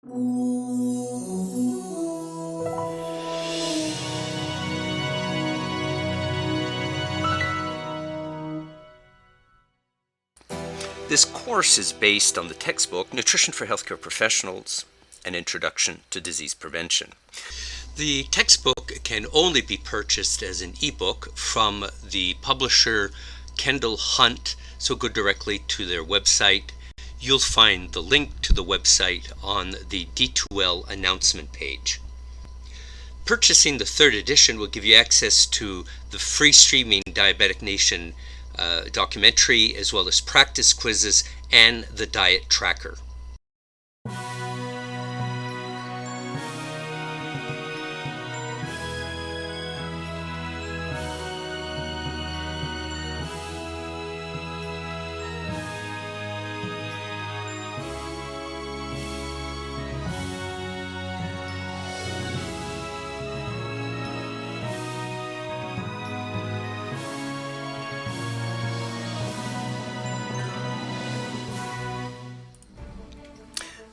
This course is based on the textbook Nutrition for Healthcare Professionals, An Introduction to Disease Prevention. The textbook can only be purchased as an ebook from the publisher Kendall Hunt, so go directly to their website. You'll find the link to the website on the D2L announcement page. Purchasing the third edition will give you access to the free streaming Diabetic Nation documentary, as well as practice quizzes and the diet tracker.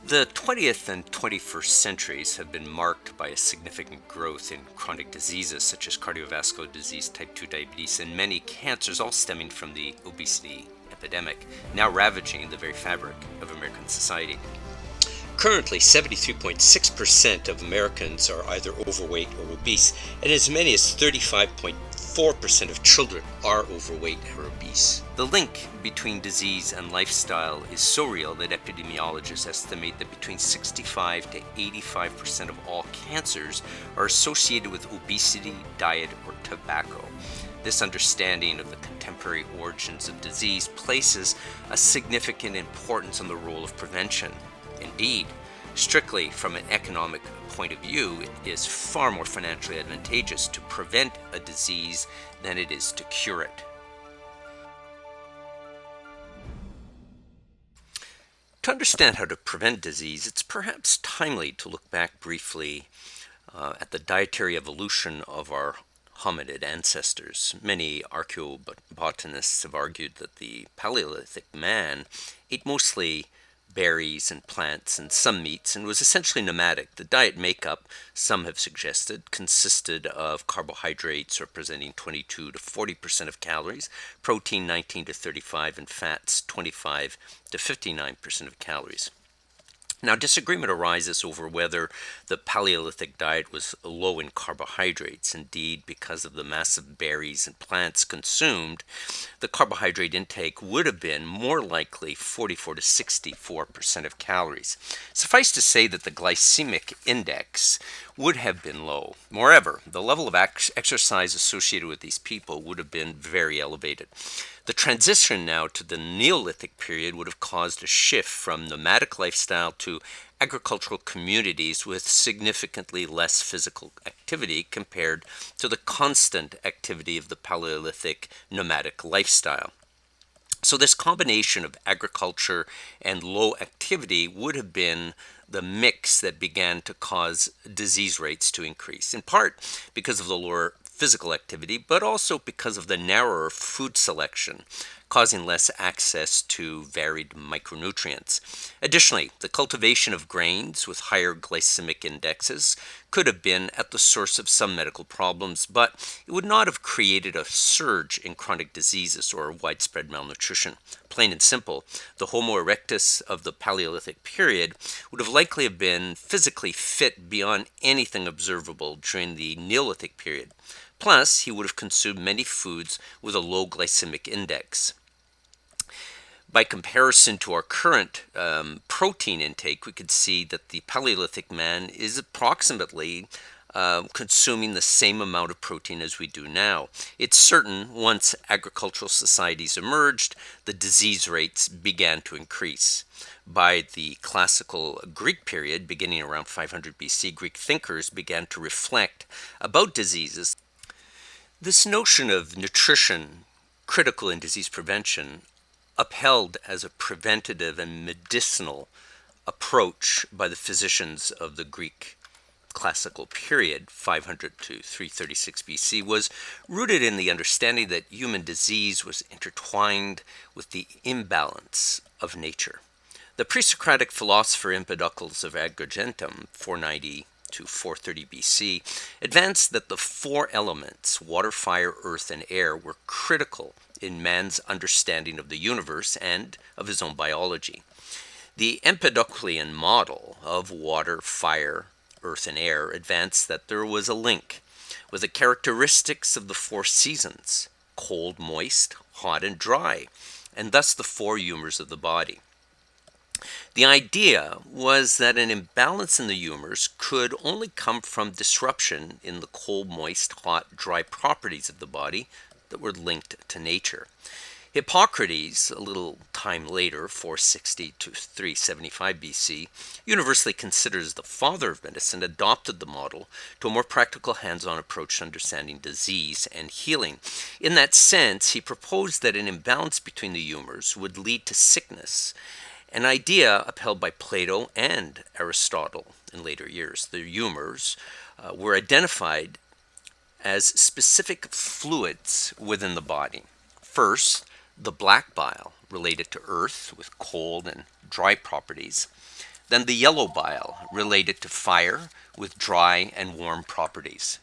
The 20th and 21st centuries have been marked by a significant growth in chronic diseases such as cardiovascular disease, type 2 diabetes, and many cancers, all stemming from the obesity epidemic, now ravaging the very fabric of American society. Currently, 73.6% of Americans are either overweight or obese, and as many as 35.4% of children are overweight or obese. The link between disease and lifestyle is so real that epidemiologists estimate that between 65 to 85% of all cancers are associated with obesity, diet, or tobacco. This understanding of the contemporary origins of disease places a significant importance on the role of prevention. Indeed, strictly from an economic point of view, it is far more financially advantageous to prevent a disease than it is to cure it. To understand how to prevent disease, it's perhaps timely to look back briefly at the dietary evolution of our hominid ancestors. Many archaeobotanists have argued that the Paleolithic man ate mostly berries and plants and some meats and was essentially nomadic. The diet makeup, some have suggested, consisted of carbohydrates representing 22 to 40% of calories, protein 19 to 35, and fats 25 to 59% of calories. Now, disagreement arises over whether the Paleolithic diet was low in carbohydrates. Indeed, because of the massive berries and plants consumed, the carbohydrate intake would have been more likely 44 to 64% of calories. Suffice to say that the glycemic index would have been low. Moreover, the level of exercise associated with these people would have been very elevated. The transition now to the Neolithic period would have caused a shift from nomadic lifestyle to agricultural communities with significantly less physical activity compared to the constant activity of the Paleolithic nomadic lifestyle. So this combination of agriculture and low activity would have been the mix that began to cause disease rates to increase, in part because of the lower physical activity, but also because of the narrower food selection, causing less access to varied micronutrients. Additionally, the cultivation of grains with higher glycemic indexes could have been at the source of some medical problems, but it would not have created a surge in chronic diseases or widespread malnutrition. Plain and simple, the Homo erectus of the Paleolithic period would have likely have been physically fit beyond anything observable during the Neolithic period. Plus, he would have consumed many foods with a low glycemic index. By comparison to our current protein intake, we could see that the Paleolithic man is approximately consuming the same amount of protein as we do now. It's certain once agricultural societies emerged, the disease rates began to increase. By the classical Greek period, beginning around 500 BC, Greek thinkers began to reflect about diseases. This notion of nutrition, critical in disease prevention, upheld as a preventative and medicinal approach by the physicians of the Greek classical period, 500 to 336 BC, was rooted in the understanding that human disease was intertwined with the imbalance of nature. The pre-Socratic philosopher Empedocles of Agrigentum, 490 to 430 BC, advanced that the four elements, water, fire, earth, and air, were critical in man's understanding of the universe and of his own biology. The Empedoclean model of water, fire, earth, and air advanced that there was a link with the characteristics of the four seasons, cold, moist, hot, and dry, and thus the four humors of the body. The idea was that an imbalance in the humors could only come from disruption in the cold, moist, hot, dry properties of the body that were linked to nature. Hippocrates, a little time later, 460 to 375 BC, universally considered as the father of medicine, adopted the model to a more practical hands-on approach to understanding disease and healing. In that sense, he proposed that an imbalance between the humors would lead to sickness, an idea upheld by Plato and Aristotle in later years. The humors were identified as specific fluids within the body. First, the black bile, related to earth with cold and dry properties. Then the yellow bile, related to fire with dry and warm properties.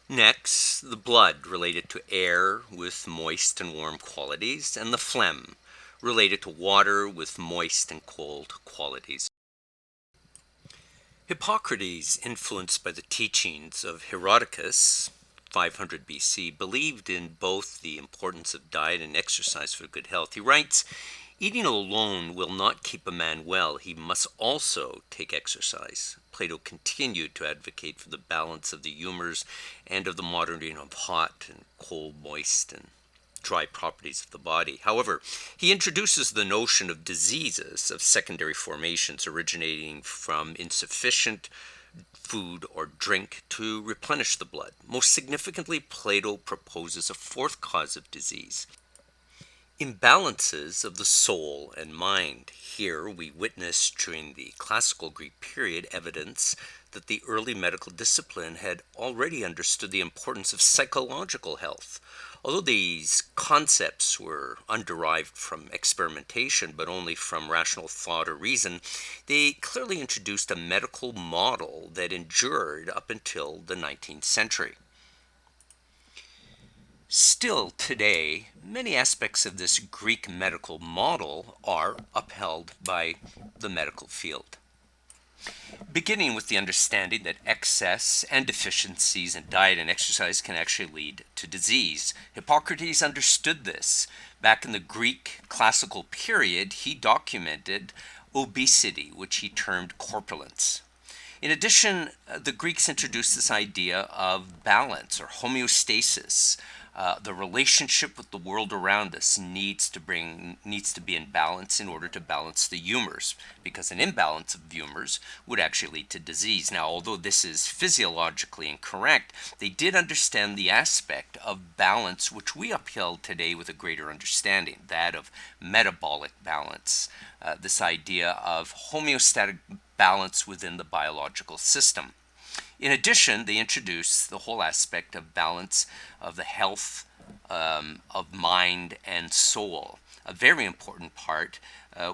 Next, the blood, related to air with moist and warm qualities. And the phlegm, related to water with moist and cold qualities. Hippocrates, influenced by the teachings of Herodotus, 500 BC, believed in both the importance of diet and exercise for good health. He writes, "Eating alone will not keep a man well. He must also take exercise." Plato continued to advocate for the balance of the humors and of the moderating of hot and cold, moist, and dry properties of the body. However, he introduces the notion of diseases of secondary formations originating from insufficient food or drink to replenish the blood. Most significantly, Plato proposes a fourth cause of disease: imbalances of the soul and mind. Here we witness, during the classical Greek period, evidence that the early medical discipline had already understood the importance of psychological health. Although these concepts were underived from experimentation, but only from rational thought or reason, they clearly introduced a medical model that endured up until the 19th century. Still today, many aspects of this Greek medical model are upheld by the medical field. Beginning with the understanding that excess and deficiencies in diet and exercise can actually lead to disease. Hippocrates understood this. Back in the Greek classical period, he documented obesity, which he termed corpulence. In addition, the Greeks introduced this idea of balance or homeostasis. The relationship with the world around us needs to be in balance in order to balance the humors, because an imbalance of humors would actually lead to disease. Now, although this is physiologically incorrect, they did understand the aspect of balance which we upheld today with a greater understanding, that of metabolic balance, this idea of homeostatic balance within the biological system. In addition, they introduced the whole aspect of balance of the health of mind and soul, a very important part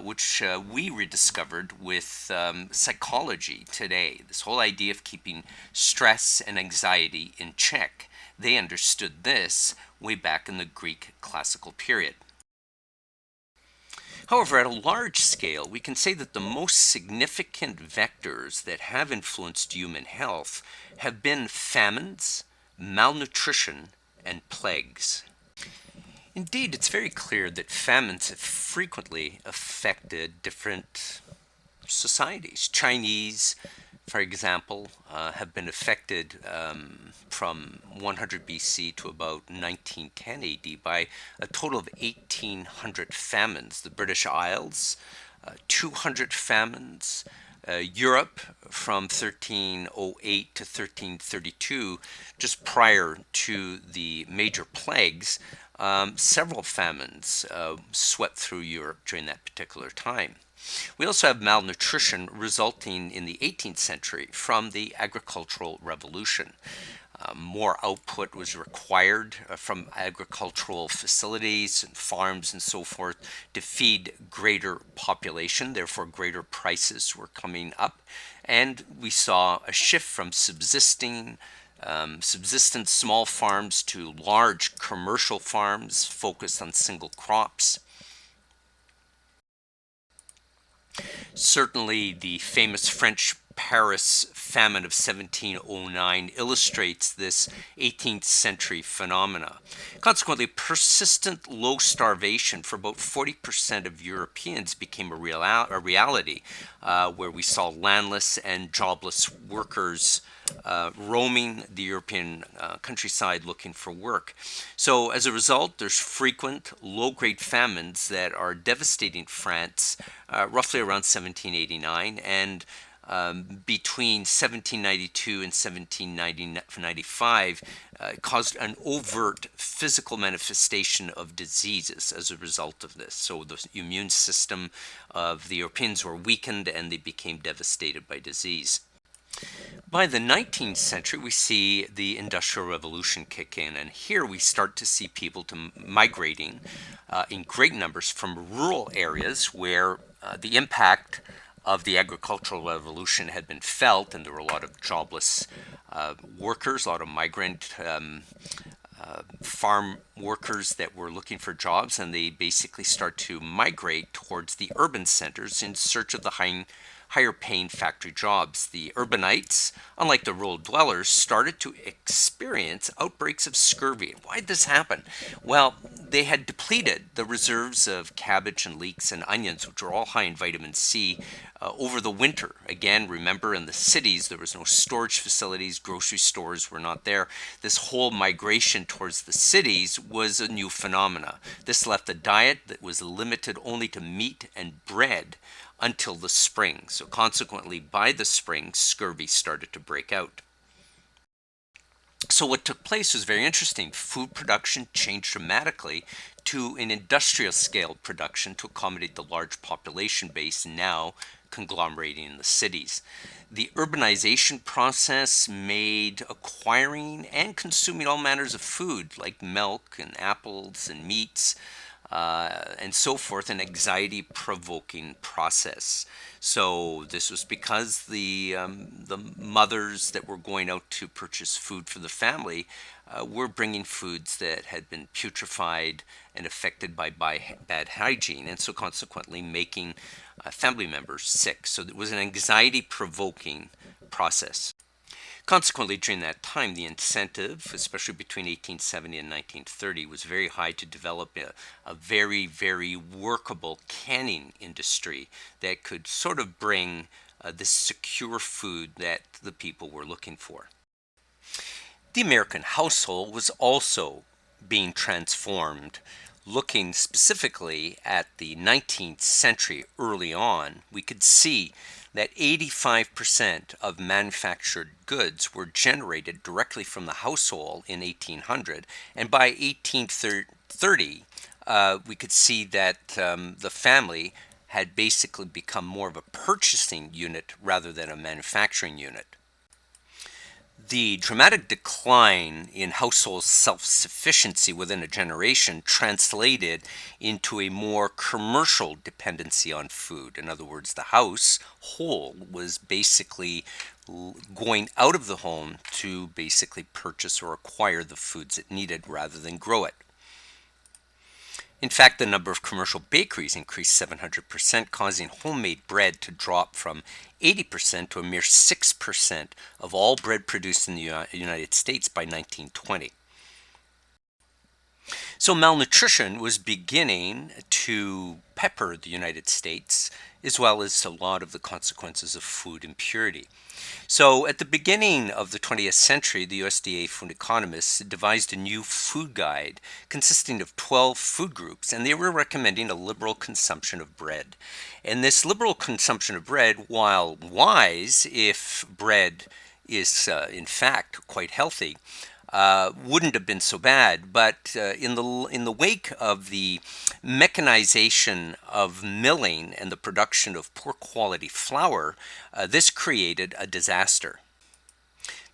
which we rediscovered with psychology today. This whole idea of keeping stress and anxiety in check. They understood this way back in the Greek classical period. However, at a large scale, we can say that the most significant vectors that have influenced human health have been famines, malnutrition, and plagues. Indeed, it's very clear that famines have frequently affected different societies. Chinese, for example, have been affected from 100 BC to about 1910 AD by a total of 1,800 famines. The British Isles, 200 famines. Europe from 1308 to 1332, just prior to the major plagues, several famines swept through Europe during that particular time. We also have malnutrition resulting in the 18th century from the agricultural revolution. More output was required from agricultural facilities and farms and so forth to feed greater population. Therefore, greater prices were coming up, and we saw a shift from subsistent small farms to large commercial farms focused on single crops. Certainly, the famous French Paris famine of 1709 illustrates this 18th century phenomena. Consequently, persistent low starvation for about 40% of Europeans became a reality, where we saw landless and jobless workers roaming the European countryside looking for work. So as a result, there's frequent low-grade famines that are devastating France roughly around 1789, and between 1792 and 1795 caused an overt physical manifestation of diseases as a result of this. So the immune system of the Europeans were weakened and they became devastated by disease. By the 19th century, we see the Industrial Revolution kick in, and here we start to see people migrating in great numbers from rural areas where the impact of the agricultural revolution had been felt, and there were a lot of jobless workers, a lot of migrant farm workers that were looking for jobs, and they basically start to migrate towards the urban centers in search of the higher paying factory jobs. The urbanites, unlike the rural dwellers, started to experience outbreaks of scurvy. Why did this happen? Well, they had depleted the reserves of cabbage and leeks and onions, which are all high in vitamin C, over the winter. Again, remember, in the cities there was no storage facilities, grocery stores were not there. This whole migration towards the cities was a new phenomena. This left a diet that was limited only to meat and bread until the spring. So consequently, by the spring, scurvy started to break out. So what took place was very interesting. Food production changed dramatically to an industrial scale production to accommodate the large population base now conglomerating in the cities. The urbanization process made acquiring and consuming all manners of food like milk and apples and meats and so forth, an anxiety-provoking process. So this was because the mothers that were going out to purchase food for the family were bringing foods that had been putrefied and affected by bad hygiene, and so consequently making family members sick. So it was an anxiety-provoking process. Consequently, during that time, the incentive, especially between 1870 and 1930, was very high to develop a very, very workable canning industry that could sort of bring this secure food that the people were looking for. The American household was also being transformed. Looking specifically at the 19th century early on, we could see that 85% of manufactured goods were generated directly from the household in 1800, and by 1830 we could see that the family had basically become more of a purchasing unit rather than a manufacturing unit. The dramatic decline in household self-sufficiency within a generation translated into a more commercial dependency on food. In other words, the household was basically going out of the home to basically purchase or acquire the foods it needed rather than grow it. In fact, the number of commercial bakeries increased 700%, causing homemade bread to drop from 80% to a mere 6% of all bread produced in the United States by 1920. So malnutrition was beginning to pepper the United States, as well as a lot of the consequences of food impurity. So at the beginning of the 20th century, the USDA food economists devised a new food guide consisting of 12 food groups, and they were recommending a liberal consumption of bread. And this liberal consumption of bread, while wise if bread is in fact quite healthy, wouldn't have been so bad, but in the wake of the mechanization of milling and the production of poor quality flour, this created a disaster.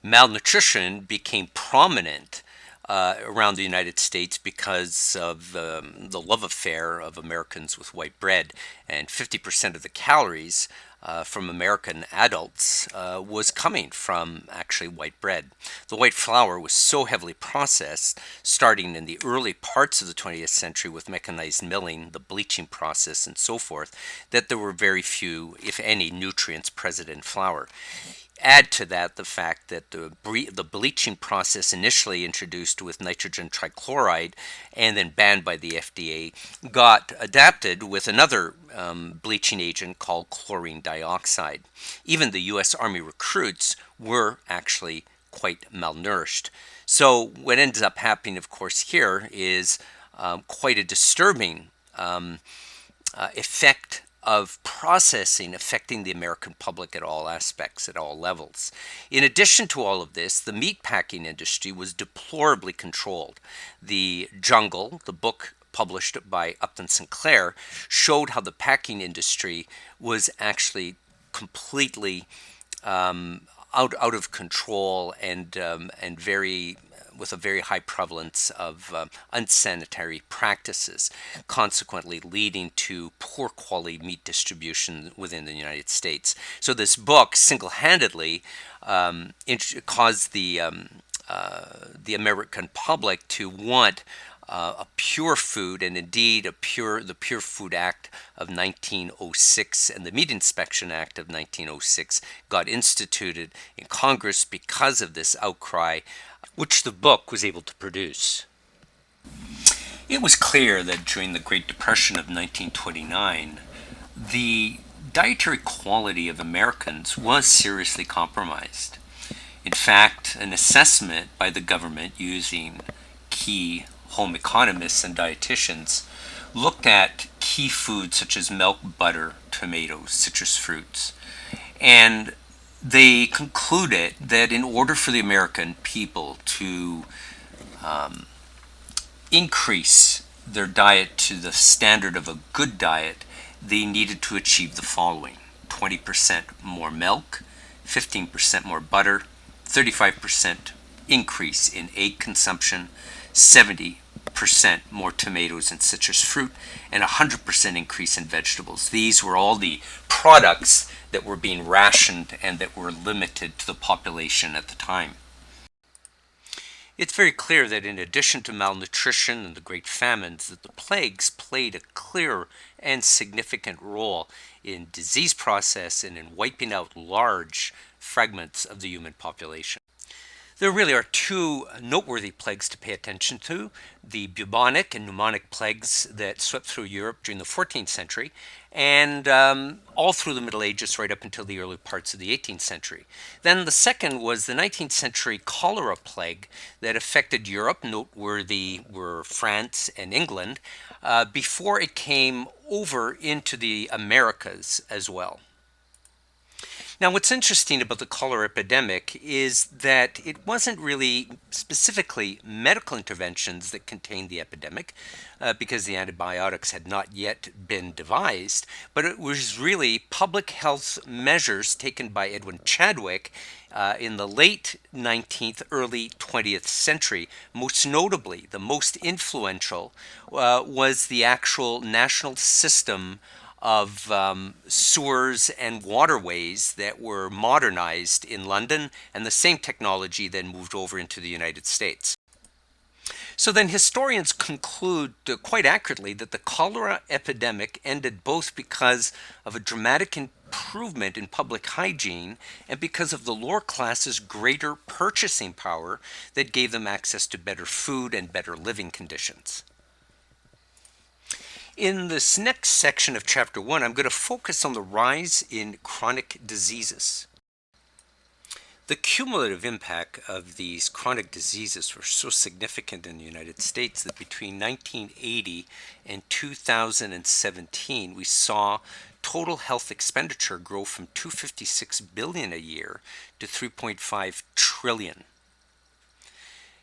Malnutrition became prominent around the United States because of the love affair of Americans with white bread, and 50% of the calories from American adults was coming from actually white bread. The white flour was so heavily processed, starting in the early parts of the 20th century with mechanized milling, the bleaching process, and so forth, that there were very few, if any, nutrients present in flour. Add to that the fact that the bleaching process, initially introduced with nitrogen trichloride and then banned by the FDA, got adapted with another bleaching agent called chlorine dioxide. Even the U.S. Army recruits were actually quite malnourished. So what ends up happening, of course, here is quite a disturbing effect of processing affecting the American public at all aspects, at all levels. In addition to all of this, the meatpacking industry was deplorably controlled. The Jungle, the book published by Upton Sinclair, showed how the packing industry was actually completely out of control and very with a very high prevalence of unsanitary practices, consequently leading to poor quality meat distribution within the United States. So this book single-handedly caused the American public to want a pure food, and indeed the Pure Food Act of 1906 and the Meat Inspection Act of 1906 got instituted in Congress because of this outcry, which the book was able to produce. It was clear that during the Great Depression of 1929, the dietary quality of Americans was seriously compromised. In fact, an assessment by the government using key home economists and dietitians looked at key foods such as milk, butter, tomatoes, citrus fruits, and they concluded that in order for the American people to increase their diet to the standard of a good diet, they needed to achieve the following: 20% more milk, 15% more butter, 35% increase in egg consumption, 70% more tomatoes and citrus fruit, and 100% increase in vegetables. These were all the products that were being rationed and that were limited to the population at the time. It's very clear that in addition to malnutrition and the great famines, that the plagues played a clear and significant role in disease process and in wiping out large fragments of the human population. There really are two noteworthy plagues to pay attention to: the bubonic and pneumonic plagues that swept through Europe during the 14th century, and all through the Middle Ages right up until the early parts of the 18th century. Then the second was the 19th century cholera plague that affected Europe. Noteworthy were France and England, before it came over into the Americas as well. Now, what's interesting about the cholera epidemic is that it wasn't really specifically medical interventions that contained the epidemic, because the antibiotics had not yet been devised, but it was really public health measures taken by Edwin Chadwick in the late 19th, early 20th century. Most notably, the most influential was the actual national system of sewers and waterways that were modernized in London, and the same technology then moved over into the United States. So then historians conclude quite accurately that the cholera epidemic ended both because of a dramatic improvement in public hygiene and because of the lower classes' greater purchasing power that gave them access to better food and better living conditions. In this next section of Chapter 1, I'm going to focus on the rise in chronic diseases. The cumulative impact of these chronic diseases were so significant in the United States that between 1980 and 2017, we saw total health expenditure grow from $256 billion a year to $3.5 trillion.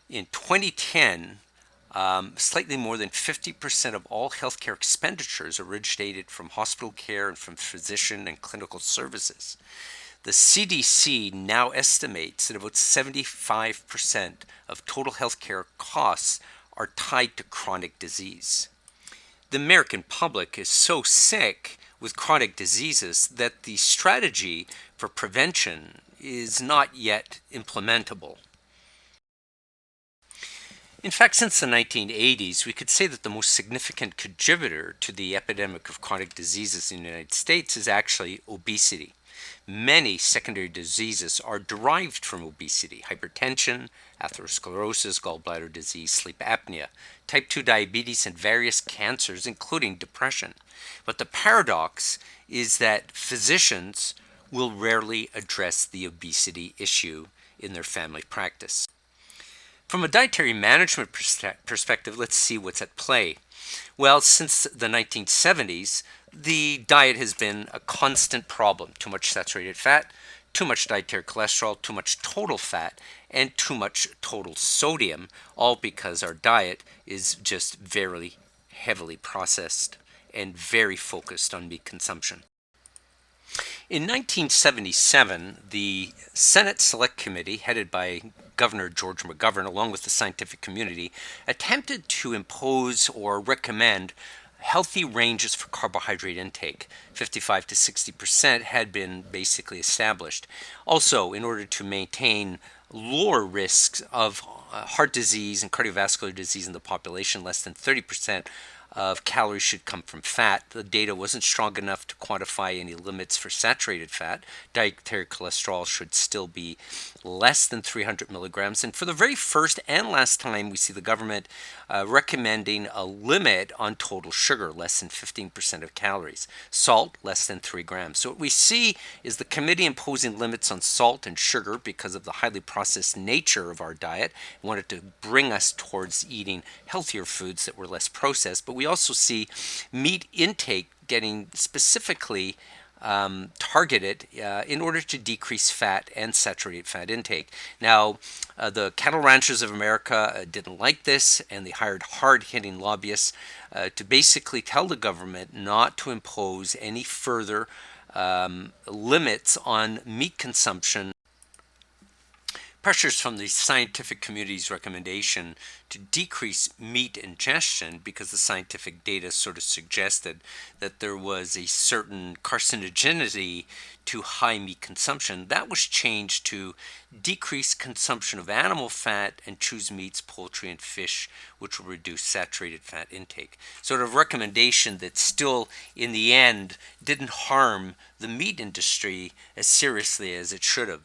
In 2010, slightly more than 50% of all healthcare expenditures originated from hospital care and from physician and clinical services. The CDC now estimates that about 75% of total healthcare costs are tied to chronic disease. The American public is so sick with chronic diseases that the strategy for prevention is not yet implementable. In fact, since the 1980s, we could say that the most significant contributor to the epidemic of chronic diseases in the United States is actually obesity. Many secondary diseases are derived from obesity: hypertension, atherosclerosis, gallbladder disease, sleep apnea, type 2 diabetes, and various cancers, including depression. But the paradox is that physicians will rarely address the obesity issue in their family practice. From a dietary management perspective, let's see what's at play. Well, since the 1970s, the diet has been a constant problem. Too much saturated fat, too much dietary cholesterol, too much total fat, and too much total sodium, all because our diet is just very heavily processed and very focused on meat consumption. In 1977, the Senate Select Committee, headed by Governor George McGovern, along with the scientific community, attempted to impose or recommend healthy ranges for carbohydrate intake. 55 to 60% had been basically established. Also, in order to maintain lower risks of heart disease and cardiovascular disease in the population, less than 30% of calories should come from fat. The data wasn't strong enough to quantify any limits for saturated fat. Dietary cholesterol should still be less than 300 milligrams. And for the very first and last time, we see the government recommending a limit on total sugar, less than 15% of calories. Salt, less than 3 grams. So what we see is the committee imposing limits on salt and sugar because of the highly processed nature of our diet. It wanted to bring us towards eating healthier foods that were less processed. But we also see meat intake getting specifically targeted in order to decrease fat and saturated fat intake. Now, the cattle ranchers of America didn't like this, and they hired hard-hitting lobbyists to basically tell the government not to impose any further limits on meat consumption. Pressures from the scientific community's recommendation to decrease meat ingestion, because the scientific data sort of suggested that there was a certain carcinogenity to high meat consumption, that was changed to decrease consumption of animal fat and choose meats, poultry, and fish, which will reduce saturated fat intake. Sort of recommendation that still, in the end, didn't harm the meat industry as seriously as it should have.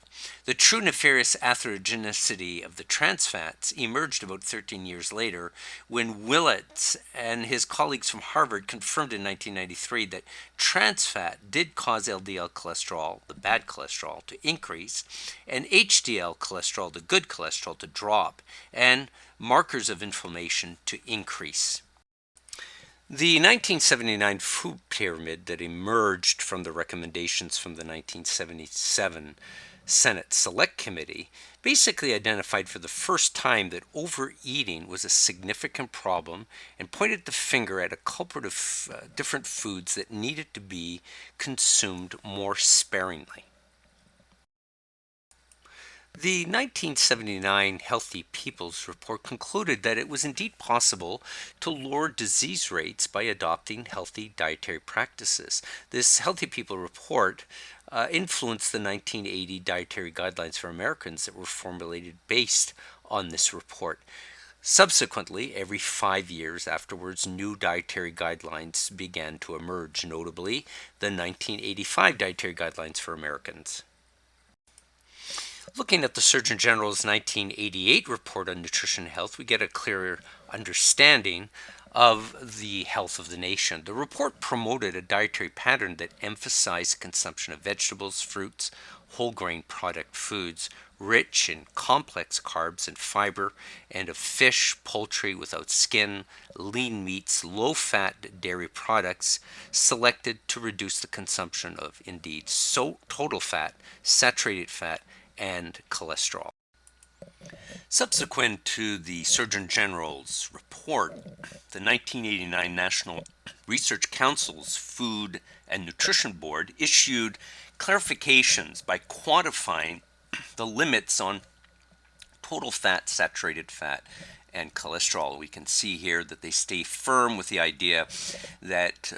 The true nefarious atherogenicity of the trans fats emerged about 13 years later when Willett and his colleagues from Harvard confirmed in 1993 that trans fat did cause LDL cholesterol, the bad cholesterol, to increase, and HDL cholesterol, the good cholesterol, to drop, and markers of inflammation to increase. The 1979 food pyramid that emerged from the recommendations from the 1977 Senate Select Committee basically identified for the first time that overeating was a significant problem and pointed the finger at a culprit of different foods that needed to be consumed more sparingly. The 1979 Healthy Peoples Report concluded that it was indeed possible to lower disease rates by adopting healthy dietary practices. This Healthy People Report influenced the 1980 Dietary Guidelines for Americans that were formulated based on this report. Subsequently, every 5 years afterwards, new dietary guidelines began to emerge, notably the 1985 Dietary Guidelines for Americans. Looking at the Surgeon General's 1988 report on nutrition and health, we get a clearer understanding of the health of the nation. The report promoted a dietary pattern that emphasized consumption of vegetables, fruits, whole grain product foods, rich in complex carbs and fiber, and of fish, poultry without skin, lean meats, low-fat dairy products, selected to reduce the consumption of indeed total fat, saturated fat, and cholesterol. Subsequent to the Surgeon General's report, the 1989 National Research Council's Food and Nutrition Board issued clarifications by quantifying the limits on total fat, saturated fat, and cholesterol. We can see here that they stay firm with the idea that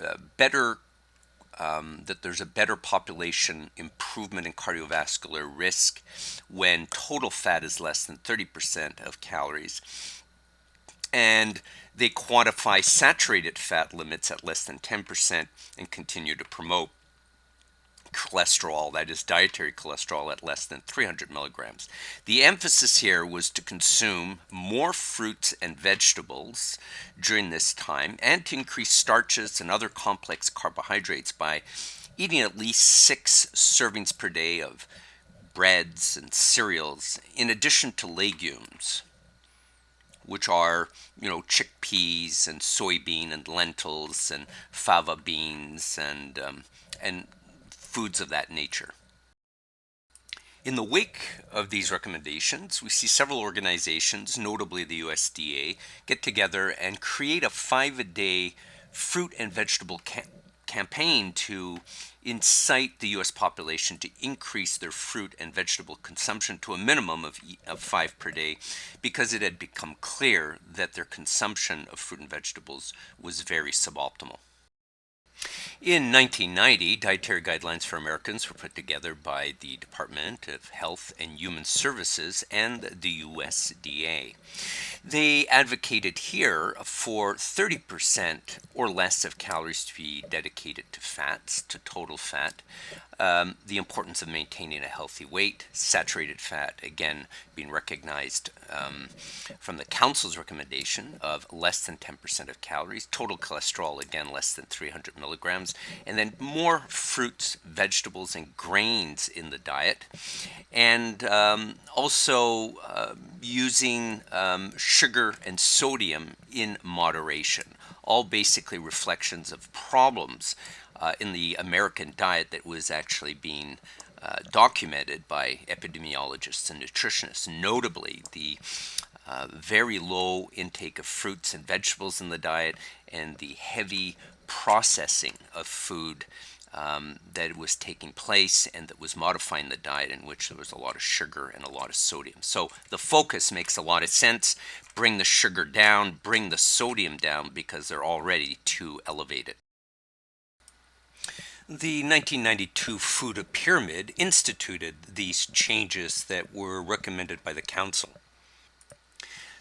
that there's a better population improvement in cardiovascular risk when total fat is less than 30% of calories. And they quantify saturated fat limits at less than 10% and continue to promote cholesterol, that is dietary cholesterol, at less than 300 milligrams. The emphasis here was to consume more fruits and vegetables during this time and to increase starches and other complex carbohydrates by eating at least 6 servings per day of breads and cereals, in addition to legumes, which are, chickpeas and soybean and lentils and fava beans and foods of that nature. In the wake of these recommendations, we see several organizations, notably the USDA, get together and create a 5-a-day fruit and vegetable campaign to incite the U.S. population to increase their fruit and vegetable consumption to a minimum of 5 per day, because it had become clear that their consumption of fruit and vegetables was very suboptimal. In 1990, dietary guidelines for Americans were put together by the Department of Health and Human Services and the USDA. They advocated here for 30% or less of calories to be dedicated to fats, to total fat, the importance of maintaining a healthy weight, saturated fat, again, being recognized from the Council's recommendation of less than 10% of calories, total cholesterol, again, less than 300 milligrams, and then more fruits, vegetables, and grains in the diet, and also using sugar and sodium in moderation, all basically reflections of problems in the American diet that was actually being documented by epidemiologists and nutritionists, notably the very low intake of fruits and vegetables in the diet and the heavy processing of food that was taking place and that was modifying the diet, in which there was a lot of sugar and a lot of sodium. So the focus makes a lot of sense. Bring the sugar down, bring the sodium down, because they're already too elevated. The 1992 Food Pyramid instituted these changes that were recommended by the Council.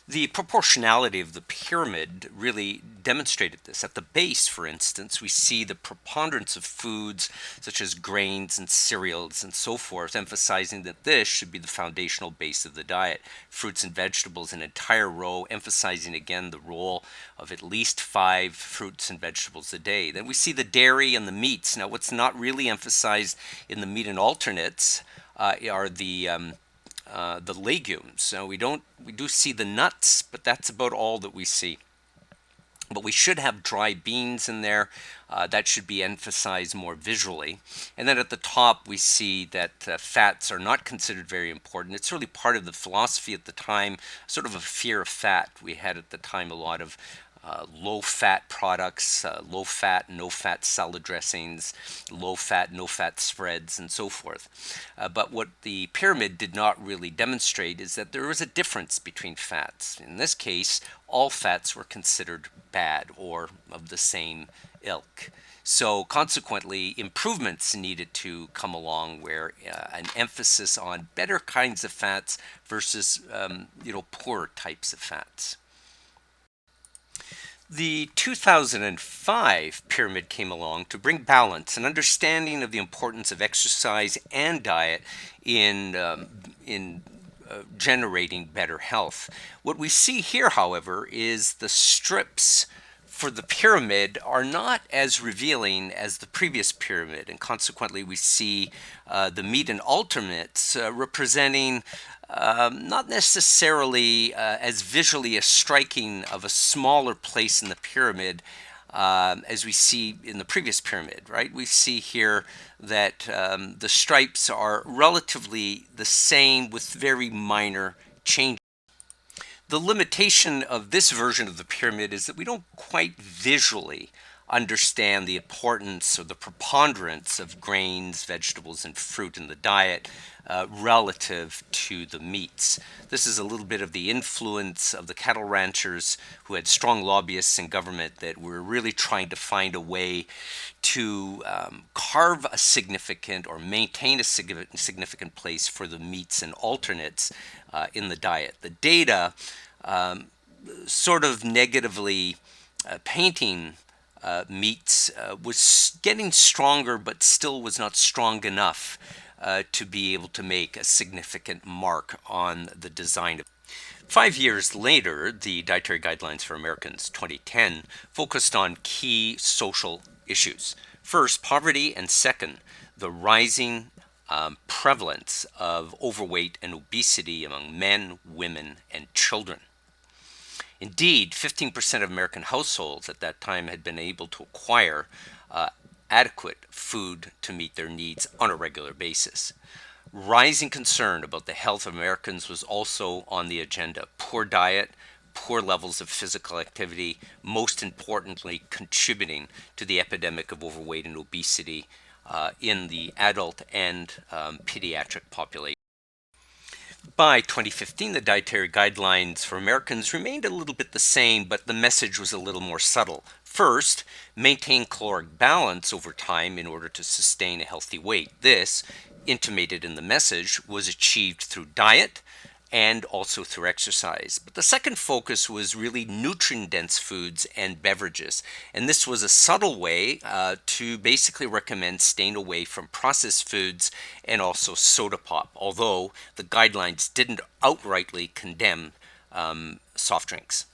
The proportionality of the pyramid really demonstrated this. At the base, for instance, we see the preponderance of foods such as grains and cereals and so forth, emphasizing that this should be the foundational base of the diet. Fruits and vegetables, an entire row, emphasizing again the role of at least 5 fruits and vegetables a day. Then we see the dairy and the meats. Now, what's not really emphasized in the meat and alternates are the legumes. So we do see the nuts, but that's about all that we see. But we should have dry beans in there. That should be emphasized more visually. And then at the top, we see that fats are not considered very important. It's really part of the philosophy at the time, sort of a fear of fat. We had at the time a lot of low-fat products, low-fat, no-fat salad dressings, low-fat, no-fat spreads, and so forth. But what the pyramid did not really demonstrate is that there was a difference between fats. In this case, all fats were considered bad or of the same ilk. So consequently, improvements needed to come along, where an emphasis on better kinds of fats versus poorer types of fats. The 2005 pyramid came along to bring balance and understanding of the importance of exercise and diet in generating better health. What we see here, however, is the strips for the pyramid are not as revealing as the previous pyramid, and consequently we see the meat and alternates representing not necessarily as visually as striking of a smaller place in the pyramid as we see in the previous pyramid, right? We see here that the stripes are relatively the same with very minor changes. The limitation of this version of the pyramid is that we don't quite visually understand the importance or the preponderance of grains, vegetables, and fruit in the diet relative to the meats. This is a little bit of the influence of the cattle ranchers who had strong lobbyists in government that were really trying to find a way to carve a significant or maintain a significant place for the meats and alternates in the diet. The data sort of negatively painting meats was getting stronger, but still was not strong enough to be able to make a significant mark on the design. 5 years later, the Dietary Guidelines for Americans 2010 focused on key social issues. First, poverty, and second, the rising prevalence of overweight and obesity among men, women, and children. Indeed, 15% of American households at that time had been able to acquire adequate food to meet their needs on a regular basis. Rising concern about the health of Americans was also on the agenda. Poor diet, poor levels of physical activity, most importantly, contributing to the epidemic of overweight and obesity in the adult and pediatric population. By 2015, the dietary guidelines for Americans remained a little bit the same, but the message was a little more subtle. First, maintain caloric balance over time in order to sustain a healthy weight. This, intimated in the message, was achieved through diet and also through exercise. But the second focus was really nutrient-dense foods and beverages. And this was a subtle way to basically recommend staying away from processed foods and also soda pop, although the guidelines didn't outrightly condemn soft drinks.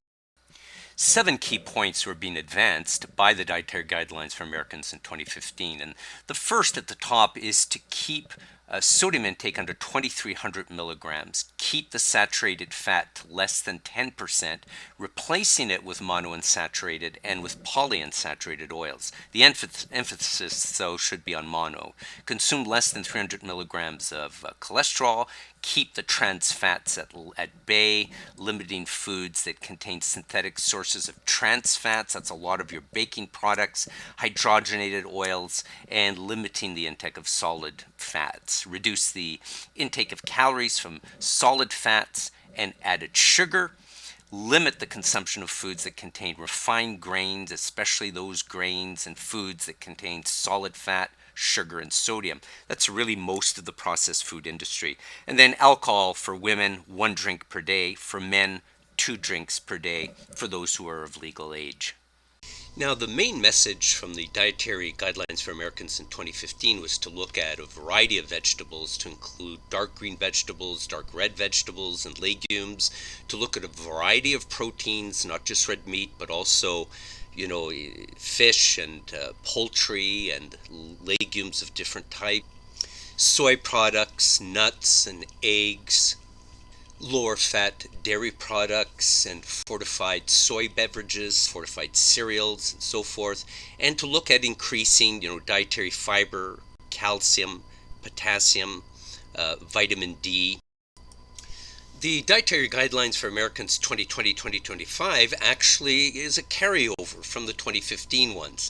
7 key points were being advanced by the Dietary Guidelines for Americans in 2015. And the first at the top is to keep sodium intake under 2,300 milligrams. Keep the saturated fat to less than 10%, replacing it with monounsaturated and with polyunsaturated oils. The emphasis, though, should be on mono. Consume less than 300 milligrams of cholesterol. Keep the trans fats at bay, limiting foods that contain synthetic sources of trans fats. That's a lot of your baking products, hydrogenated oils, and limiting the intake of solid fats. Reduce the intake of calories from solid fats and added sugar. Limit the consumption of foods that contain refined grains, especially those grains and foods that contain solid fat, sugar, and sodium. That's really most of the processed food industry. And then alcohol for women, 1 drink per day. For men, 2 drinks per day for those who are of legal age. Now, the main message from the Dietary Guidelines for Americans in 2015 was to look at a variety of vegetables, to include dark green vegetables, dark red vegetables, and legumes, to look at a variety of proteins, not just red meat, but also fish and poultry and legumes of different types, soy products, nuts and eggs, lower fat dairy products and fortified soy beverages, fortified cereals, and so forth, and to look at increasing dietary fiber, calcium, potassium, vitamin D. The Dietary Guidelines for Americans 2020-2025 actually is a carryover from the 2015 ones.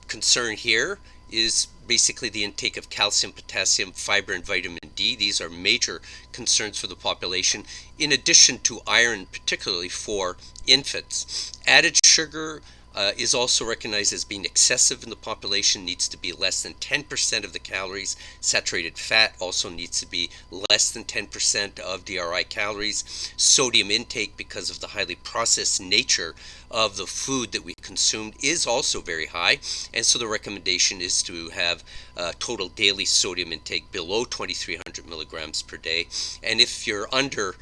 Concern here is basically the intake of calcium, potassium, fiber, and vitamin D. These are major concerns for the population, in addition to iron, particularly for infants. Added sugar is also recognized as being excessive in the population, needs to be less than 10% of the calories. Saturated fat also needs to be less than 10% of DRI calories. Sodium intake, because of the highly processed nature of the food that we consumed, is also very high, and so the recommendation is to have total daily sodium intake below 2,300 milligrams per day, and if you're under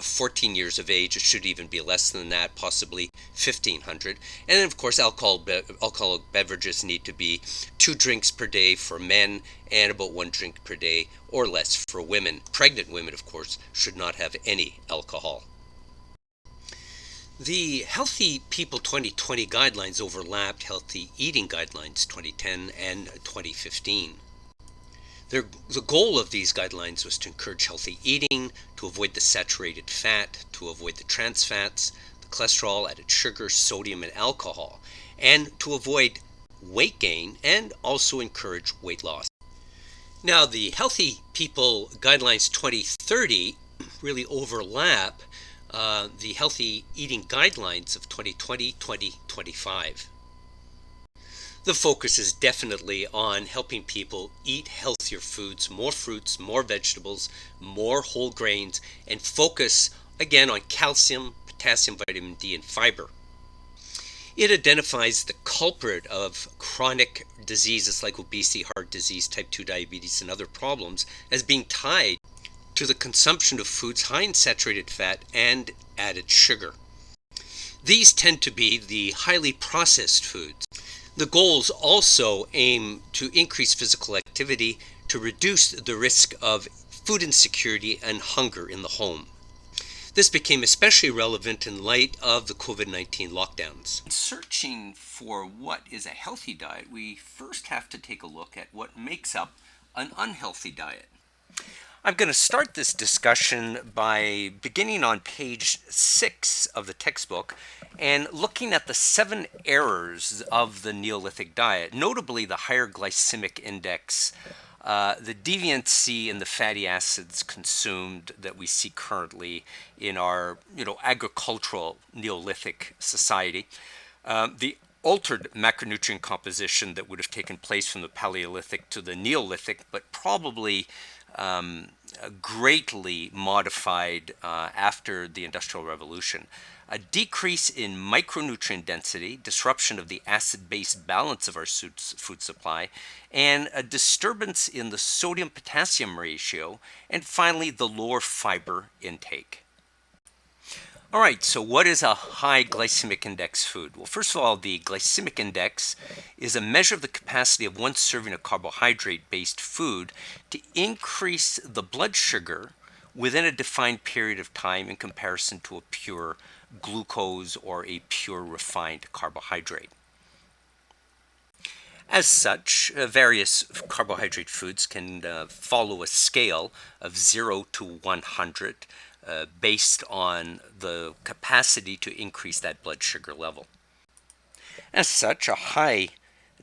14 years of age, it should even be less than that, possibly 1,500. And then, of course, alcoholic beverages need to be 2 drinks per day for men and about 1 drink per day or less for women. Pregnant women, of course, should not have any alcohol. The Healthy People 2020 guidelines overlapped Healthy Eating Guidelines 2010 and 2015. The goal of these guidelines was to encourage healthy eating, to avoid the saturated fat, to avoid the trans fats, the cholesterol, added sugar, sodium, and alcohol, and to avoid weight gain and also encourage weight loss. Now, the Healthy People Guidelines 2030 really overlap the healthy eating guidelines of 2020-2025. The focus is definitely on helping people eat healthier foods, more fruits, more vegetables, more whole grains, and focus again on calcium, potassium, vitamin D, and fiber. It identifies the culprit of chronic diseases like obesity, heart disease, type 2 diabetes, and other problems as being tied to the consumption of foods high in saturated fat and added sugar. These tend to be the highly processed foods. The goals also aim to increase physical activity to reduce the risk of food insecurity and hunger in the home. This became especially relevant in light of the COVID-19 lockdowns. In searching for what is a healthy diet, we first have to take a look at what makes up an unhealthy diet. I'm going to start this discussion by beginning on page 6 of the textbook and looking at the 7 errors of the Neolithic diet, notably the higher glycemic index, the deviancy in the fatty acids consumed that we see currently in our agricultural Neolithic society, the altered macronutrient composition that would have taken place from the Paleolithic to the Neolithic, but probably greatly modified after the Industrial Revolution. A decrease in micronutrient density, disruption of the acid-base balance of our food supply, and a disturbance in the sodium-potassium ratio, and finally the lower fiber intake. All right, so what is a high glycemic index food? Well, first of all, the glycemic index is a measure of the capacity of one serving of carbohydrate-based food to increase the blood sugar within a defined period of time in comparison to a pure glucose or a pure refined carbohydrate. As such, various carbohydrate foods can follow a scale of 0 to 100 based on the capacity to increase that blood sugar level. As such, a high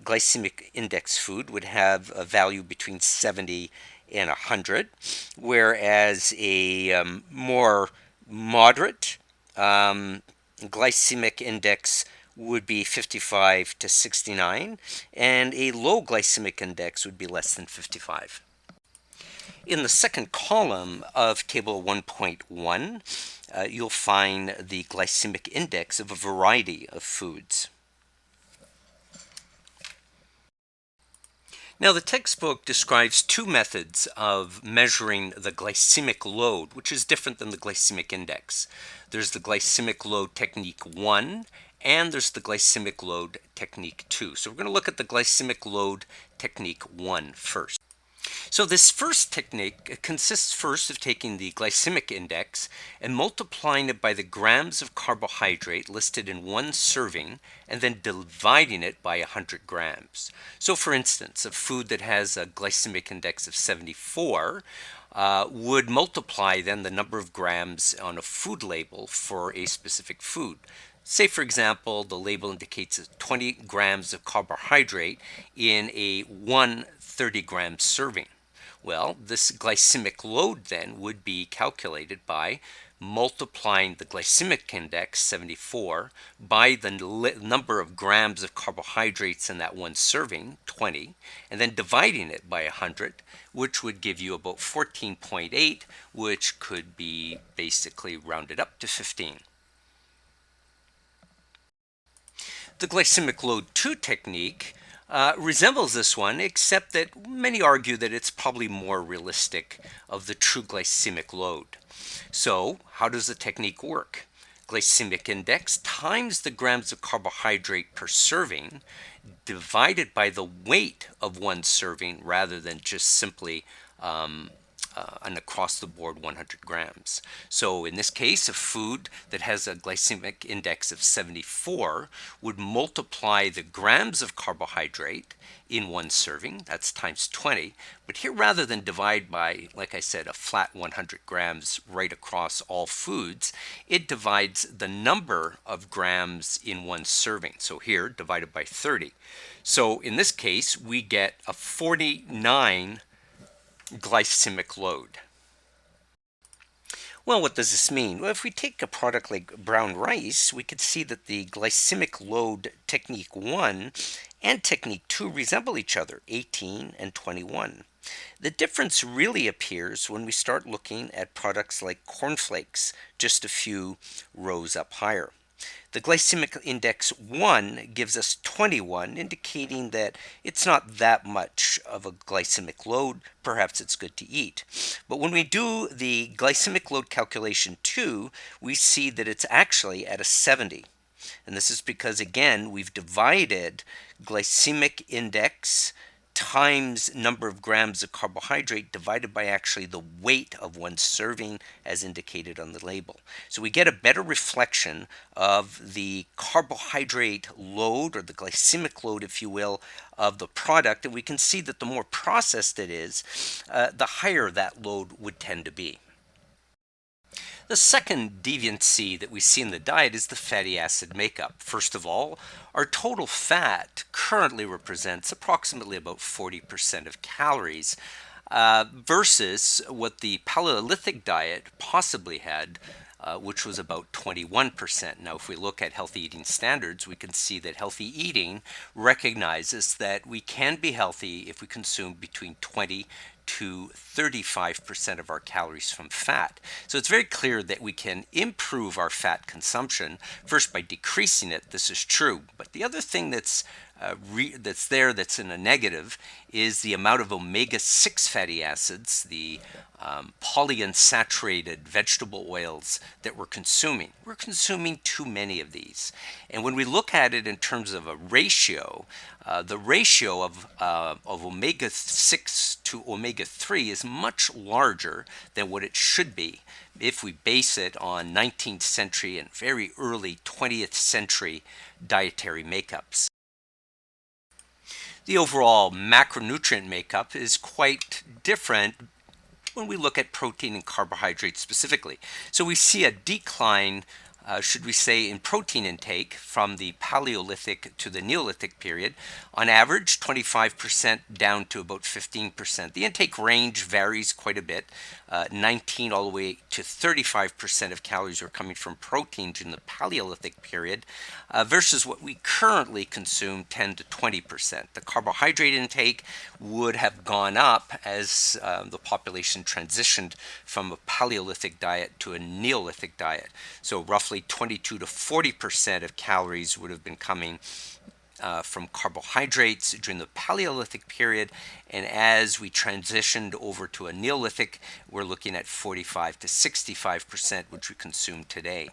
glycemic index food would have a value between 70 and 100, whereas a more moderate glycemic index would be 55 to 69, and a low glycemic index would be less than 55. In the second column of Table 1.1, you'll find the glycemic index of a variety of foods. Now, the textbook describes 2 methods of measuring the glycemic load, which is different than the glycemic index. There's the glycemic load technique 1, and there's the glycemic load technique 2. So we're going to look at the glycemic load technique 1 first. So this first technique consists first of taking the glycemic index and multiplying it by the grams of carbohydrate listed in one serving and then dividing it by 100 grams. So for instance, a food that has a glycemic index of 74 would multiply then the number of grams on a food label for a specific food. Say, for example, the label indicates 20 grams of carbohydrate in a 130-gram serving. Well, this glycemic load then would be calculated by multiplying the glycemic index, 74, by the number of grams of carbohydrates in that one serving, 20, and then dividing it by 100, which would give you about 14.8, which could be basically rounded up to 15. The glycemic load 2 technique resembles this one, except that many argue that it's probably more realistic of the true glycemic load. So, how does the technique work? Glycemic index times the grams of carbohydrate per serving divided by the weight of one serving rather than just simply an across-the-board 100 grams. So in this case, a food that has a glycemic index of 74 would multiply the grams of carbohydrate in one serving, that's times 20. But here, rather than divide by, like I said, a flat 100 grams right across all foods, it divides the number of grams in one serving. So here, divided by 30. So in this case, we get a 49 glycemic load. Well, what does this mean? Well, if we take a product like brown rice, we could see that the glycemic load technique 1 and technique 2 resemble each other, 18 and 21. The difference really appears when we start looking at products like cornflakes, just a few rows up higher. The glycemic index 1 gives us 21, indicating that it's not that much of a glycemic load. Perhaps it's good to eat. But when we do the glycemic load calculation 2, we see that it's actually at a 70. And this is because, again, we've divided glycemic index times number of grams of carbohydrate divided by actually the weight of one serving as indicated on the label. So we get a better reflection of the carbohydrate load, or the glycemic load, if you will, of the product, and we can see that the more processed it is, the higher that load would tend to be. The second deviancy that we see in the diet is the fatty acid makeup. First of all, our total fat currently represents approximately about 40% of calories, versus what the Paleolithic diet possibly had, which was about 21%. Now, if we look at healthy eating standards, we can see that healthy eating recognizes that we can be healthy if we consume between 20 to 35% of our calories from fat. So it's very clear that we can improve our fat consumption, first by decreasing it. This is true. But the other thing that's that's in a negative is the amount of omega-6 fatty acids, the polyunsaturated vegetable oils that we're consuming. We're consuming too many of these. And when we look at it in terms of a ratio, the ratio of omega-6 to omega-3 is much larger than what it should be if we base it on 19th century and very early 20th century dietary makeups. The overall macronutrient makeup is quite different when we look at protein and carbohydrates specifically. So we see a decline, should we say, in protein intake from the Paleolithic to the Neolithic period. On average, 25% down to about 15%. The intake range varies quite a bit. 19 all the way to 35% of calories are coming from protein during the Paleolithic period, versus what we currently consume, 10 to 20%. The carbohydrate intake would have gone up as the population transitioned from a Paleolithic diet to a Neolithic diet. So roughly 22 to 40% of calories would have been coming from carbohydrates during the Paleolithic period, and as we transitioned over to a Neolithic, we're looking at 45 to 65%, which we consume today.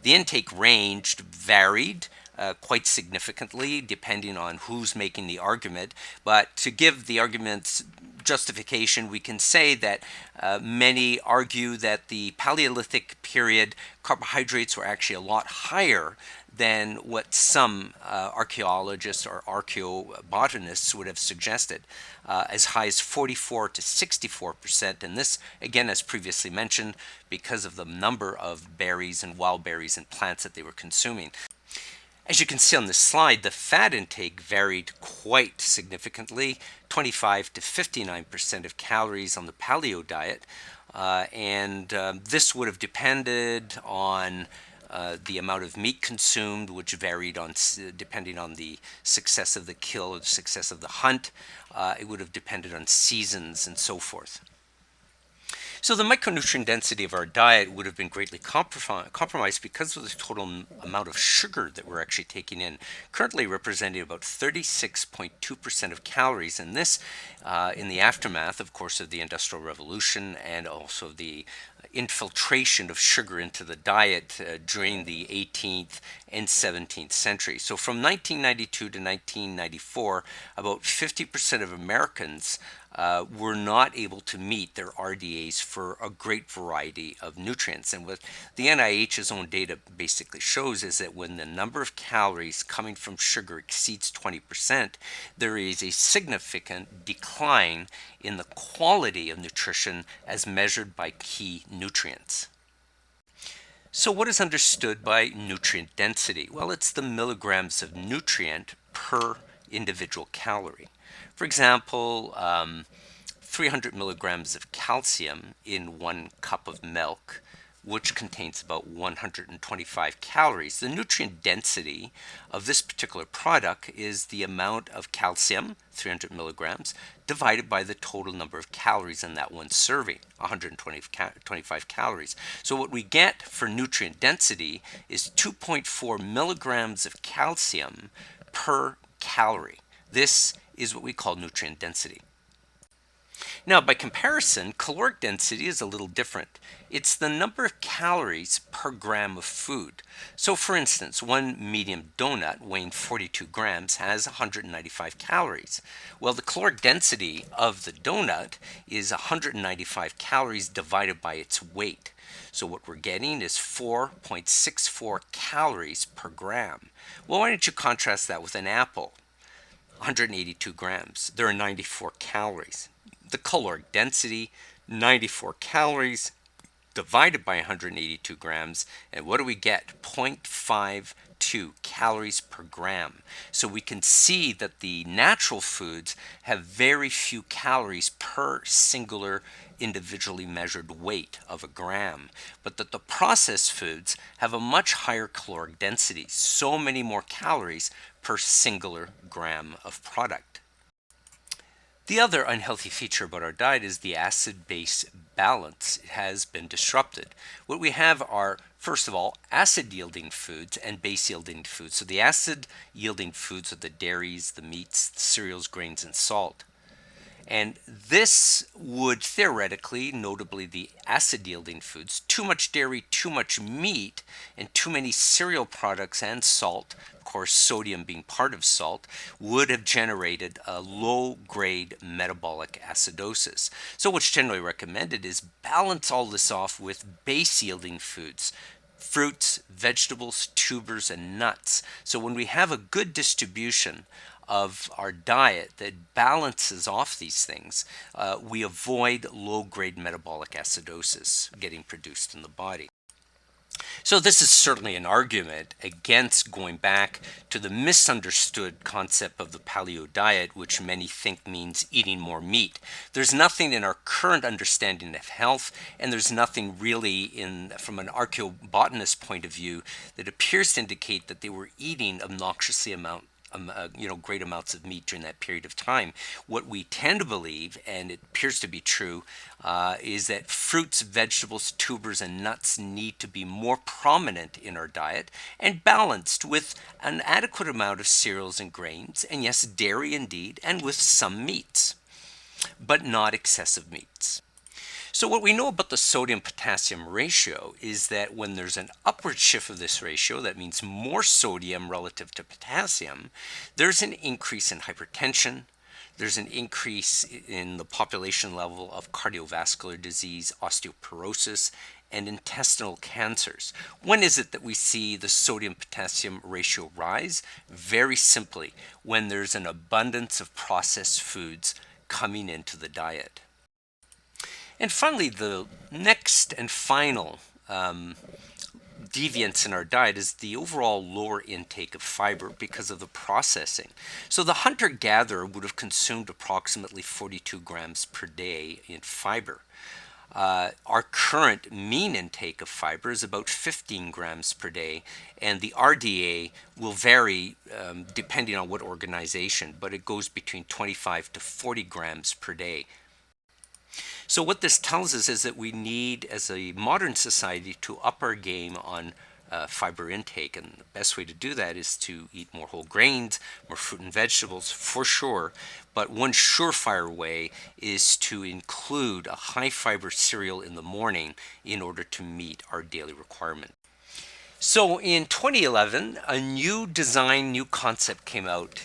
The intake range varied quite significantly depending on who's making the argument, but to give the argument's justification, we can say that many argue that the Paleolithic period carbohydrates were actually a lot higher than what some archaeologists or archaeobotanists would have suggested, as high as 44 to 64%. And this, again, as previously mentioned, because of the number of berries and wild berries and plants that they were consuming. As you can see on this slide, the fat intake varied quite significantly, 25 to 59% of calories on the paleo diet, and this would have depended on the amount of meat consumed, which varied depending on the success of the kill or the success of the hunt. It would have depended on seasons and so forth. So the micronutrient density of our diet would have been greatly compromised because of the total amount of sugar that we're actually taking in, currently representing about 36.2% of calories, and this in the aftermath, of course, of the Industrial Revolution and also the infiltration of sugar into the diet during the 18th and 17th century. So from 1992 to 1994, about 50% of Americans were not able to meet their RDAs for a great variety of nutrients. And what the NIH's own data basically shows is that when the number of calories coming from sugar exceeds 20%, there is a significant decline in the quality of nutrition as measured by key nutrients. So what is understood by nutrient density? Well, it's the milligrams of nutrient per individual calorie. For example, 300 milligrams of calcium in 1 cup of milk, which contains about 125 calories. The nutrient density of this particular product is the amount of calcium, 300 milligrams, divided by the total number of calories in that one serving, 125 calories. So what we get for nutrient density is 2.4 milligrams of calcium per calorie. This is what we call nutrient density. Now, by comparison, caloric density is a little different. It's the number of calories per gram of food. So, for instance, one medium donut weighing 42 grams has 195 calories. Well, the caloric density of the donut is 195 calories divided by its weight. So what we're getting is 4.64 calories per gram. Well, why don't you contrast that with an apple? 182 grams. There are 94 calories. The caloric density, 94 calories divided by 182 grams, and what do we get? 0.52 calories per gram. So we can see that the natural foods have very few calories per singular individually measured weight of a gram, but that the processed foods have a much higher caloric density, so many more calories per singular gram of product. The other unhealthy feature about our diet is the acid-base balance has been disrupted. What we have are, first of all, acid-yielding foods and base-yielding foods. So the acid-yielding foods are the dairies, the meats, the cereals, grains, and salt. And this would theoretically, notably the acid-yielding foods, too much dairy, too much meat, and too many cereal products and salt, of course sodium being part of salt, would have generated a low-grade metabolic acidosis. So what's generally recommended is balance all this off with base-yielding foods. Fruits, vegetables, tubers, and nuts. So when we have a good distribution of our diet that balances off these things, we avoid low-grade metabolic acidosis getting produced in the body. So this is certainly an argument against going back to the misunderstood concept of the paleo diet, which many think means eating more meat. There's nothing in our current understanding of health, and there's nothing really from an archaeobotanist point of view that appears to indicate that they were eating obnoxiously great amounts of meat during that period of time. What we tend to believe, and it appears to be true, is that fruits, vegetables, tubers, and nuts need to be more prominent in our diet and balanced with an adequate amount of cereals and grains, and yes, dairy indeed, and with some meats, but not excessive meats. So what we know about the sodium-potassium ratio is that when there's an upward shift of this ratio, that means more sodium relative to potassium, there's an increase in hypertension, there's an increase in the population level of cardiovascular disease, osteoporosis, and intestinal cancers. When is it that we see the sodium-potassium ratio rise? Very simply, when there's an abundance of processed foods coming into the diet. And finally, the next and final deviance in our diet is the overall lower intake of fiber because of the processing. So the hunter-gatherer would have consumed approximately 42 grams per day in fiber. Our current mean intake of fiber is about 15 grams per day, and the RDA will vary depending on what organization, but it goes between 25 to 40 grams per day. So what this tells us is that we need, as a modern society, to up our game on fiber intake, and the best way to do that is to eat more whole grains, more fruit and vegetables, for sure, but one surefire way is to include a high fiber cereal in the morning in order to meet our daily requirement. So in 2011, a new design, new concept came out,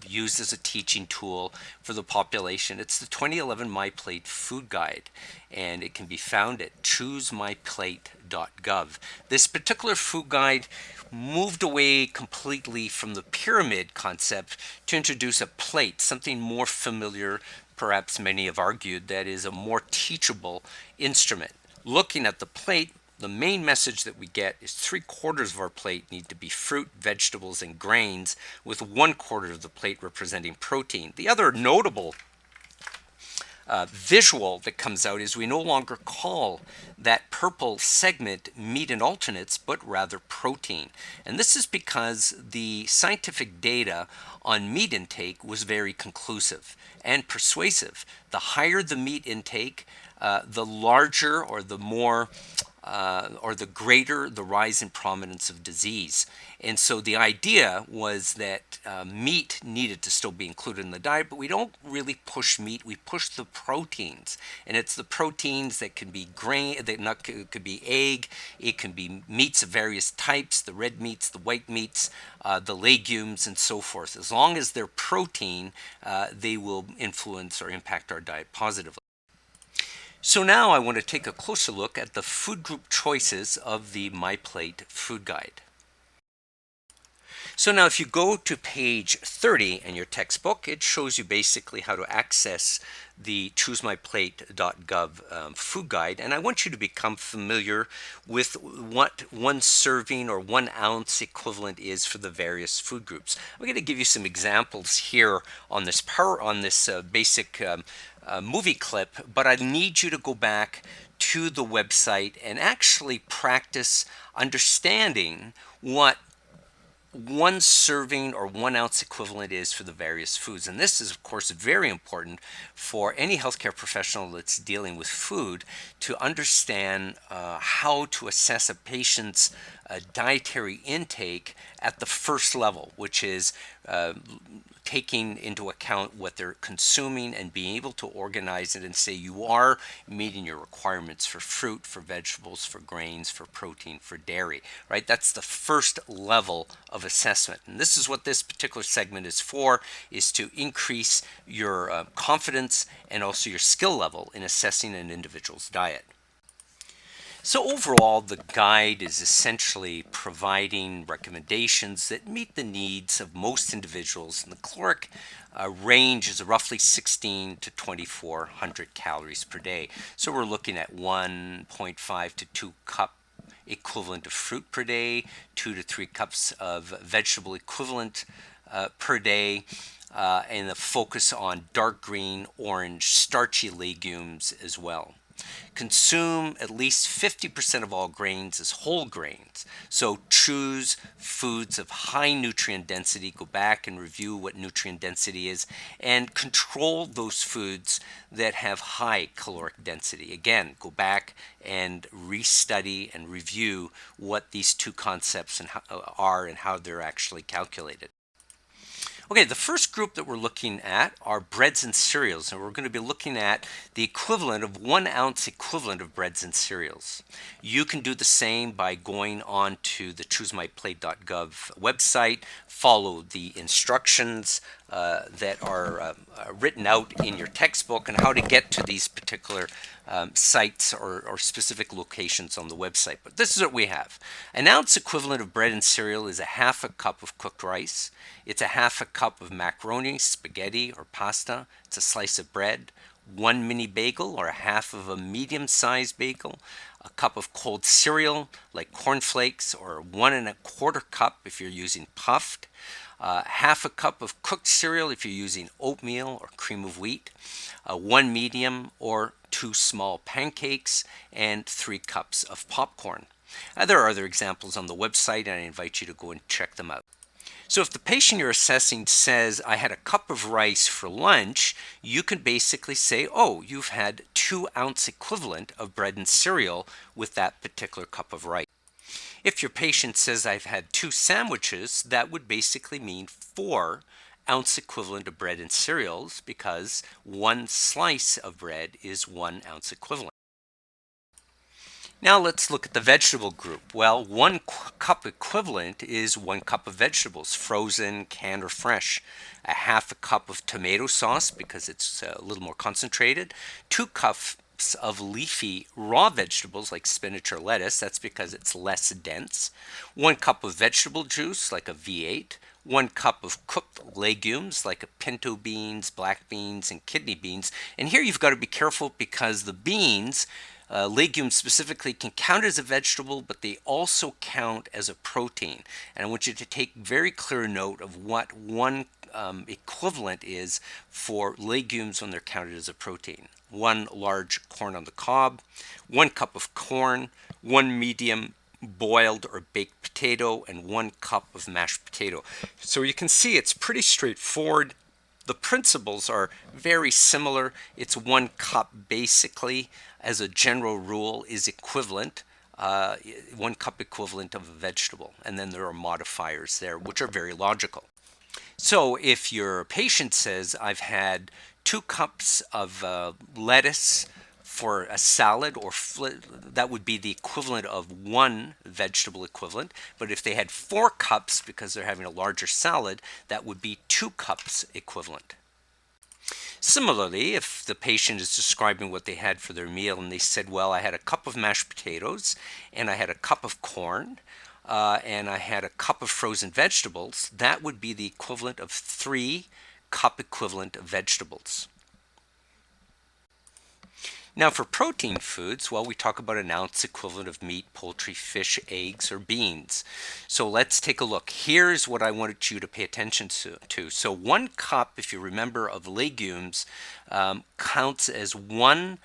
used as a teaching tool for the population. It's the 2011 My Plate Food Guide, and it can be found at choosemyplate.gov. This particular food guide moved away completely from the pyramid concept to introduce a plate, something more familiar, perhaps many have argued, that is a more teachable instrument. Looking at the plate, the main message that we get is 3/4 of our plate need to be fruit, vegetables, and grains, with 1/4 of the plate representing protein. The other notable visual that comes out is we no longer call that purple segment meat and alternates, but rather protein. And this is because the scientific data on meat intake was very conclusive and persuasive. The higher the meat intake, the larger or the more or the greater the rise in prominence of disease. And so the idea was that meat needed to still be included in the diet, but we don't really push meat, we push the proteins. And it's the proteins that can be grain, it could be egg, it can be meats of various types, the red meats, the white meats, the legumes, and so forth. As long as they're protein, they will influence or impact our diet positively. So now I want to take a closer look at the food group choices of the My Plate food guide. So now if you go to page 30 in your textbook, it shows you basically how to access the choosemyplate.gov food guide. And I want you to become familiar with what 1 serving or 1 ounce equivalent is for the various food groups. I'm going to give you some examples here on this basic movie clip, but I need you to go back to the website and actually practice understanding what 1 serving or 1 ounce equivalent is for the various foods. And this is, of course, very important for any healthcare professional that's dealing with food to understand how to assess a patient's dietary intake at the first level, which is taking into account what they're consuming and being able to organize it and say you are meeting your requirements for fruit, for vegetables, for grains, for protein, for dairy, right? That's the first level of assessment. And this is what this particular segment is for, is to increase your confidence and also your skill level in assessing an individual's diet. So overall, the guide is essentially providing recommendations that meet the needs of most individuals, and the caloric range is roughly 16 to 2400 calories per day. So we're looking at 1.5 to 2 cup equivalent of fruit per day, 2 to 3 cups of vegetable equivalent per day, and the focus on dark green, orange, starchy legumes as well. Consume at least 50% of all grains as whole grains. So choose foods of high nutrient density. Go back and review what nutrient density is and control those foods that have high caloric density. Again, go back and restudy and review what these two concepts are and how they're actually calculated. Okay, the first group that we're looking at are breads and cereals, and we're going to be looking at the equivalent of 1 ounce equivalent of breads and cereals. You can do the same by going on to the choosemyplate.gov website, follow the instructions that are written out in your textbook and how to get to these particular sites or specific locations on the website. But this is what we have. 1 ounce equivalent of bread and cereal is a 1/2 cup of cooked rice. It's a 1/2 cup of macaroni, spaghetti, or pasta. It's a slice of bread, 1 mini bagel or a 1/2 of a medium-sized bagel, a cup of cold cereal like cornflakes, or 1 1/4 cup if you're using puffed, 1/2 cup of cooked cereal if you're using oatmeal or cream of wheat, 1 medium or 2 small pancakes, and 3 cups of popcorn. There are other examples on the website, and I invite you to go and check them out. So if the patient you're assessing says, I had a cup of rice for lunch, you can basically say, oh, you've had 2 ounce equivalent of bread and cereal with that particular cup of rice. If your patient says, I've had 2 sandwiches, that would basically mean 4 ounce equivalent of bread and cereals, because 1 slice of bread is 1 ounce equivalent. Now let's look at the vegetable group. Well, one cup equivalent is 1 cup of vegetables, frozen, canned, or fresh. A half a cup of tomato sauce because it's a little more concentrated. 2 cups of leafy raw vegetables like spinach or lettuce. That's because it's less dense. 1 cup of vegetable juice like a V8. 1 cup of cooked legumes like pinto beans, black beans, and kidney beans. And here you've got to be careful because the beans, legumes specifically, can count as a vegetable, but they also count as a protein. And I want you to take very clear note of what one equivalent is for legumes when they're counted as a protein. 1 large corn on the cob, 1 cup of corn, 1 medium boiled or baked potato, and 1 cup of mashed potato. So you can see it's pretty straightforward. The principles are very similar. It's 1 cup basically, as a general rule, is equivalent. 1 cup equivalent of a vegetable. And then there are modifiers there, which are very logical. So if your patient says, I've had 2 cups of lettuce for a salad, or that would be the equivalent of 1 vegetable equivalent. But if they had 4 cups because they're having a larger salad, that would be 2 cups equivalent. Similarly, if the patient is describing what they had for their meal and they said, well, I had a cup of mashed potatoes and I had a cup of corn and I had a cup of frozen vegetables, that would be the equivalent of 3 cup equivalent of vegetables. Now for protein foods, well, we talk about an ounce equivalent of meat, poultry, fish, eggs, or beans. So let's take a look. Here's what I wanted you to pay attention to. So 1 cup, if you remember, of legumes counts as 1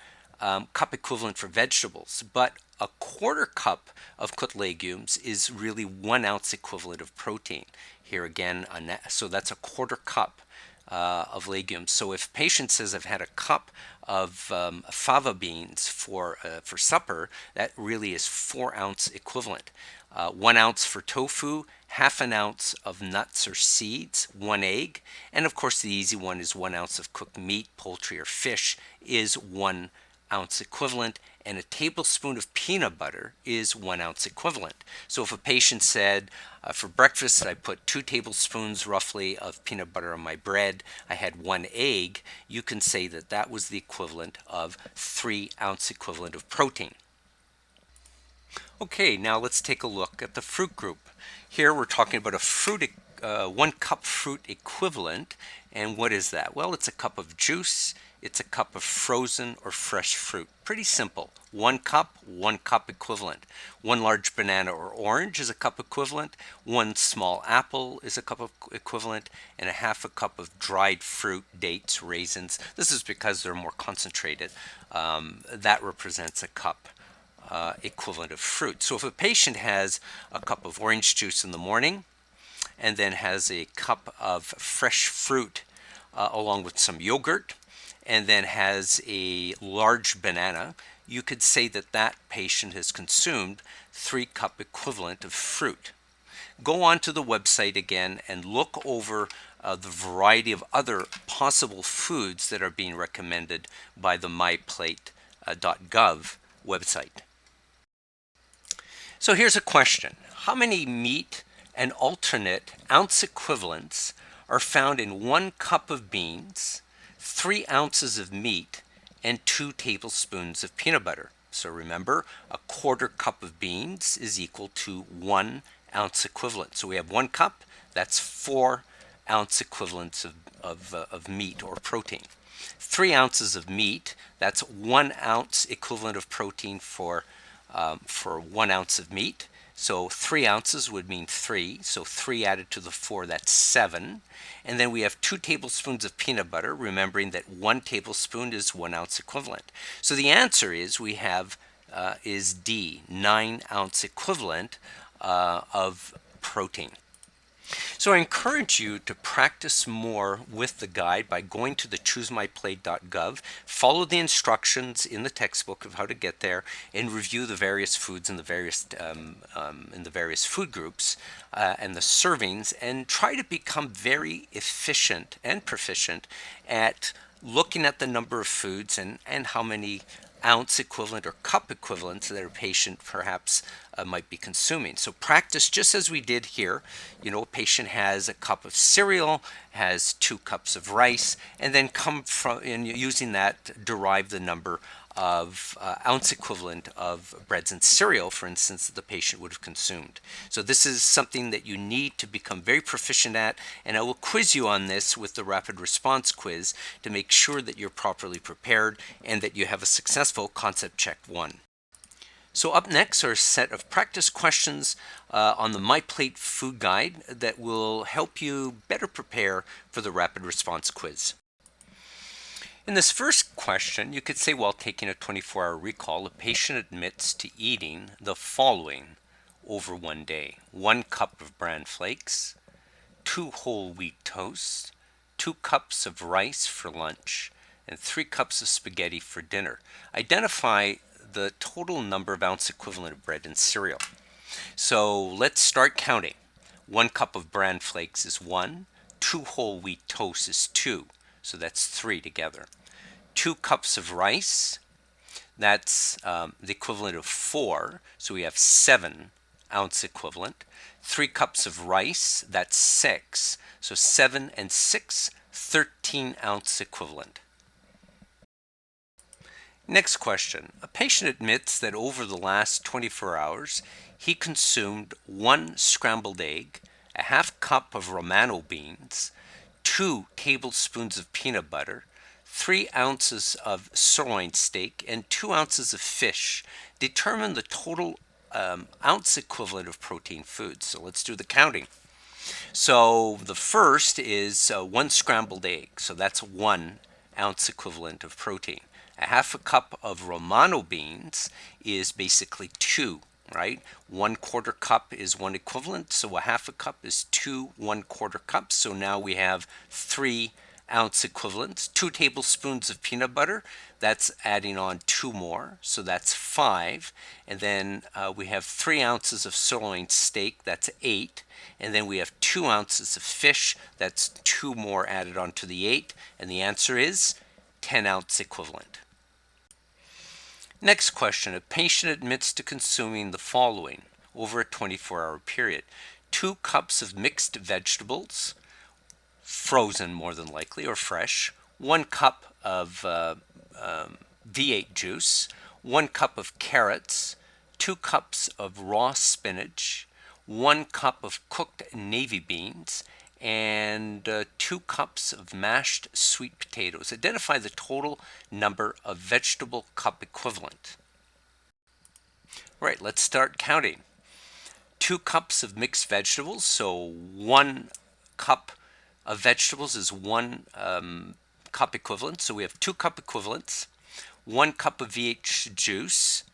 cup equivalent for vegetables, but a 1/4 cup of cooked legumes is really 1 ounce equivalent of protein. Here again, so that's a 1/4 cup of legumes. So if a patient says, I've had a cup of fava beans for supper, that really is 4 ounce equivalent. 1 ounce for tofu, half an ounce of nuts or seeds, 1 egg, and of course the easy one is 1 ounce of cooked meat, poultry, or fish is 1 ounce equivalent, and a tablespoon of peanut butter is 1 ounce equivalent. So if a patient said, for breakfast I put 2 tablespoons roughly of peanut butter on my bread, I had 1 egg, you can say that that was the equivalent of 3 ounce equivalent of protein. Okay, now let's take a look at the fruit group. Here we're talking about a 1 cup fruit equivalent, and what is that? Well, it's a cup of juice. It's a cup of frozen or fresh fruit. Pretty simple. 1 cup, 1 cup equivalent. 1 large banana or orange is a cup equivalent. 1 small apple is a cup equivalent, and a half a cup of dried fruit, dates, raisins. This is because they're more concentrated. That represents a cup equivalent of fruit. So if a patient has a cup of orange juice in the morning and then has a cup of fresh fruit along with some yogurt, and then has a large banana, you could say that that patient has consumed 3 cup equivalent of fruit. Go on to the website again and look over the variety of other possible foods that are being recommended by the myplate.gov website. So here's a question. How many meat and alternate ounce equivalents are found in 1 cup of beans, 3 ounces of meat, and 2 tablespoons of peanut butter? So remember, a 1/4 cup of beans is equal to 1 ounce equivalent. So we have 1 cup, that's 4 ounce equivalents of meat or protein. 3 ounces of meat, that's 1 ounce equivalent of protein for 1 ounce of meat. So 3 ounces would mean 3. So 3 added to the 4, that's 7. And then we have 2 tablespoons of peanut butter, remembering that 1 tablespoon is 1 ounce equivalent. So the answer is we have is D, 9 ounce equivalent of protein. So I encourage you to practice more with the guide by going to the choosemyplate.gov, follow the instructions in the textbook of how to get there, and review the various foods in the various food groups and the servings, and try to become very efficient and proficient at looking at the number of foods and how many ounce equivalent or cup equivalent that a patient perhaps might be consuming. So practice just as we did here. A patient has a cup of cereal, has 2 cups of rice, and then come from and using that derive the number of ounce equivalent of breads and cereal, for instance, that the patient would have consumed. So this is something that you need to become very proficient at, and I will quiz you on this with the rapid response quiz to make sure that you're properly prepared and that you have a successful concept check 1. So up next are a set of practice questions on the My Plate Food Guide that will help you better prepare for the rapid response quiz. In this first question, you could say while taking a 24-hour recall, a patient admits to eating the following over one day: 1 cup of bran flakes, 2 whole wheat toasts, 2 cups of rice for lunch, and 3 cups of spaghetti for dinner. Identify the total number of ounce equivalent of bread and cereal. So let's start counting. 1 cup of bran flakes is 1, 2 whole wheat toasts is 2, so that's 3 together. 2 cups of rice, that's the equivalent of 4, so we have 7 ounce equivalent. 3 cups of rice, that's 6, so 7 and 6, 13 ounce equivalent. Next question. A patient admits that over the last 24 hours, he consumed 1 scrambled egg, a half cup of Romano beans, 2 tablespoons of peanut butter, 3 ounces of sirloin steak, and 2 ounces of fish. Determine the total ounce equivalent of protein foods. So let's do the counting. So the first is 1 scrambled egg. So that's 1 ounce equivalent of protein. A half a cup of Romano beans is basically 2, right? 1/4 cup is 1 equivalent. So a half a cup is 2 1/4 cups. So now we have 3 ounce equivalents. 2 tablespoons of peanut butter, that's adding on 2 more, so that's 5. And then we have 3 ounces of sirloin steak, that's 8. And then we have 2 ounces of fish, that's 2 more added on to the 8. And the answer is 10 ounce equivalent. Next question. A patient admits to consuming the following over a 24-hour period: 2 cups of mixed vegetables, frozen more than likely, or fresh, 1 cup of V8 juice, 1 cup of carrots, 2 cups of raw spinach, 1 cup of cooked navy beans, and 2 cups of mashed sweet potatoes. Identify the total number of vegetable cup equivalent. Right, let's start counting. 2 cups of mixed vegetables, so 1 cup of vegetables is 1 cup equivalent. So we have 2 cup equivalents. 1 cup of V8 juice,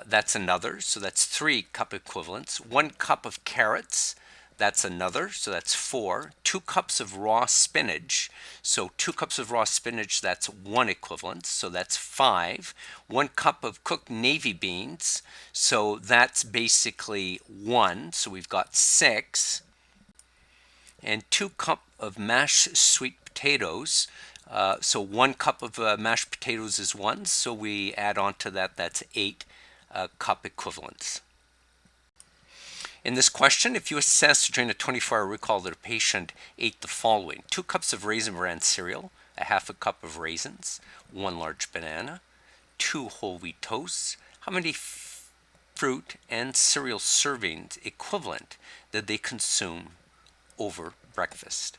that's another, so that's 3 cup equivalents. 1 cup of carrots, that's another, so that's 4. 2 cups of raw spinach, so 2 cups of raw spinach, that's 1 equivalent, so that's 5. 1 cup of cooked navy beans, so that's basically 1, so we've got 6. And 2 cup of mashed sweet potatoes, so 1 cup of mashed potatoes is 1, so we add on to that, that's 8 cup equivalents. In this question, if you assess during a 24-hour recall that a patient ate the following: 2 cups of Raisin Bran cereal, a half a cup of raisins, 1 large banana, 2 whole wheat toasts, how many fruit and cereal servings equivalent did they consume over breakfast?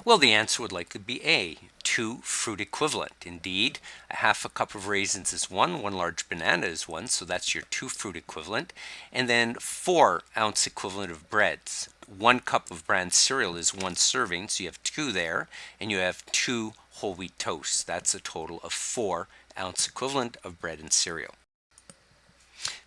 Well, the answer would likely be A, 2 fruit equivalent. Indeed, a half a cup of raisins is 1, 1 large banana is 1, so that's your 2 fruit equivalent. And then 4 ounce equivalent of breads. 1 cup of bran cereal is 1 serving, so you have 2 there, and you have 2 whole wheat toasts. That's a total of 4 ounce equivalent of bread and cereal.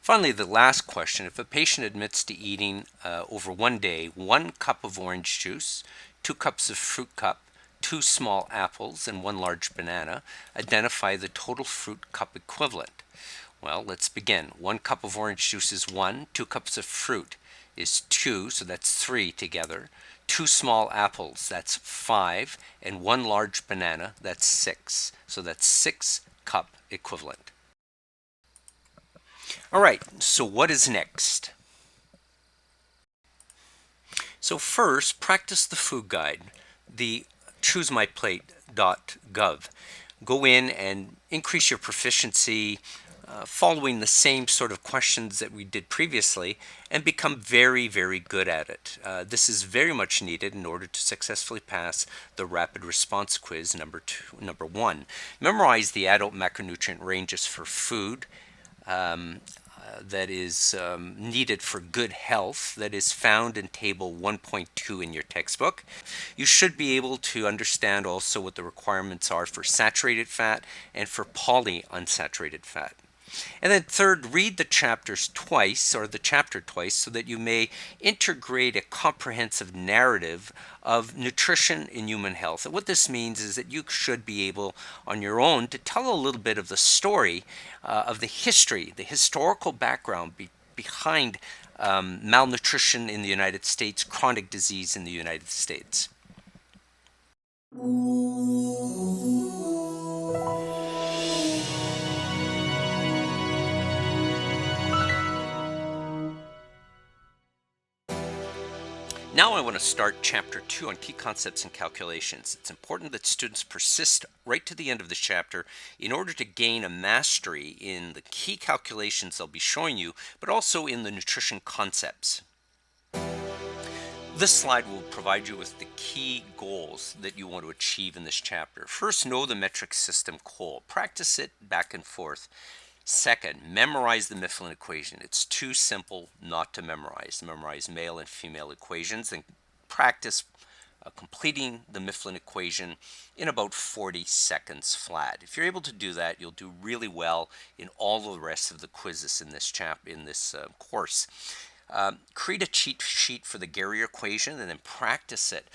Finally, the last question: if a patient admits to eating over one day 1 cup of orange juice, 2 cups of fruit cup, 2 small apples, and 1 large banana, identify the total fruit cup equivalent. Well, let's begin. 1 cup of orange juice is 1, 2 cups of fruit is 2, so that's 3 together. 2 small apples, that's 5, and 1 large banana, that's 6. So that's 6 cup equivalent. All right, so what is next? So first, practice the food guide, the choosemyplate.gov. Go in and increase your proficiency following the same sort of questions that we did previously and become very, very good at it. This is very much needed in order to successfully pass the rapid response quiz number 1. Memorize the adult macronutrient ranges for food that is needed for good health, that is found in table 1.2 in your textbook. You should be able to understand also what the requirements are for saturated fat and for polyunsaturated fat. And then third, read the chapters twice, or the chapter twice, so that you may integrate a comprehensive narrative of nutrition in human health. And what this means is that you should be able, on your own, to tell a little bit of the story of the history, the historical background behind malnutrition in the United States, chronic disease in the United States. Now I want to start Chapter 2 on key concepts and calculations. It's important that students persist right to the end of this chapter in order to gain a mastery in the key calculations they'll be showing you, but also in the nutrition concepts. This slide will provide you with the key goals that you want to achieve in this chapter. First, know the metric system COL. Practice it back and forth. Second, memorize the Mifflin equation. It's too simple not to memorize. Memorize male and female equations and practice completing the Mifflin equation in about 40 seconds flat. If you're able to do that, you'll do really well in all the rest of the quizzes in this course. Create a cheat sheet for the Gary equation and then practice it.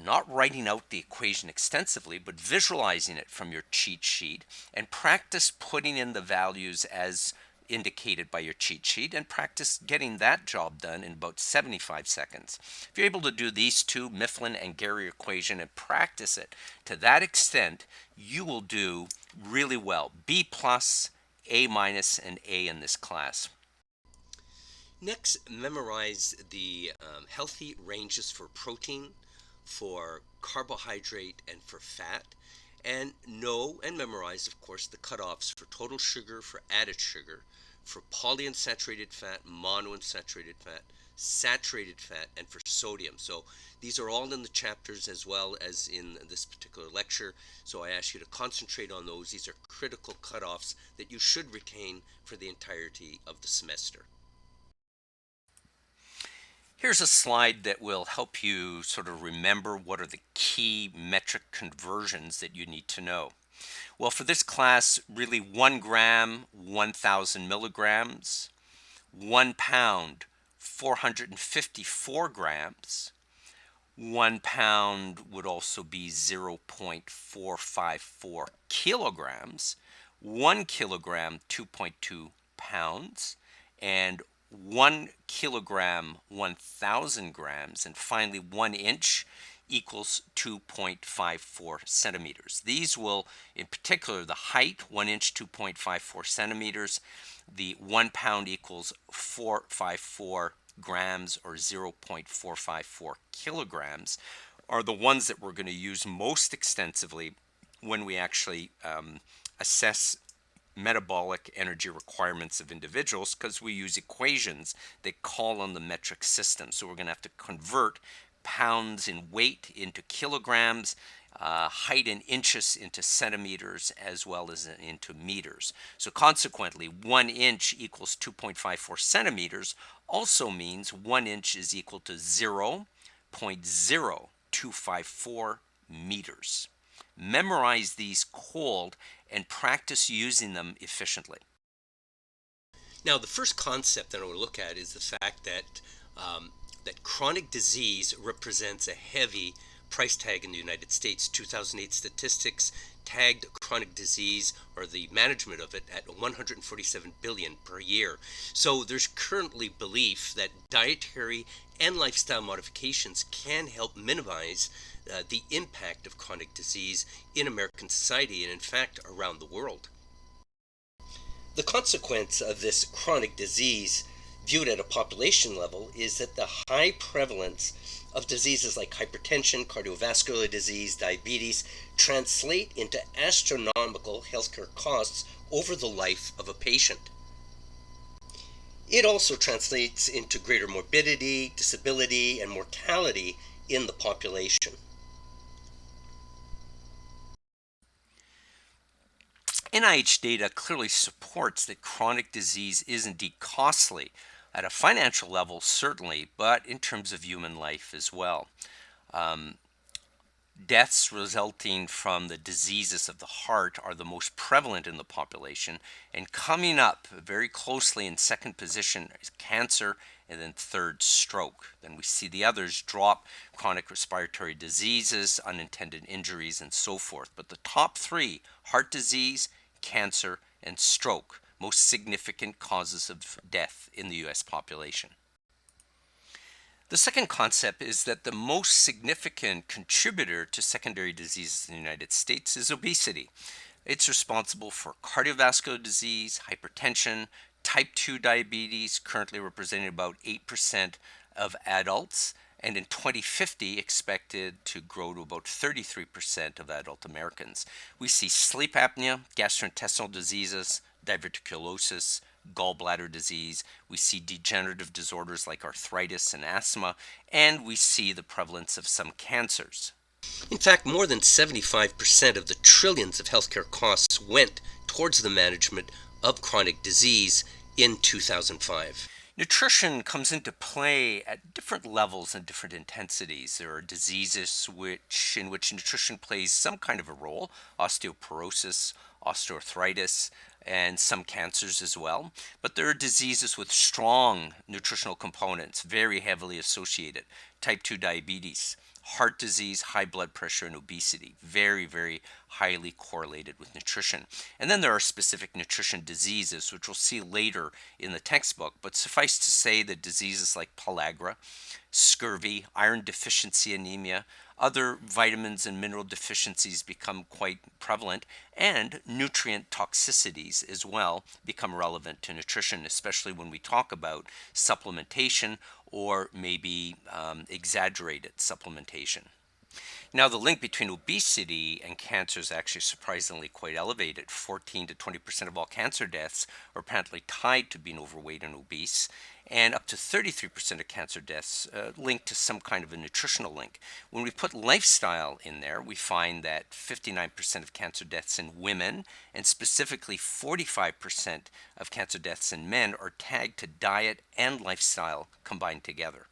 Not writing out the equation extensively, but visualizing it from your cheat sheet, and practice putting in the values as indicated by your cheat sheet, and practice getting that job done in about 75 seconds. If you're able to do these two, Mifflin and Gary equation, and practice it to that extent, you will do really well. B+, A-, and A in this class. Next, memorize the healthy ranges for protein, for carbohydrate, and for fat, and know and memorize, of course, the cutoffs for total sugar, for added sugar, for polyunsaturated fat, monounsaturated fat, saturated fat, and for sodium. So these are all in the chapters as well as in this particular lecture, so I ask you to concentrate on those. These are critical cutoffs that you should retain for the entirety of the semester. Here's a slide that will help you sort of remember what are the key metric conversions that you need to know. Well, for this class, really 1 gram, 1,000 milligrams, 1 pound, 454 grams, 1 pound would also be 0.454 kilograms, 1 kilogram, 2.2 pounds, and 1 kilogram, 1,000 grams, and finally 1 inch equals 2.54 centimeters. These will, in particular, the height, 1 inch, 2.54 centimeters, the 1 pound equals 454 grams or 0.454 kilograms, are the ones that we're going to use most extensively when we actually assess metabolic energy requirements of individuals, because we use equations that call on the metric system. So we're going to have to convert pounds in weight into kilograms, height in inches into centimeters, as well as into meters. So consequently, 1 inch equals 2.54 centimeters also means 1 inch is equal to 0.0254 meters. Memorize these cold and practice using them efficiently. Now, the first concept that I want to look at is the fact that chronic disease represents a heavy price tag in the United States. 2008 statistics tagged chronic disease, or the management of it, at $147 billion per year. So there's currently belief that dietary and lifestyle modifications can help minimize the impact of chronic disease in American society and, in fact, around the world. The consequence of this chronic disease, viewed at a population level, is that the high prevalence of diseases like hypertension, cardiovascular disease, diabetes translate into astronomical healthcare costs over the life of a patient. It also translates into greater morbidity, disability, and mortality in the population. NIH data clearly supports that chronic disease is indeed costly at a financial level, certainly, but in terms of human life as well. Um, Deaths resulting from the diseases of the heart are the most prevalent in the population, and coming up very closely in second position is cancer, and then third, stroke. Then we see the others drop: chronic respiratory diseases, unintended injuries, and so forth. But the top three: heart disease, cancer, and stroke, most significant causes of death in the US population. The second concept is that the most significant contributor to secondary diseases in the United States is obesity. It's responsible for cardiovascular disease, hypertension, type 2 diabetes, currently representing about 8% of adults, and in 2050 expected to grow to about 33% of adult Americans. We see sleep apnea, gastrointestinal diseases, diverticulosis, gallbladder disease. We see degenerative disorders like arthritis and asthma, and we see the prevalence of some cancers. In fact, more than 75% of the trillions of healthcare costs went towards the management of chronic disease in 2005. Nutrition comes into play at different levels and different intensities. There are diseases in which nutrition plays some kind of a role: osteoporosis, osteoarthritis, and some cancers as well. But there are diseases with strong nutritional components, very heavily associated: type 2 diabetes, heart disease, high blood pressure, and obesity, very, very highly correlated with nutrition. And then there are specific nutrition diseases, which we'll see later in the textbook, but suffice to say that diseases like pellagra, scurvy, iron deficiency anemia, other vitamins and mineral deficiencies become quite prevalent, and nutrient toxicities as well become relevant to nutrition, especially when we talk about supplementation or maybe exaggerated supplementation. Now, the link between obesity and cancer is actually surprisingly quite elevated. 14 to 20% of all cancer deaths are apparently tied to being overweight and obese, and up to 33% of cancer deaths linked to some kind of a nutritional link. When we put lifestyle in there, we find that 59% of cancer deaths in women, and specifically 45% of cancer deaths in men, are tagged to diet and lifestyle combined together.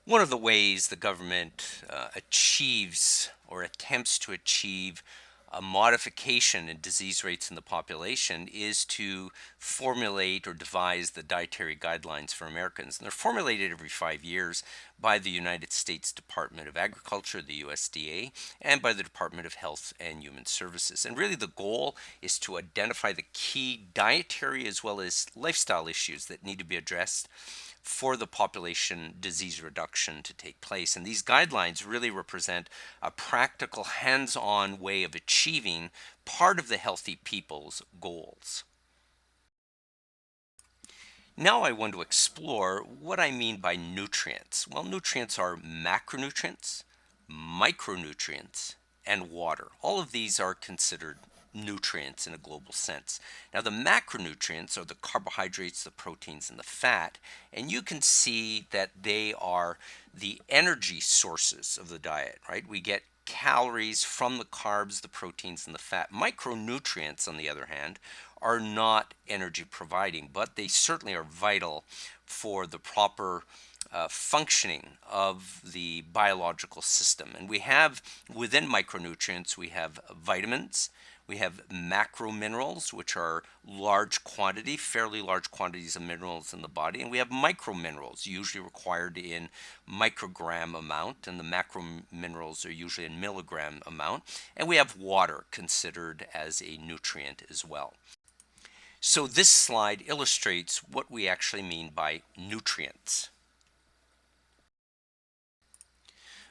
One of the ways the government achieves or attempts to achieve a modification in disease rates in the population is to formulate or devise the dietary guidelines for Americans. And they're formulated every 5 years by the United States Department of Agriculture, the USDA, and by the Department of Health and Human Services. And really the goal is to identify the key dietary as well as lifestyle issues that need to be addressed for the population disease reduction to take place. And these guidelines really represent a practical, hands-on way of achieving part of the healthy people's goals. Now I want to explore what I mean by nutrients. Well, nutrients are macronutrients, micronutrients, and water. All of these are considered nutrients in a global sense. Now, the macronutrients are the carbohydrates, the proteins, and the fat, and you can see that they are the energy sources of the diet, right? We get calories from the carbs, the proteins, and the fat. Micronutrients, on the other hand, are not energy providing, but they certainly are vital for the proper functioning of the biological system. And we have within micronutrients, we have vitamins, we have macro minerals, which are large quantity, fairly large quantities of minerals in the body, and we have micro minerals, usually required in microgram amount, and the macro minerals are usually in milligram amount, and we have water considered as a nutrient as well. So this slide illustrates what we actually mean by nutrients.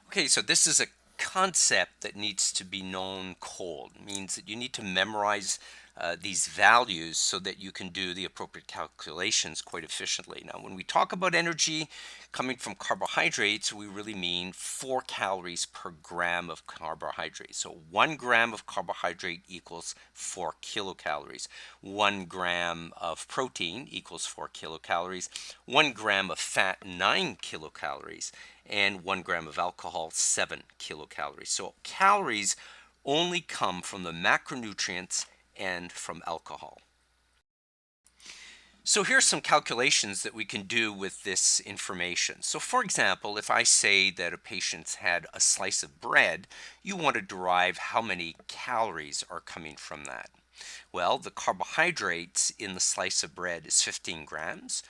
Okay, so this is a concept that needs to be known cold. It means that you need to memorize these values so that you can do the appropriate calculations quite efficiently. Now, when we talk about energy coming from carbohydrates, we really mean 4 calories per gram of carbohydrate. So 1 gram of carbohydrate equals 4 kilocalories. 1 gram of protein equals 4 kilocalories. 1 gram of fat, 9 kilocalories. And 1 gram of alcohol, 7 kilocalories. So calories only come from the macronutrients and from alcohol. So here's some calculations that we can do with this information. So for example, if I say that a patient's had a slice of bread, you want to derive how many calories are coming from that. Well, the carbohydrates in the slice of bread is 15 grams.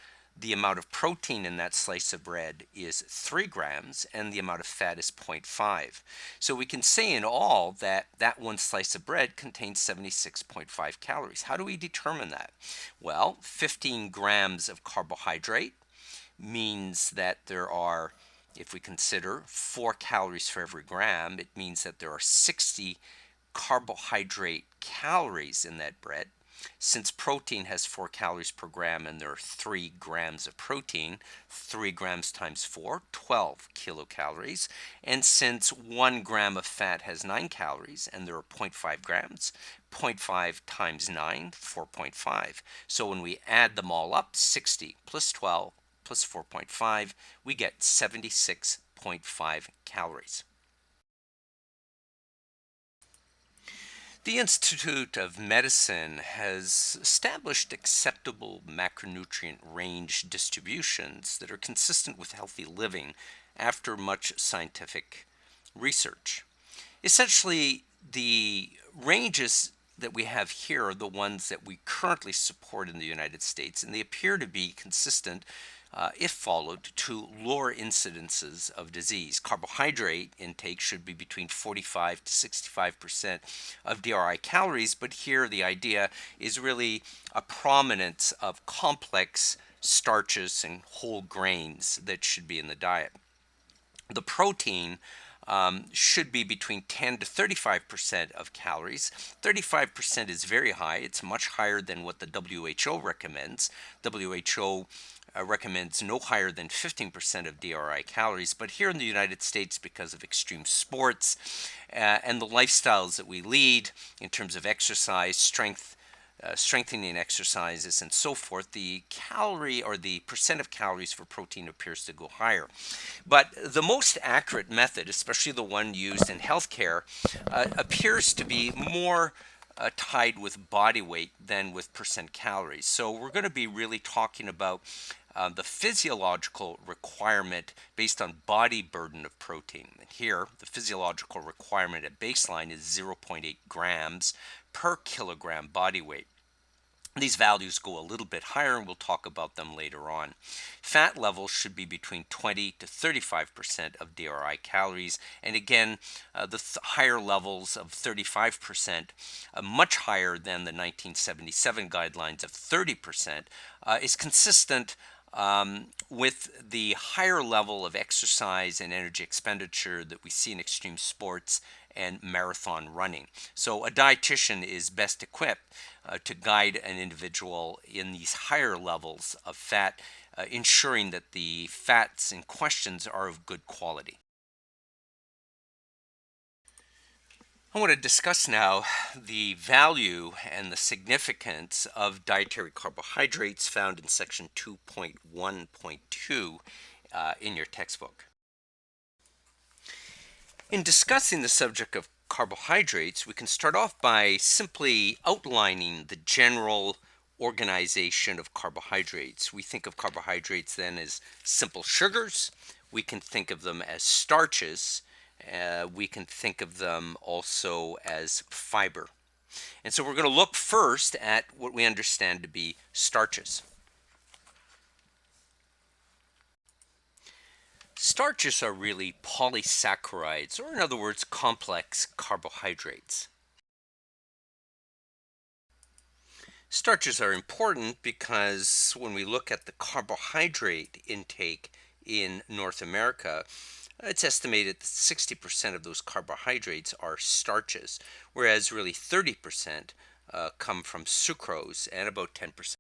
The amount of protein in that slice of bread is 3 grams, and the amount of fat is 0.5. So we can say in all that that one slice of bread contains 76.5 calories. How do we determine that? Well, 15 grams of carbohydrate means that there are, if we consider 4 calories for every gram, it means that there are 60 carbohydrate calories in that bread. Since protein has 4 calories per gram and there are 3 grams of protein, 3 grams times 4, 12 kilocalories. And since 1 gram of fat has 9 calories and there are 0.5 grams, 0.5 times 9, 4.5. So when we add them all up, 60 plus 12 plus 4.5, we get 76.5 calories. The Institute of Medicine has established acceptable macronutrient range distributions that are consistent with healthy living after much scientific research. Essentially, the ranges that we have here are the ones that we currently support in the United States, and they appear to be consistent if followed, to lower incidences of disease. Carbohydrate intake should be between 45 to 65% of DRI calories, but here the idea is really a prominence of complex starches and whole grains that should be in the diet. The protein should be between 10 to 35% of calories. 35% is very high. It's much higher than what the WHO recommends. WHO recommends no higher than 15% of DRI calories, but here in the United States, because of extreme sports and the lifestyles that we lead in terms of exercise, strengthening exercises and so forth, the calorie or the percent of calories for protein appears to go higher. But the most accurate method, especially the one used in healthcare, appears to be more tied with body weight than with percent calories. So we're going to be really talking about the physiological requirement based on body burden of protein. And here, the physiological requirement at baseline is 0.8 grams per kilogram body weight. These values go a little bit higher, and we'll talk about them later on. Fat levels should be between 20 to 35% of DRI calories, and again, the higher levels of 35%, much higher than the 1977 guidelines of 30%, is consistent with the higher level of exercise and energy expenditure that we see in extreme sports and marathon running. So a dietitian is best equipped to guide an individual in these higher levels of fat, ensuring that the fats in questions are of good quality. I want to discuss now the value and the significance of dietary carbohydrates found in section 2.1.2 in your textbook. In discussing the subject of carbohydrates, we can start off by simply outlining the general organization of carbohydrates. We think of carbohydrates then as simple sugars. We can think of them as starches. We can think of them also as fiber. And so we're going to look first at what we understand to be starches. Starches are really polysaccharides, or in other words, complex carbohydrates. Starches are important because when we look at the carbohydrate intake in North America, it's estimated that 60% of those carbohydrates are starches, whereas really 30% come from sucrose, and about 10%.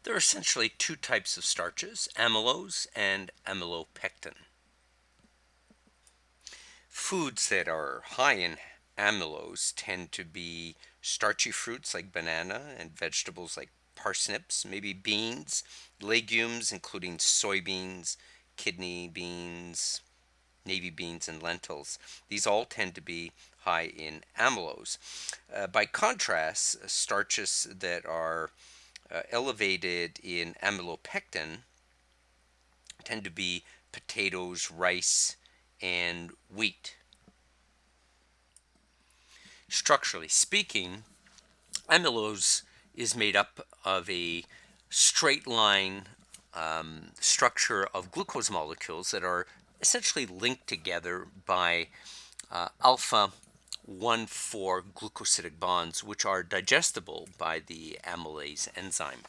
There are essentially two types of starches, amylose and amylopectin. Foods that are high in amylose tend to be starchy fruits like banana and vegetables like parsnips, maybe beans, legumes including soybeans, kidney beans, navy beans, and lentils. These all tend to be high in amylose. By contrast, starches that are elevated in amylopectin tend to be potatoes, rice, and wheat. Structurally speaking, amylose is made up of a straight line structure of glucose molecules that are essentially linked together by alpha 1,4 glucosidic bonds, which are digestible by the amylase enzyme.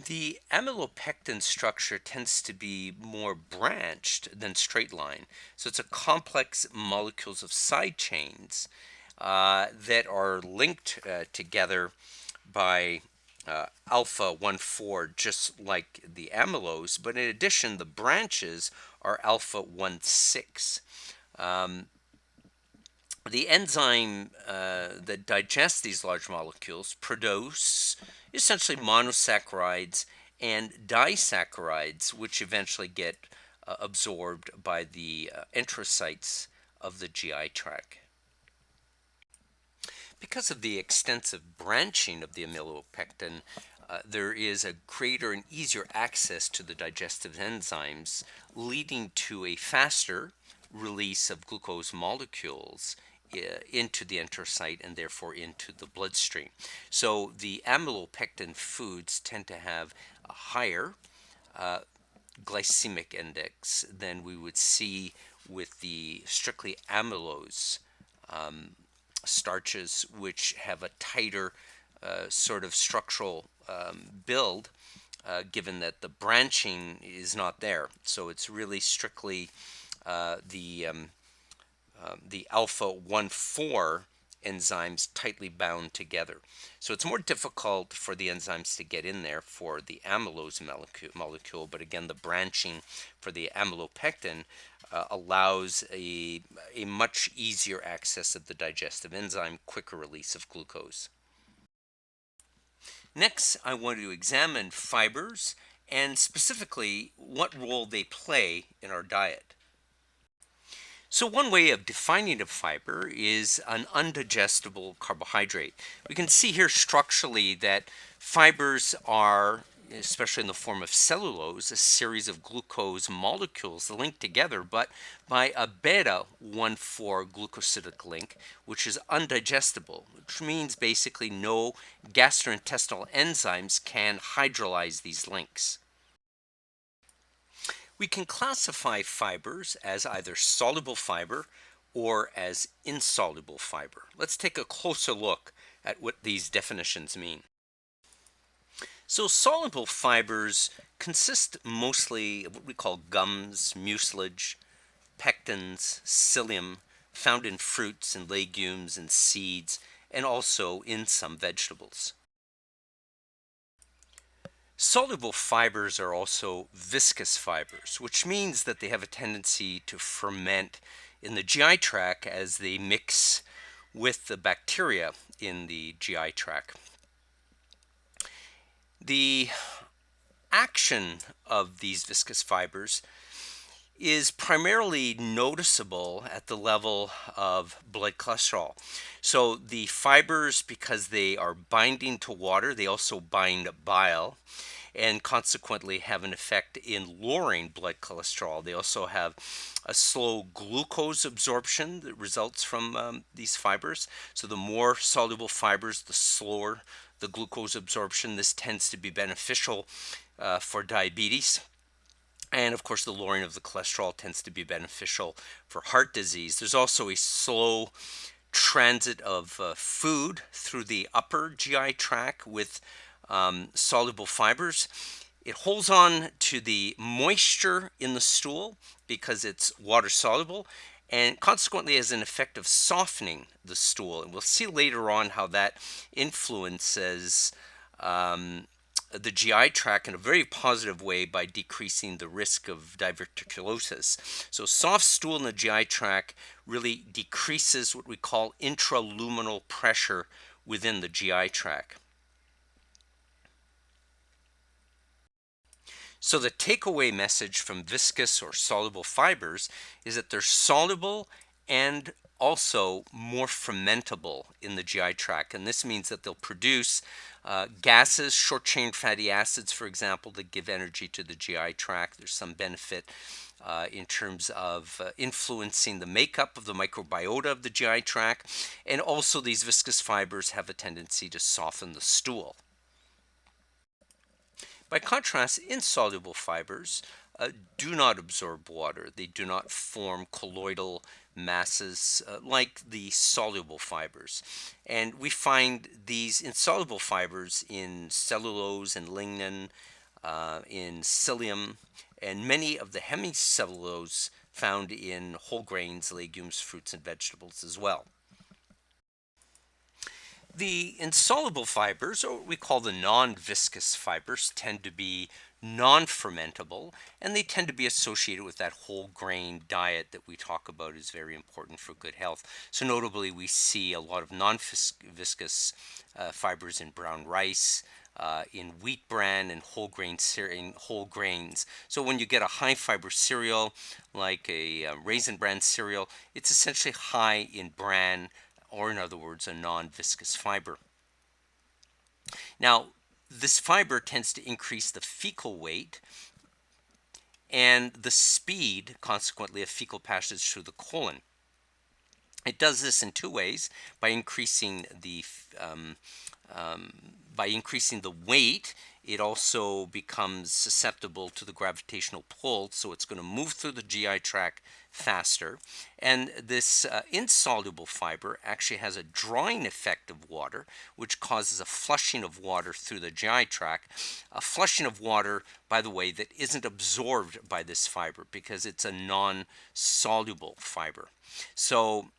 The amylopectin structure tends to be more branched than straight line. So it's a complex molecules of side chains that are linked together by alpha 1,4, just like the amylose, but in addition, the branches are alpha 1,6. The enzyme that digests these large molecules produce essentially monosaccharides and disaccharides, which eventually get absorbed by the enterocytes of the GI tract. Because of the extensive branching of the amylopectin, there is a greater and easier access to the digestive enzymes, leading to a faster release of glucose molecules into the enterocyte and therefore into the bloodstream. So the amylopectin foods tend to have a higher glycemic index than we would see with the strictly amylose starches, which have a tighter sort of structural build, given that the branching is not there. So it's really strictly the alpha 1,4 enzymes tightly bound together. So it's more difficult for the enzymes to get in there for the amylose molecule, but again, the branching for the amylopectin allows a much easier access of the digestive enzyme, quicker release of glucose. Next, I want to examine fibers and specifically what role they play in our diet. So one way of defining a fiber is an undigestible carbohydrate. We can see here structurally that fibers are, especially in the form of cellulose, a series of glucose molecules linked together, but by a beta 1,4 glucosidic link, which is undigestible, which means basically no gastrointestinal enzymes can hydrolyze these links. We can classify fibers as either soluble fiber or as insoluble fiber. Let's take a closer look at what these definitions mean. So soluble fibers consist mostly of what we call gums, mucilage, pectins, psyllium, found in fruits and legumes and seeds, and also in some vegetables. Soluble fibers are also viscous fibers, which means that they have a tendency to ferment in the GI tract as they mix with the bacteria in the GI tract. The action of these viscous fibers is primarily noticeable at the level of blood cholesterol. So the fibers, because they are binding to water, they also bind bile and consequently have an effect in lowering blood cholesterol. They also have a slow glucose absorption that results from these fibers. So the more soluble fibers, the slower the glucose absorption. This tends to be beneficial for diabetes. And of course, the lowering of the cholesterol tends to be beneficial for heart disease. There's also a slow transit of food through the upper GI tract with soluble fibers. It holds on to the moisture in the stool because it's water soluble, and consequently has an effect of softening the stool. And we'll see later on how that influences um, the GI tract in a very positive way by decreasing the risk of diverticulosis. So soft stool in the GI tract really decreases what we call intraluminal pressure within the GI tract. So the takeaway message from viscous or soluble fibers is that they're soluble and also more fermentable in the GI tract. And this means that they'll produce gases, short chain fatty acids, for example, that give energy to the GI tract. There's some benefit in terms of influencing the makeup of the microbiota of the GI tract. And also, these viscous fibers have a tendency to soften the stool. By contrast, insoluble fibers do not absorb water. They do not form colloidal masses like the soluble fibers. And we find these insoluble fibers in cellulose and lignin, in psyllium, and many of the hemicellulose found in whole grains, legumes, fruits, and vegetables as well. The insoluble fibers, or what we call the non-viscous fibers, tend to be non-fermentable, and they tend to be associated with that whole grain diet that we talk about is very important for good health. So notably, we see a lot of non-viscous fibers in brown rice, in wheat bran and in whole grains. So when you get a high fiber cereal like a raisin bran cereal, it's essentially high in bran, or in other words, a non-viscous fiber. Now, this fiber tends to increase the fecal weight and the speed, consequently, of fecal passage through the colon. It does this in two ways: by increasing the um, weight. It also becomes susceptible to the gravitational pull, so it's going to move through the GI tract faster. And this insoluble fiber actually has a drawing effect of water, which causes a flushing of water through the GI tract. A flushing of water, by the way, that isn't absorbed by this fiber because it's a non-soluble fiber. So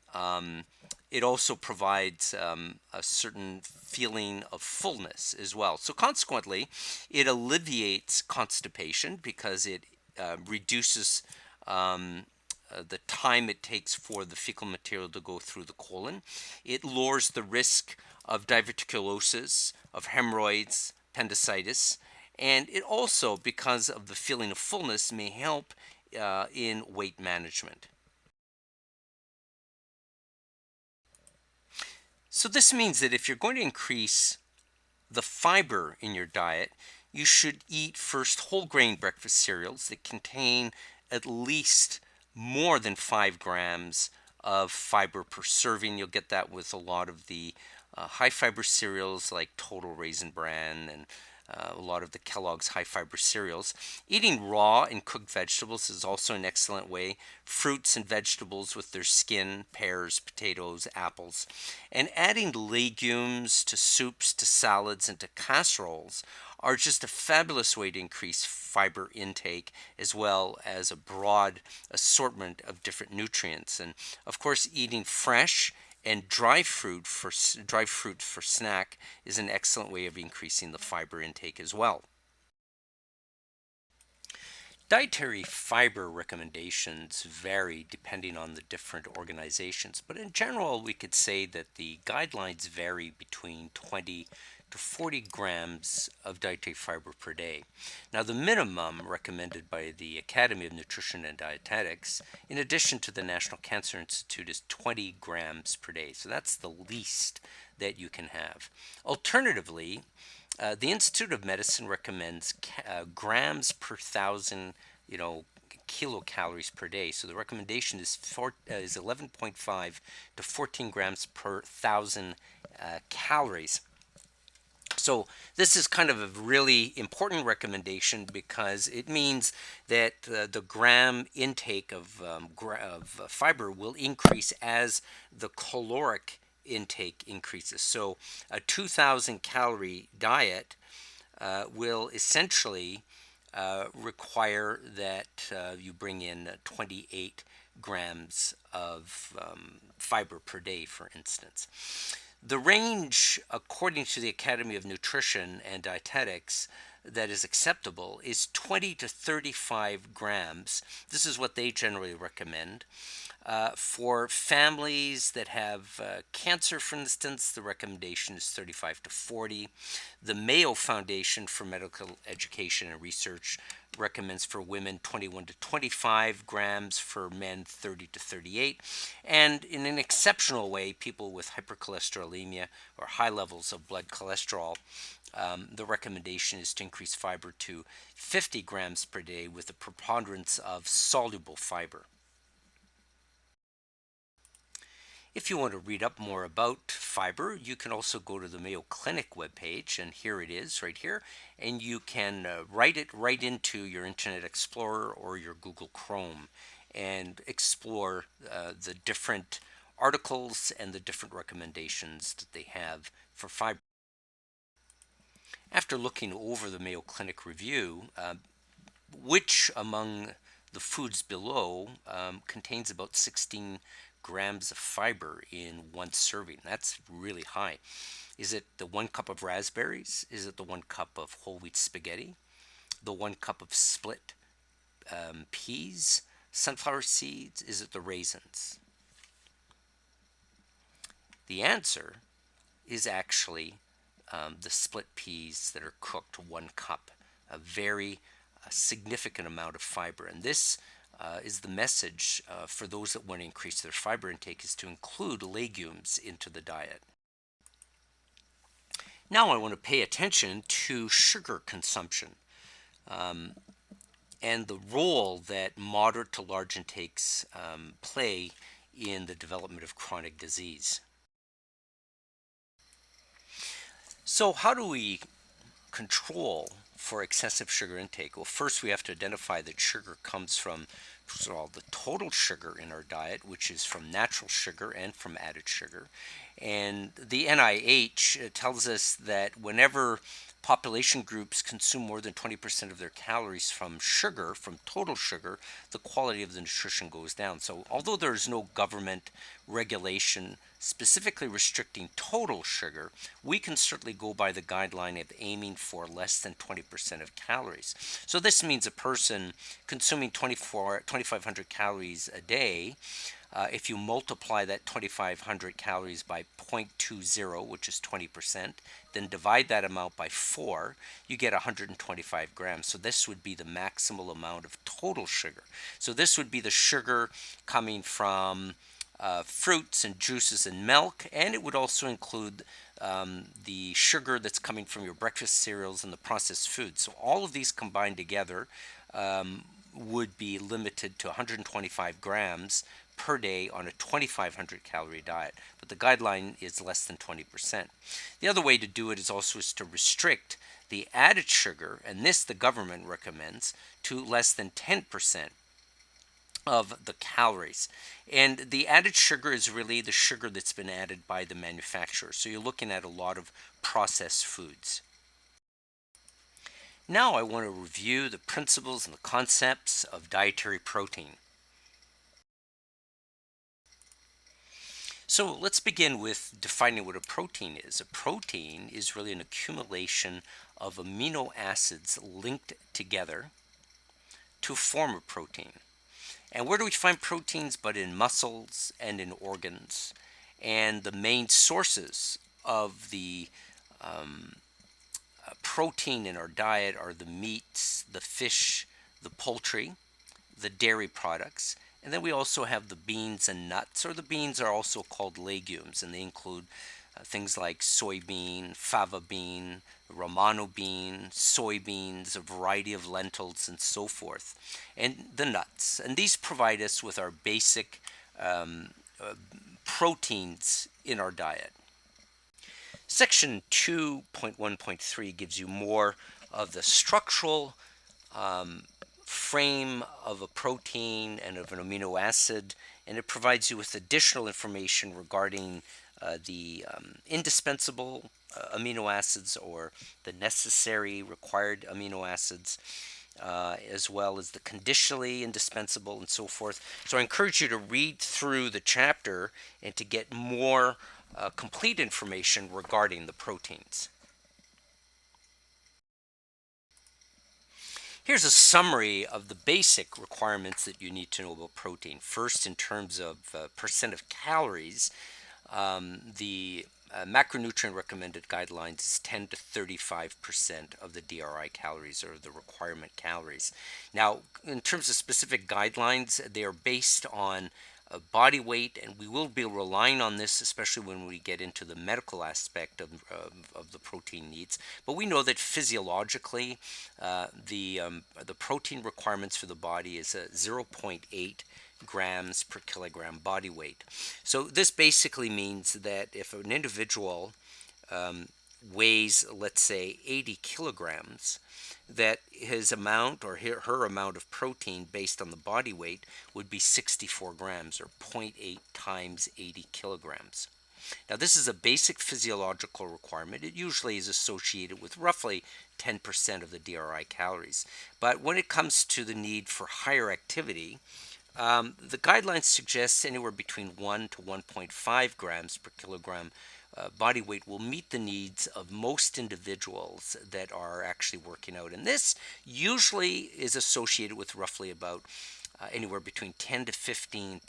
it also provides a certain feeling of fullness as well. So consequently, it alleviates constipation because it reduces the time it takes for the fecal material to go through the colon. It lowers the risk of diverticulosis, of hemorrhoids, appendicitis, and it also, because of the feeling of fullness, may help in weight management. So this means that if you're going to increase the fiber in your diet, you should eat first whole grain breakfast cereals that contain at least more than 5 grams of fiber per serving. You'll get that with a lot of the high fiber cereals like Total Raisin Bran and a lot of the Kellogg's high fiber cereals. Eating raw and cooked vegetables is also an excellent way. Fruits and vegetables with their skin, pears, potatoes, apples. And adding legumes to soups, to salads, and to casseroles are just a fabulous way to increase fiber intake, as well as a broad assortment of different nutrients. And of course, eating fresh and dry fruit for snack is an excellent way of increasing the fiber intake as well. Dietary fiber recommendations vary depending on the different organizations, but in general, we could say that the guidelines vary between 20 to 40 grams of dietary fiber per day. Now, the minimum recommended by the Academy of Nutrition and Dietetics, in addition to the National Cancer Institute, is 20 grams per day. So that's the least that you can have. Alternatively, the Institute of Medicine recommends grams per thousand, kilocalories per day. So the recommendation is 11.5 to 14 grams per thousand calories. So this is kind of a really important recommendation because it means that the gram intake of fiber will increase as the caloric intake increases. So a 2,000 calorie diet will essentially require that you bring in 28 grams of fiber per day, for instance. The range, according to the Academy of Nutrition and Dietetics, that is acceptable is 20 to 35 grams. This is what they generally recommend. For families that have cancer, for instance, the recommendation is 35 to 40. The Mayo Foundation for Medical Education and Research recommends for women 21 to 25 grams, for men 30 to 38. And in an exceptional way, people with hypercholesterolemia or high levels of blood cholesterol, the recommendation is to increase fiber to 50 grams per day with a preponderance of soluble fiber. If you want to read up more about fiber, you can also go to the Mayo Clinic webpage, and here it is right here, and you can write it right into your Internet Explorer or your Google Chrome and explore the different articles and the different recommendations that they have for fiber. After looking over the Mayo Clinic review, which among the foods below contains about 16 grams of fiber in one serving? That's really high. Is it the 1 cup of raspberries? Is it the 1 cup of whole wheat spaghetti? The 1 cup of split peas? Sunflower seeds? Is it the raisins? The answer is actually the split peas that are cooked 1 cup, a very significant amount of fiber. And this is the message for those that want to increase their fiber intake, is to include legumes into the diet. Now I want to pay attention to sugar consumption and the role that moderate to large intakes play in the development of chronic disease. So how do we control for excessive sugar intake? Well, first we have to identify that sugar comes from, first of all, the total sugar in our diet, which is from natural sugar and from added sugar. And the NIH tells us that whenever population groups consume more than 20% of their calories from sugar, from total sugar, the quality of the nutrition goes down. So although there is no government regulation specifically restricting total sugar, we can certainly go by the guideline of aiming for less than 20% of calories. So this means a person consuming 2,500 calories a day, if you multiply that 2,500 calories by 0.20, which is 20%, then divide that amount by 4, you get 125 grams. So this would be the maximal amount of total sugar. So this would be the sugar coming from fruits and juices and milk, and it would also include the sugar that's coming from your breakfast cereals and the processed foods. So all of these combined together would be limited to 125 grams per day on a 2,500 calorie diet, but the guideline is less than 20%. The other way to do it is also to restrict the added sugar, and this the government recommends, to less than 10% of the calories. And the added sugar is really the sugar that's been added by the manufacturer. So you're looking at a lot of processed foods. Now I want to review the principles and the concepts of dietary protein. So let's begin with defining what a protein is. A protein is really an accumulation of amino acids linked together to form a protein. And where do we find proteins but in muscles and in organs? And the main sources of the protein in our diet are the meats, the fish, the poultry, the dairy products, and then we also have the beans and nuts, or the beans are also called legumes, and they include things like soybean, fava bean, romano bean, soybeans, a variety of lentils, and so forth, and the nuts. And these provide us with our basic proteins in our diet. Section 2.1.3 gives you more of the structural frame of a protein and of an amino acid, and it provides you with additional information regarding the indispensable amino acids or the necessary required amino acids, as well as the conditionally indispensable and so forth. So I encourage you to read through the chapter and to get more complete information regarding the proteins. Here's a summary of the basic requirements that you need to know about protein. First, in terms of percent of calories, the macronutrient recommended guidelines is 10 to 35% of the DRI calories, or the requirement calories. Now, in terms of specific guidelines, they are based on body weight, and we will be relying on this, especially when we get into the medical aspect of the protein needs. But we know that physiologically, the protein requirements for the body is 0.8 grams per kilogram body weight. So this basically means that if an individual weighs, let's say, 80 kilograms, that his amount or her amount of protein based on the body weight would be 64 grams, or 0.8 times 80 kilograms. Now, this is a basic physiological requirement. It usually is associated with roughly 10% of the DRI calories. But when it comes to the need for higher activity, the guidelines suggest anywhere between 1 to 1.5 grams per kilogram body weight will meet the needs of most individuals that are actually working out. And this usually is associated with roughly about anywhere between 10 to 15%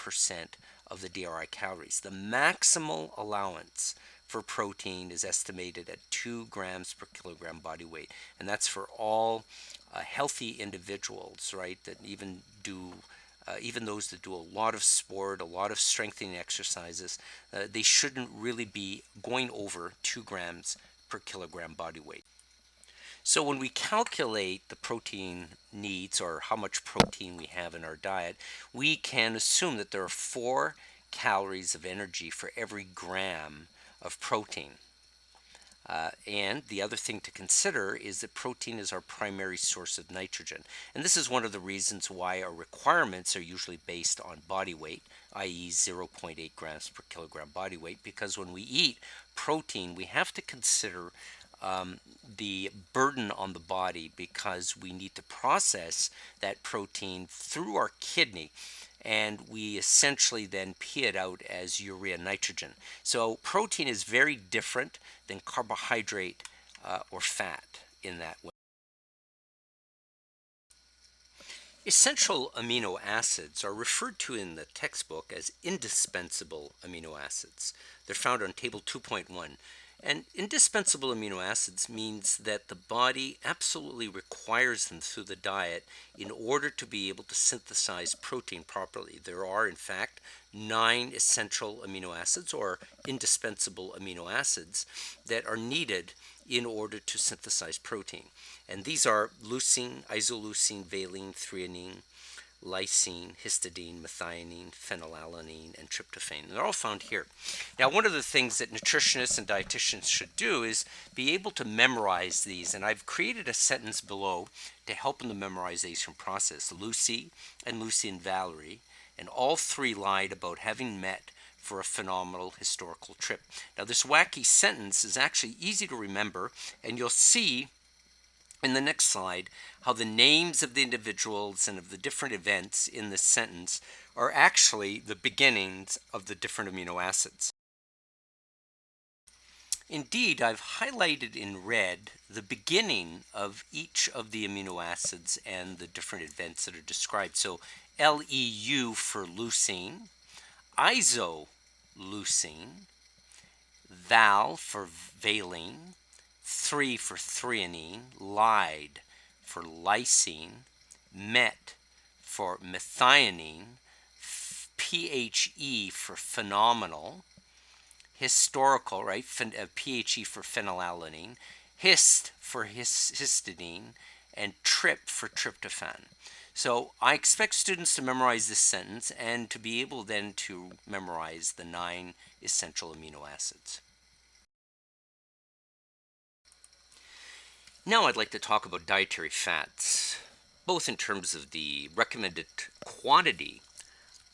of the DRI calories. The maximal allowance for protein is estimated at 2 grams per kilogram body weight. And that's for all healthy individuals, right, that even those that do a lot of sport, a lot of strengthening exercises, they shouldn't really be going over 2 grams per kilogram body weight. So when we calculate the protein needs, or how much protein we have in our diet, we can assume that there are 4 calories of energy for every gram of protein. And the other thing to consider is that protein is our primary source of nitrogen. And this is one of the reasons why our requirements are usually based on body weight, i.e. 0.8 grams per kilogram body weight, because when we eat protein, we have to consider the burden on the body, because we need to process that protein through our kidney, and we essentially then pee it out as urea nitrogen. So protein is very different than carbohydrate or fat in that way. Essential amino acids are referred to in the textbook as indispensable amino acids. They're found on table 2.1. And indispensable amino acids means that the body absolutely requires them through the diet in order to be able to synthesize protein properly. There are, in fact, 9 essential amino acids, or indispensable amino acids, that are needed in order to synthesize protein. And these are leucine, isoleucine, valine, threonine, lysine, histidine, methionine, phenylalanine, and tryptophan. And they're all found here. Now, one of the things that nutritionists and dietitians should do is be able to memorize these. And I've created a sentence below to help in the memorization process. Lucy and Valerie, and all 3 lied about having met for a phenomenal historical trip. Now, this wacky sentence is actually easy to remember, and you'll see in the next slide how the names of the individuals and of the different events in this sentence are actually the beginnings of the different amino acids. Indeed, I've highlighted in red the beginning of each of the amino acids and the different events that are described. So LEU for leucine, isoleucine, Val for valine, 3 for threonine, Lide for lysine, Met for methionine, PHE for phenomenal, historical, right? PHE for phenylalanine, Hist for histidine, and Trip for tryptophan. So I expect students to memorize this sentence and to be able then to memorize the 9 essential amino acids. Now I'd like to talk about dietary fats, both in terms of the recommended quantity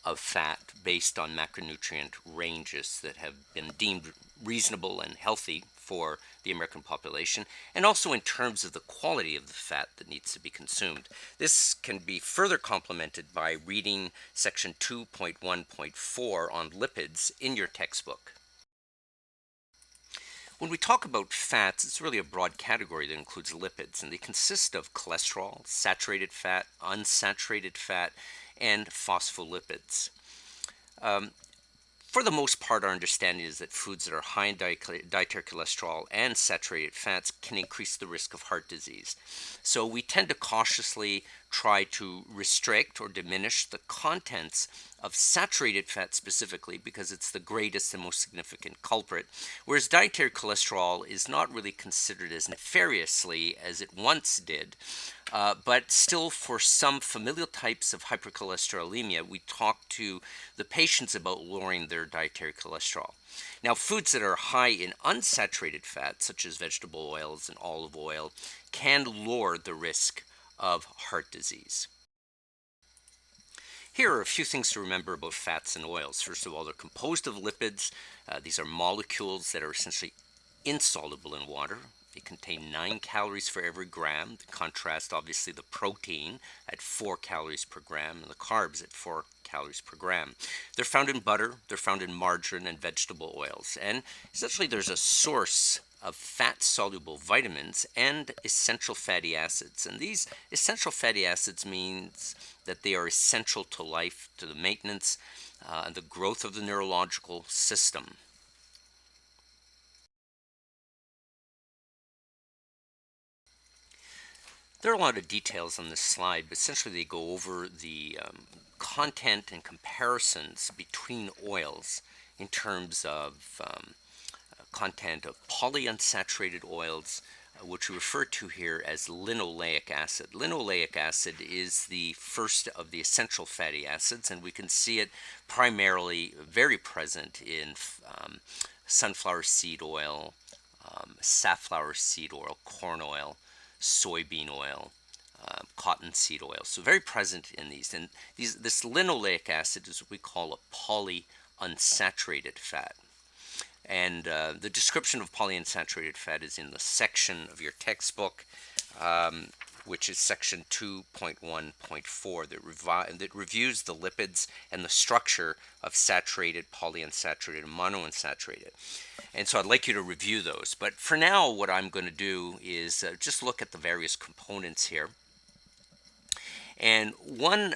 of fat based on macronutrient ranges that have been deemed reasonable and healthy for the American population, and also in terms of the quality of the fat that needs to be consumed. This can be further complemented by reading section 2.1.4 on lipids in your textbook. When we talk about fats, it's really a broad category that includes lipids, and they consist of cholesterol, saturated fat, unsaturated fat, and phospholipids. Um, for the most part, our understanding is that foods that are high in dietary cholesterol and saturated fats can increase the risk of heart disease. So we tend to cautiously try to restrict or diminish the contents of saturated fat specifically because it's the greatest and most significant culprit, whereas dietary cholesterol is not really considered as nefariously as it once did. But still, for some familial types of hypercholesterolemia, we talk to the patients about lowering their dietary cholesterol. Now, foods that are high in unsaturated fat, such as vegetable oils and olive oil, can lower the risk of heart disease. Here are a few things to remember about fats and oils. First of all, they're composed of lipids. These are molecules that are essentially insoluble in water. They contain 9 calories for every gram. In contrast, obviously, the protein at 4 calories per gram and the carbs at 4 calories per gram. They're found in butter, they're found in margarine and vegetable oils. And essentially, there's a source of fat-soluble vitamins and essential fatty acids. And these essential fatty acids means that they are essential to life, to the maintenance and the growth of the neurological system. There are a lot of details on this slide, but essentially they go over the content and comparisons between oils in terms of content of polyunsaturated oils, which we refer to here as linoleic acid. Linoleic acid is the first of the essential fatty acids, and we can see it primarily very present in sunflower seed oil, safflower seed oil, corn oil, soybean oil, cottonseed oil. So very present in these. And this linoleic acid is what we call a polyunsaturated fat. And the description of polyunsaturated fat is in the section of your textbook, which is section 2.1.4 that reviews the lipids and the structure of saturated, polyunsaturated, and monounsaturated. And so I'd like you to review those. But for now, what I'm going to do is just look at the various components here. And one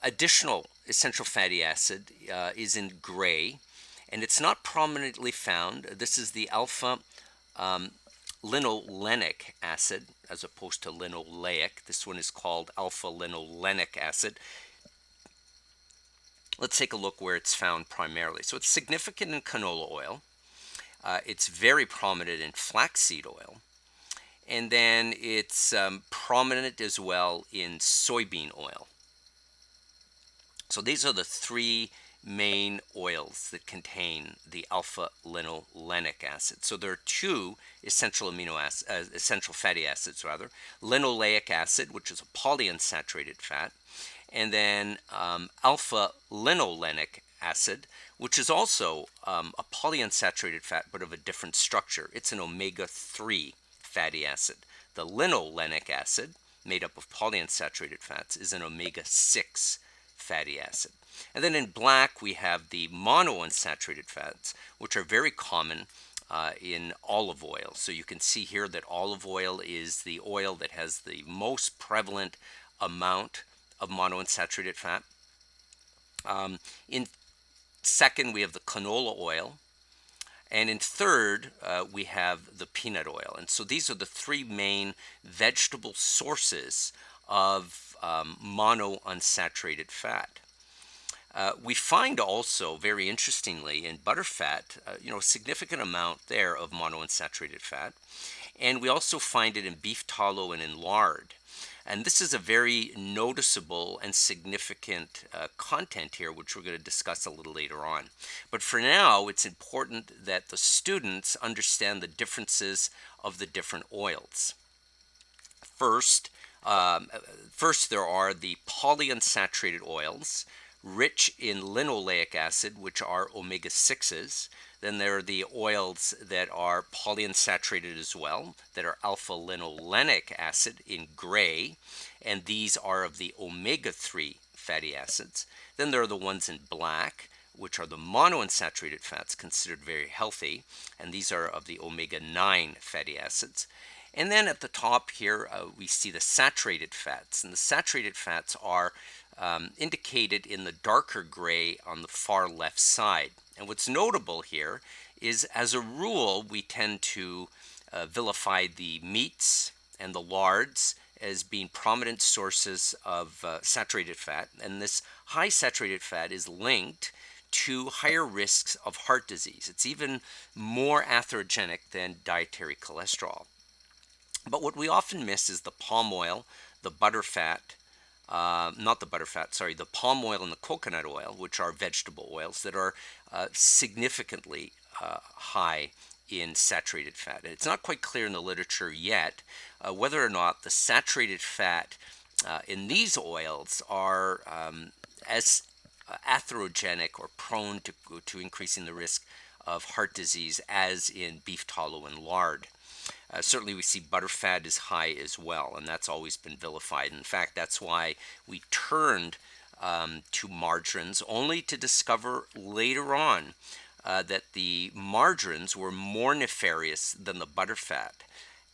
additional essential fatty acid is in gray, and it's not prominently found. This is the alpha linolenic acid as opposed to linoleic. This one is called alpha linolenic acid. Let's take a look where it's found primarily. So it's significant in canola oil. It's very prominent in flaxseed oil. And then it's prominent as well in soybean oil. So these are the three main oils that contain the alpha linolenic acid. So there are two essential essential fatty acids rather: linoleic acid, which is a polyunsaturated fat, and then alpha linolenic acid, which is also a polyunsaturated fat but of a different structure. It's an omega-3 fatty acid. The linolenic acid, made up of polyunsaturated fats, is an omega-6 fatty acid. And then in black we have the monounsaturated fats, which are very common in olive oil. So you can see here that olive oil is the oil that has the most prevalent amount of monounsaturated fat. In second, we have the canola oil. And in third, we have the peanut oil. And so these are the three main vegetable sources of monounsaturated fat. We find also, very interestingly, in butterfat, a significant amount there of monounsaturated fat. And we also find it in beef tallow and in lard. And this is a very noticeable and significant content here, which we're going to discuss a little later on. But for now, it's important that the students understand the differences of the different oils. First, there are the polyunsaturated oils, rich in linoleic acid, which are omega 6s. Then there are the oils that are polyunsaturated as well, that are alpha linolenic acid in gray, and these are of the omega 3 fatty acids. Then there are the ones in black, which are the monounsaturated fats, considered very healthy, and these are of the omega 9 fatty acids. And then at the top here, we see the saturated fats, and the saturated fats are indicated in the darker gray on the far left side. And what's notable here is, as a rule, we tend to vilify the meats and the lards as being prominent sources of saturated fat, and this high saturated fat is linked to higher risks of heart disease. It's even more atherogenic than dietary cholesterol. But what we often miss is the palm oil, the butterfat, not the butterfat, sorry, the palm oil and the coconut oil, which are vegetable oils that are significantly high in saturated fat. And it's not quite clear in the literature yet whether or not the saturated fat in these oils are as atherogenic or prone to increasing the risk of heart disease as in beef tallow and lard. Certainly we see butterfat is high as well, and that's always been vilified. In fact, that's why we turned to margarines, only to discover later on that the margarines were more nefarious than the butterfat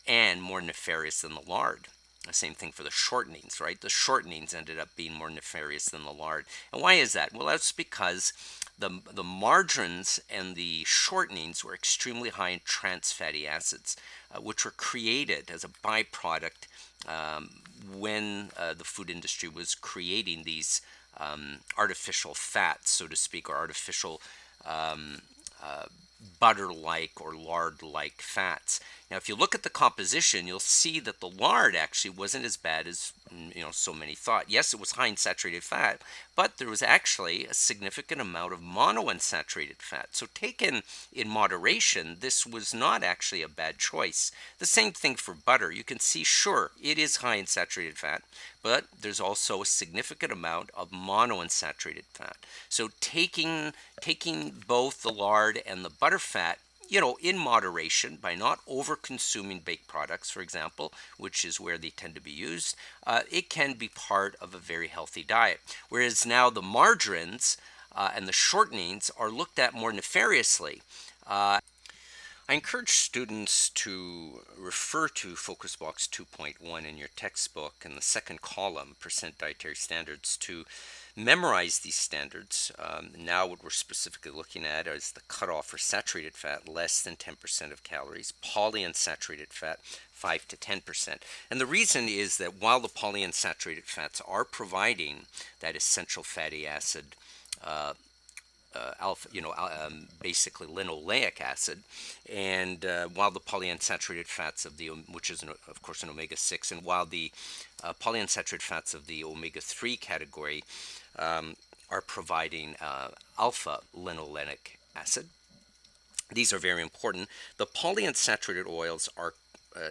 and more nefarious than the lard. The same thing for the shortenings, right? The shortenings ended up being more nefarious than the lard. And why is that? Well, that's because the margarines and the shortenings were extremely high in trans fatty acids, which were created as a byproduct when the food industry was creating these artificial fats, so to speak, or artificial butter-like or lard-like fats. Now, if you look at the composition, you'll see that the lard actually wasn't as bad as so many thought. Yes, it was high in saturated fat, but there was actually a significant amount of monounsaturated fat. So taken in moderation, this was not actually a bad choice. The same thing for butter. You can see, sure, it is high in saturated fat, but there's also a significant amount of monounsaturated fat. So taking both the lard and the butter fat, in moderation, by not over consuming baked products, for example, which is where they tend to be used, it can be part of a very healthy diet. Whereas now the margarines and the shortenings are looked at more nefariously. I encourage students to refer to Focus Box 2.1 in your textbook in the second column, Percent Dietary Standards, to memorize these standards. Now what we're specifically looking at is the cutoff for saturated fat, less than 10% of calories, polyunsaturated fat, 5 to 10%. And the reason is that while the polyunsaturated fats are providing that essential fatty acid, basically linoleic acid, and while the polyunsaturated fats of which is of course an omega-6, and while the polyunsaturated fats of the omega-3 category are providing alpha linolenic acid, these are very important. The polyunsaturated oils are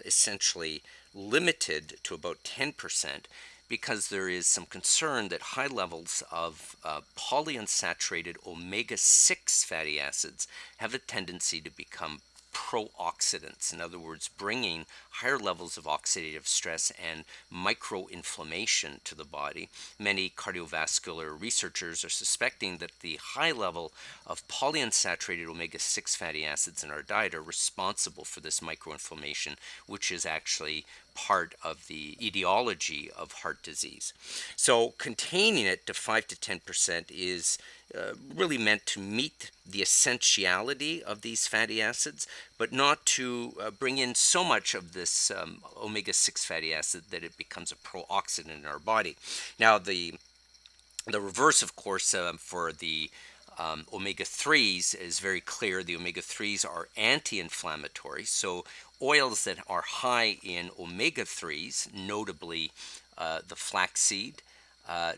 essentially limited to about 10%, because there is some concern that high levels of polyunsaturated omega-6 fatty acids have a tendency to become pro-oxidants. In other words, bringing higher levels of oxidative stress and microinflammation to the body. Many cardiovascular researchers are suspecting that the high level of polyunsaturated omega-6 fatty acids in our diet are responsible for this microinflammation, which is actually part of the etiology of heart disease. So containing it to 5 to 10% is really meant to meet the essentiality of these fatty acids, but not to bring in so much of this omega-6 fatty acid that it becomes a pro-oxidant in our body. Now, the reverse, of course, for the omega-3s is very clear. The omega-3s are anti-inflammatory, so oils that are high in omega-3s, notably the flaxseed,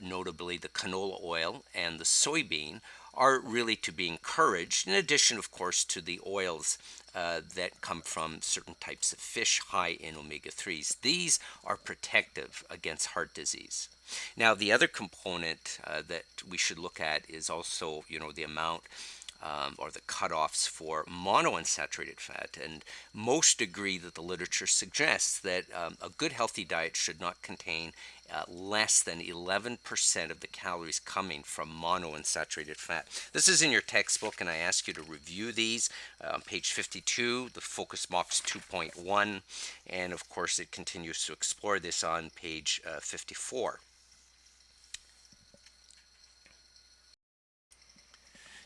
notably the canola oil and the soybean, are really to be encouraged, in addition, of course, to the oils that come from certain types of fish high in omega-3s. These are protective against heart disease. Now, the other component that we should look at is also, the amount or the cutoffs for monounsaturated fat. And most agree that the literature suggests that a good healthy diet should not contain less than 11% of the calories coming from monounsaturated fat. This is in your textbook, and I ask you to review these on page 52, the Focus Box 2.1, and of course it continues to explore this on page 54.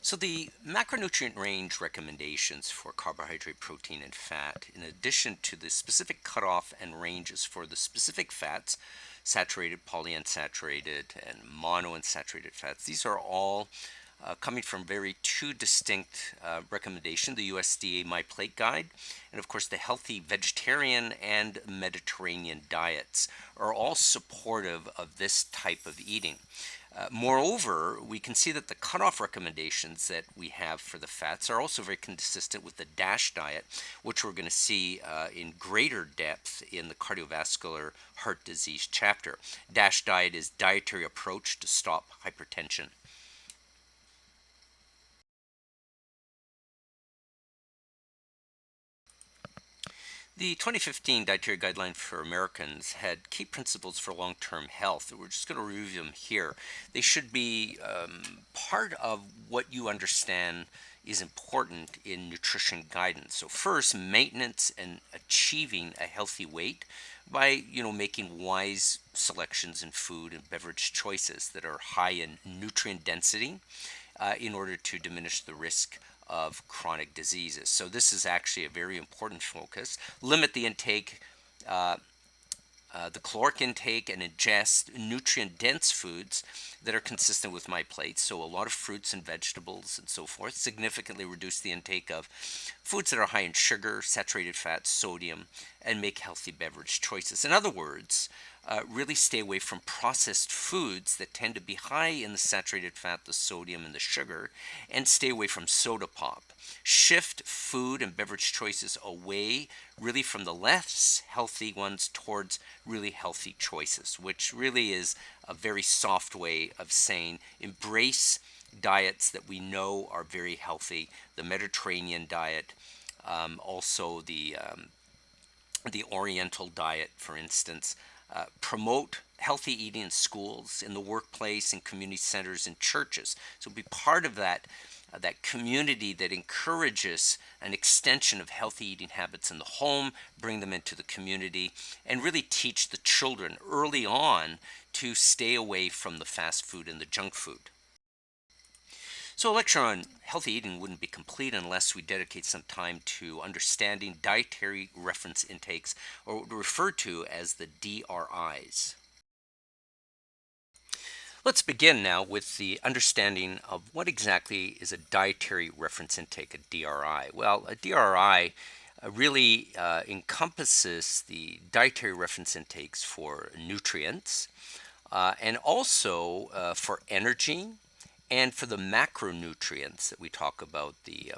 So the macronutrient range recommendations for carbohydrate, protein, and fat, in addition to the specific cutoff and ranges for the specific fats, saturated, polyunsaturated, and monounsaturated fats, these are all coming from very two distinct recommendations, the USDA My Plate Guide, and of course the healthy vegetarian and Mediterranean diets are all supportive of this type of eating. Moreover, we can see that the cutoff recommendations that we have for the fats are also very consistent with the DASH diet, which we're going to see in greater depth in the cardiovascular heart disease chapter. DASH diet is dietary approach to stop hypertension. The 2015 Dietary Guideline for Americans had key principles for long-term health. We're just going to review them here. They should be part of what you understand is important in nutrition guidance. So first, maintenance and achieving a healthy weight by making wise selections in food and beverage choices that are high in nutrient density in order to diminish the risk of chronic diseases. So this is actually a very important focus. Limit the intake, the caloric intake, and ingest nutrient-dense foods that are consistent with My Plate. So a lot of fruits and vegetables and so forth. Significantly reduce the intake of foods that are high in sugar, saturated fat, sodium, and make healthy beverage choices. In other words, really stay away from processed foods that tend to be high in the saturated fat, the sodium, and the sugar, and stay away from soda pop. Shift food and beverage choices away really from the less healthy ones towards really healthy choices, which really is a very soft way of saying embrace diets that we know are very healthy. The Mediterranean diet, also the Oriental diet, for instance. Promote healthy eating in schools, in the workplace, in community centers, in churches. So be part of that community that encourages an extension of healthy eating habits in the home, bring them into the community, and really teach the children early on to stay away from the fast food and the junk food. So a lecture on healthy eating wouldn't be complete unless we dedicate some time to understanding dietary reference intakes, or what we refer to as the DRIs. Let's begin now with the understanding of what exactly is a dietary reference intake, a DRI. Well, a DRI really encompasses the dietary reference intakes for nutrients and also for energy, and for the macronutrients that we talk about, the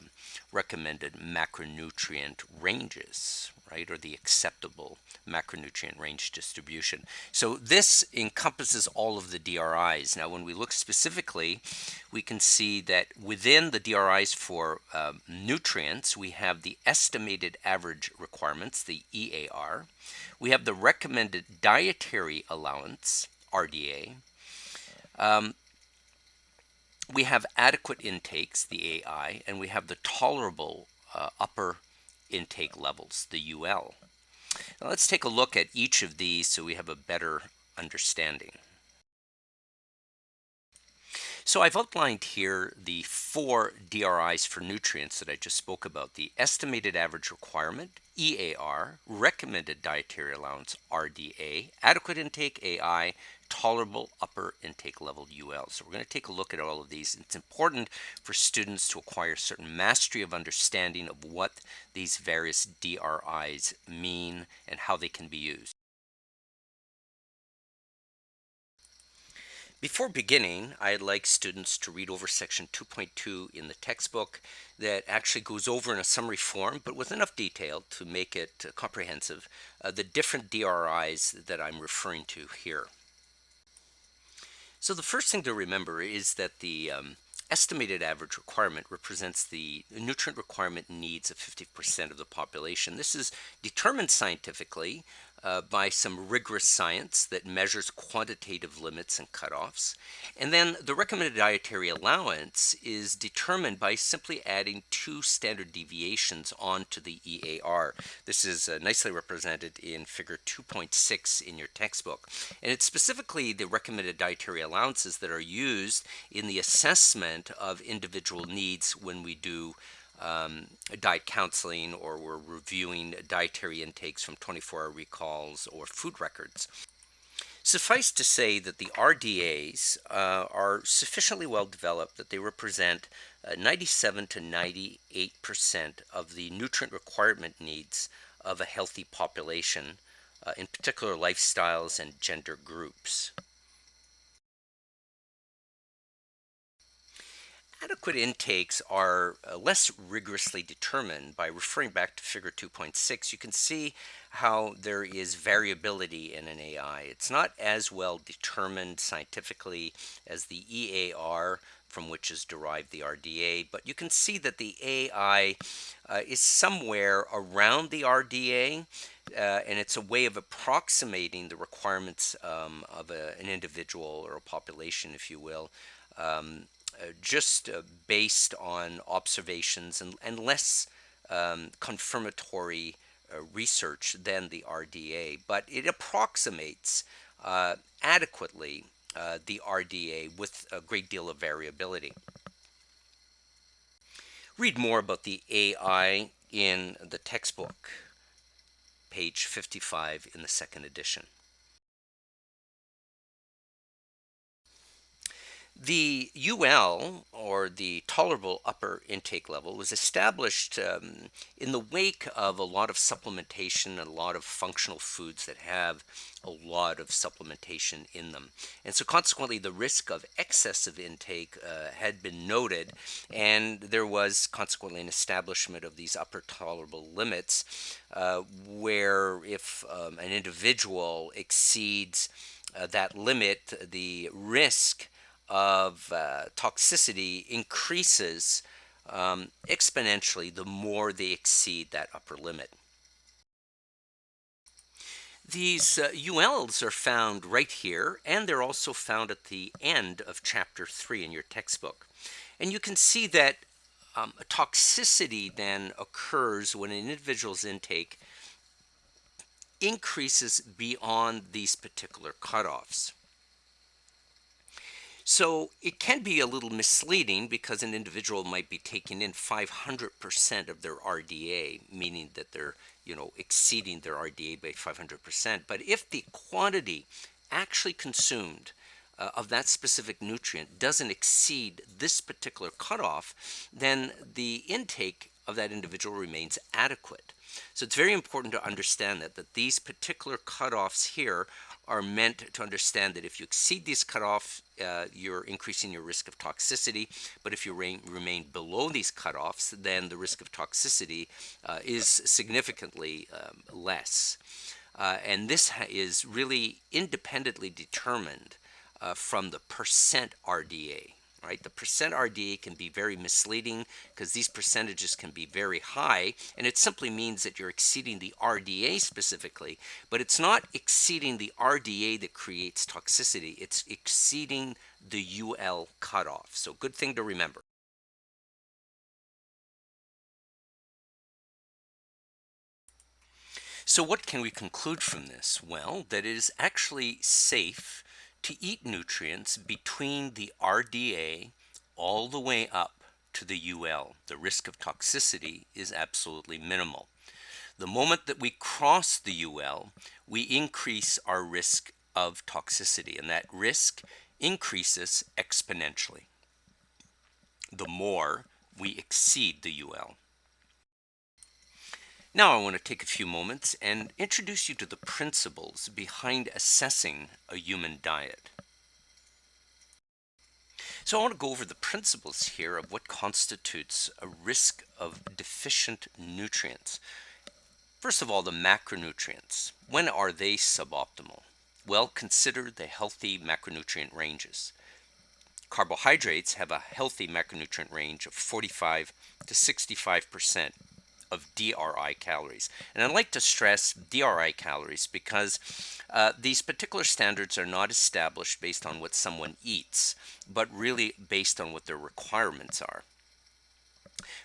recommended macronutrient ranges, right, or the acceptable macronutrient range distribution. So this encompasses all of the DRIs. Now, when we look specifically, we can see that within the DRIs for nutrients, we have the estimated average requirements, the EAR. We have the recommended dietary allowance, RDA. We have adequate intakes, the AI, and we have the tolerable upper intake levels, the UL. Now let's take a look at each of these so we have a better understanding. So I've outlined here the 4 DRIs for nutrients that I just spoke about: the estimated average requirement, EAR, recommended dietary allowance, RDA, adequate intake, AI, tolerable upper intake level, UL. So we're going to take a look at all of these. It's important for students to acquire certain mastery of understanding of what these various DRIs mean and how they can be used. Before beginning, I'd like students to read over section 2.2 in the textbook that actually goes over in a summary form, but with enough detail to make it comprehensive, the different DRIs that I'm referring to here. So the first thing to remember is that the estimated average requirement represents the nutrient requirement needs of 50% of the population. This is determined scientifically by some rigorous science that measures quantitative limits and cutoffs. And then the recommended dietary allowance is determined by simply adding 2 standard deviations onto the EAR. This is nicely represented in figure 2.6 in your textbook. And it's specifically the recommended dietary allowances that are used in the assessment of individual needs when we do diet counseling or we're reviewing dietary intakes from 24-hour recalls or food records. Suffice to say that the RDAs are sufficiently well developed that they represent 97 to 98% of the nutrient requirement needs of a healthy population, in particular lifestyles and gender groups. Adequate intakes are less rigorously determined. By referring back to figure 2.6, you can see how there is variability in an AI. It's not as well determined scientifically as the EAR, from which is derived the RDA, but you can see that the AI is somewhere around the RDA, and it's a way of approximating the requirements of an individual or a population, if you will. Just based on observations and less confirmatory research than the RDA, but it approximates adequately the RDA with a great deal of variability. Read more about the AI in the textbook, page 55 in the second edition. The UL, or the tolerable upper intake level, was established in the wake of a lot of supplementation and a lot of functional foods that have a lot of supplementation in them. And so consequently, the risk of excessive intake had been noted, and there was consequently an establishment of these upper tolerable limits where if an individual exceeds that limit, the risk of toxicity increases exponentially the more they exceed that upper limit. These ULs are found right here, and they're also found at the end of chapter 3 in your textbook. And you can see that toxicity then occurs when an individual's intake increases beyond these particular cutoffs. So it can be a little misleading because an individual might be taking in 500% of their RDA, meaning that they're, exceeding their RDA by 500%. But if the quantity actually consumed of that specific nutrient doesn't exceed this particular cutoff, then the intake of that individual remains adequate. So it's very important to understand that these particular cutoffs here are meant to understand that if you exceed these cutoffs, you're increasing your risk of toxicity. But if you remain below these cutoffs, then the risk of toxicity is significantly less. And this is really independently determined from the percent RDA. Right? The percent RDA can be very misleading because these percentages can be very high, and it simply means that you're exceeding the RDA specifically, but it's not exceeding the RDA that creates toxicity. It's exceeding the UL cutoff. So good thing to remember. So what can we conclude from this? Well, that it is actually safe to eat nutrients between the RDA all the way up to the UL. The risk of toxicity is absolutely minimal. The moment that we cross the UL, we increase our risk of toxicity, and that risk increases exponentially the more we exceed the UL. Now I want to take a few moments and introduce you to the principles behind assessing a human diet. So I want to go over the principles here of what constitutes a risk of deficient nutrients. First of all, the macronutrients. When are they suboptimal? Well, consider the healthy macronutrient ranges. Carbohydrates have a healthy macronutrient range of 45 to 65% of DRI calories. And I'd like to stress DRI calories because these particular standards are not established based on what someone eats, but really based on what their requirements are.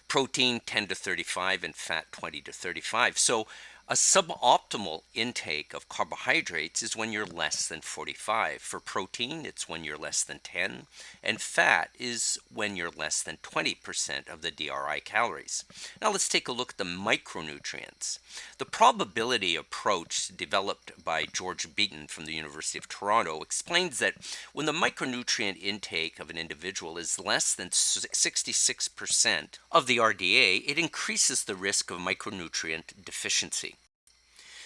Protein 10 to 35 and fat 20 to 35. So a suboptimal intake of carbohydrates is when you're less than 45. For protein, it's when you're less than 10, and fat is when you're less than 20% of the DRI calories. Now let's take a look at the micronutrients. The probability approach developed by George Beaton from the University of Toronto explains that when the micronutrient intake of an individual is less than 66% of the RDA, it increases the risk of micronutrient deficiency.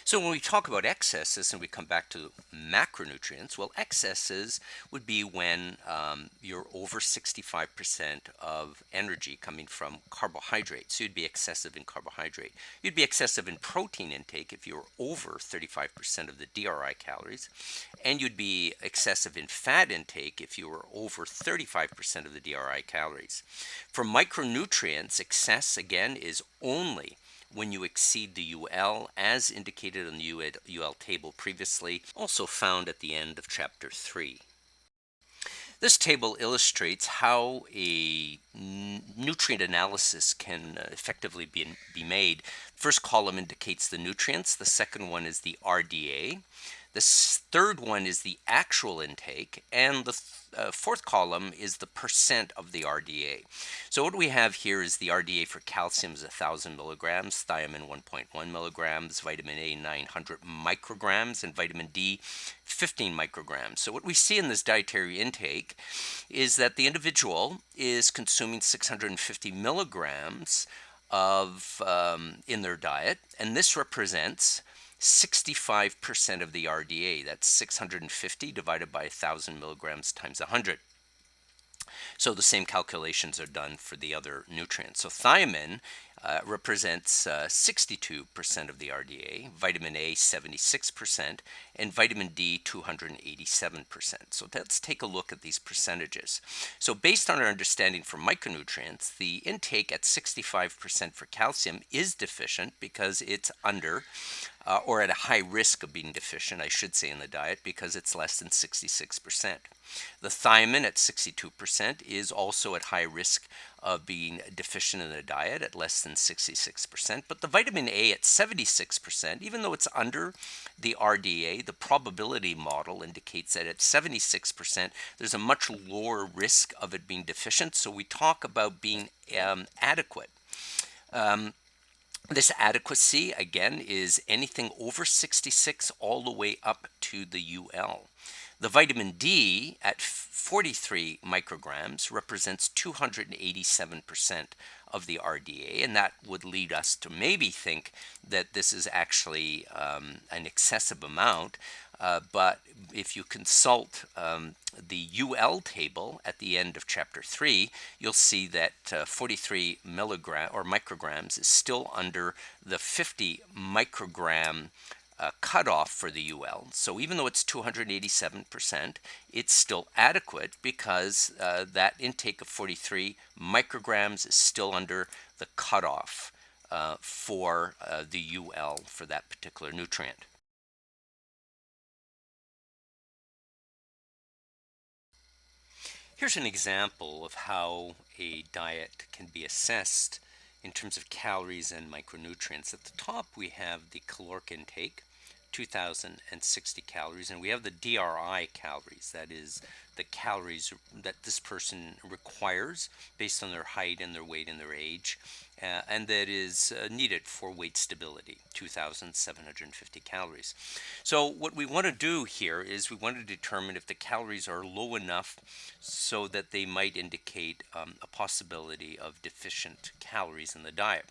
So when we talk about excesses and we come back to macronutrients, well, excesses would be when you're over 65% of energy coming from carbohydrates. So you'd be excessive in carbohydrate. You'd be excessive in protein intake if you're over 35% of the DRI calories. And you'd be excessive in fat intake if you were over 35% of the DRI calories. For micronutrients, excess, again, is only when you exceed the UL as indicated on the UL table previously, also found at the end of chapter 3. This table illustrates how a nutrient analysis can effectively be made. First column indicates the nutrients, the second one is the RDA, the third one is the actual intake, and the fourth column is the percent of the RDA. So what we have here is the RDA for calcium is 1,000 milligrams, thiamine 1.1 milligrams, vitamin A 900 micrograms, and vitamin D 15 micrograms. So what we see in this dietary intake is that the individual is consuming 650 milligrams of in their diet, and this represents 65% of the RDA. That's 650 divided by 1,000 milligrams times 100. So the same calculations are done for the other nutrients. So thiamine represents 62% of the RDA, vitamin A 76%, and vitamin D 287%. So let's take a look at these percentages. So based on our understanding for micronutrients, the intake at 65% for calcium is deficient because it's under or at a high risk of being deficient, I should say, in the diet because it's less than 66%. The thiamine at 62% is also at high risk of being deficient in the diet at less than 66%. But the vitamin A at 76%, even though it's under the RDA, the probability model indicates that at 76%, there's a much lower risk of it being deficient. So we talk about being adequate. This adequacy, again, is anything over 66 all the way up to the UL. The vitamin D at 43 micrograms represents 287% of the RDA, and that would lead us to maybe think that this is actually an excessive amount. But if you consult the UL table at the end of chapter 3, you'll see that 43 milligram or micrograms is still under the 50 microgram cutoff for the UL. So even though it's 287%, it's still adequate because that intake of 43 micrograms is still under the cutoff for the UL for that particular nutrient. Here's an example of how a diet can be assessed in terms of calories and micronutrients. At the top, we have the caloric intake, 2,060 calories, and we have the DRI calories, that is the calories that this person requires based on their height and their weight and their age, and that is needed for weight stability, 2,750 calories. So what we want to do here is we want to determine if the calories are low enough so that they might indicate a possibility of deficient calories in the diet.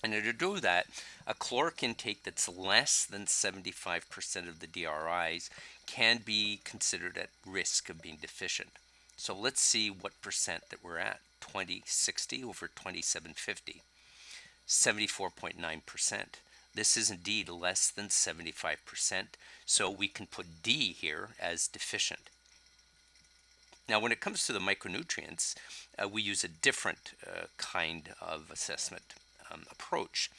And to do that, a caloric intake that's less than 75% of the DRIs can be considered at risk of being deficient. So let's see what percent that we're at. 2060 over 2750, 74.9%. This is indeed less than 75%, so we can put D here as deficient. Now, when it comes to the micronutrients, we use a different kind of assessment approach.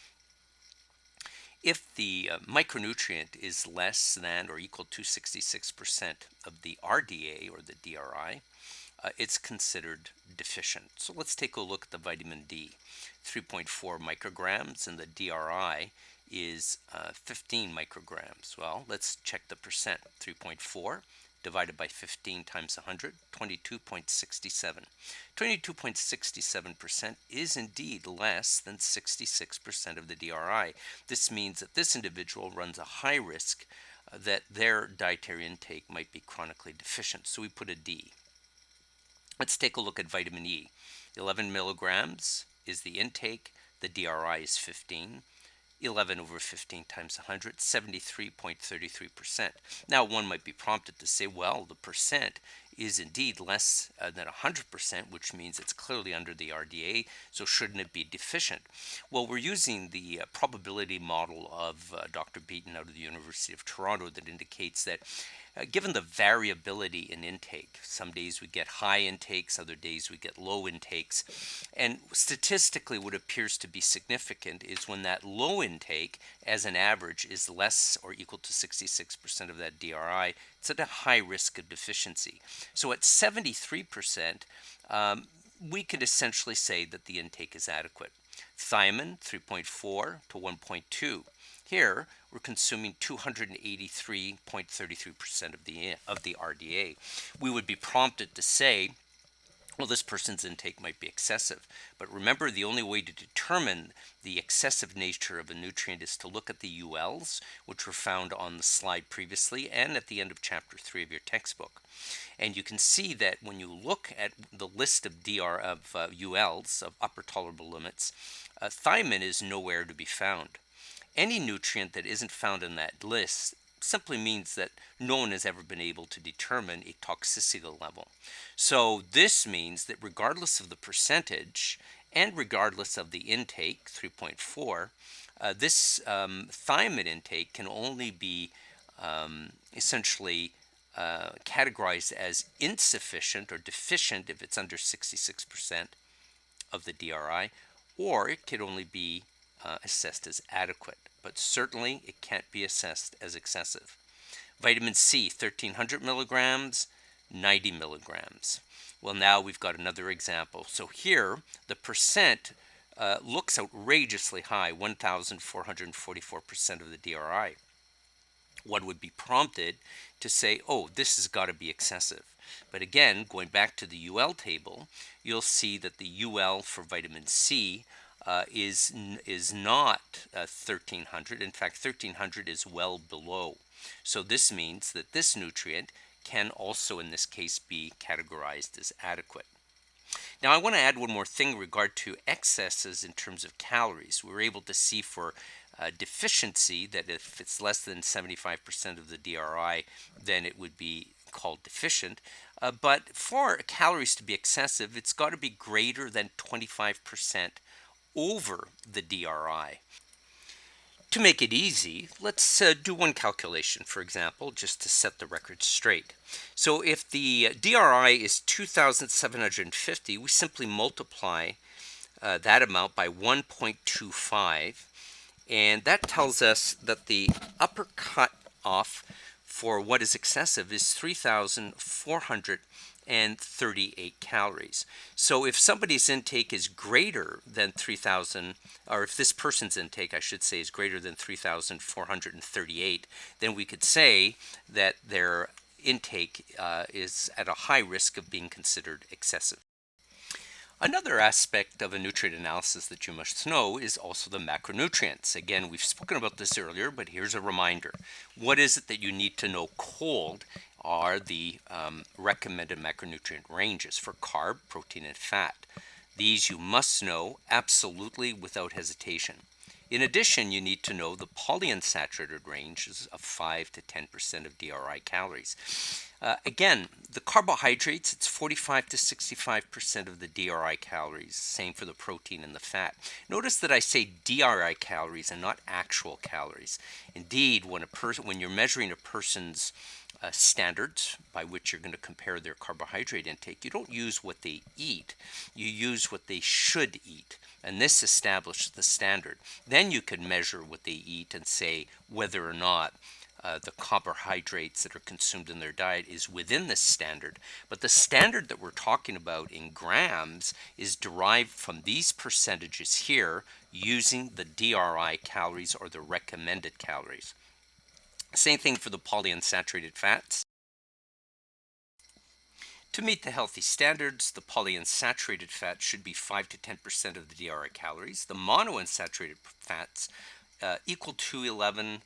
If the micronutrient is less than or equal to 66% of the RDA or the DRI, it's considered deficient. So let's take a look at the vitamin D. 3.4 micrograms and the DRI is 15 micrograms. Well, let's check the percent. 3.4 divided by 15 times 100, 22.67. 22.67% is indeed less than 66% of the DRI. This means that this individual runs a high risk that their dietary intake might be chronically deficient. So we put a D. Let's take a look at vitamin E. 11 milligrams is the intake. The DRI is 15. 11 over 15 times 100, 73.33%. Now, one might be prompted to say, well, the percent is indeed less than 100%, which means it's clearly under the RDA, so shouldn't it be deficient? Well, we're using the probability model of Dr. Beaton out of the University of Toronto that indicates that given the variability in intake, some days we get high intakes, other days we get low intakes, and statistically what appears to be significant is when that low intake as an average is less or equal to 66% of that DRI, it's at a high risk of deficiency. So at 73%, we could essentially say that the intake is adequate. Thiamine, 3.4 to 1.2. Here, we're consuming 283.33% of the RDA. We would be prompted to say, well, this person's intake might be excessive. But remember, the only way to determine the excessive nature of a nutrient is to look at the ULs, which were found on the slide previously and at the end of chapter 3 of your textbook. And you can see that when you look at the list of ULs, of upper tolerable limits, thiamine is nowhere to be found. Any nutrient that isn't found in that list simply means that no one has ever been able to determine a toxicity level. So this means that regardless of the percentage and regardless of the intake, 3.4, this thiamine intake can only be essentially categorized as insufficient or deficient if it's under 66% of the DRI, or it could only be assessed as adequate, but certainly it can't be assessed as excessive. Vitamin C, 1300 milligrams, 90 milligrams. Well, now we've got another example. So here, the percent looks outrageously high, 1,444% of the DRI. One would be prompted to say, oh, this has got to be excessive. But again, going back to the UL table, you'll see that the UL for vitamin C is not 1300. In fact, 1300 is well below. So this means that this nutrient can also in this case be categorized as adequate. Now I want to add one more thing in regard to excesses in terms of calories. We were able to see for deficiency that if it's less than 75% of the DRI, then it would be called deficient. But for calories to be excessive, it's got to be greater than 25% over the DRI. To make it easy, let's do one calculation, for example, just to set the record straight. So if the DRI is 2,750, we simply multiply that amount by 1.25, and that tells us that the upper cutoff for what is excessive is 3,438 calories. So if somebody's intake is greater than 3,000, or if this person's intake, I should say, is greater than 3,438, then we could say that their intake is at a high risk of being considered excessive. Another aspect of a nutrient analysis that you must know is also the macronutrients. Again, we've spoken about this earlier, but here's a reminder. What is it that you need to know cold are the recommended macronutrient ranges for carb, protein, and fat. These you must know absolutely without hesitation. In addition, you need to know the polyunsaturated range is of 5 to 10% of DRI calories. Again, the carbohydrates, it's 45 to 65% of the DRI calories. Same for the protein and the fat. Notice that I say DRI calories and not actual calories. Indeed, when you're measuring a person's standards by which you're going to compare their carbohydrate intake, you don't use what they eat, you use what they should eat. And this establishes the standard. Then you can measure what they eat and say whether or not the carbohydrates that are consumed in their diet is within this standard. But the standard that we're talking about in grams is derived from these percentages here using the DRI calories or the recommended calories. Same thing for the polyunsaturated fats. To meet the healthy standards, the polyunsaturated fat should be 5 to 10% of the DRI calories. The monounsaturated fats equal to 11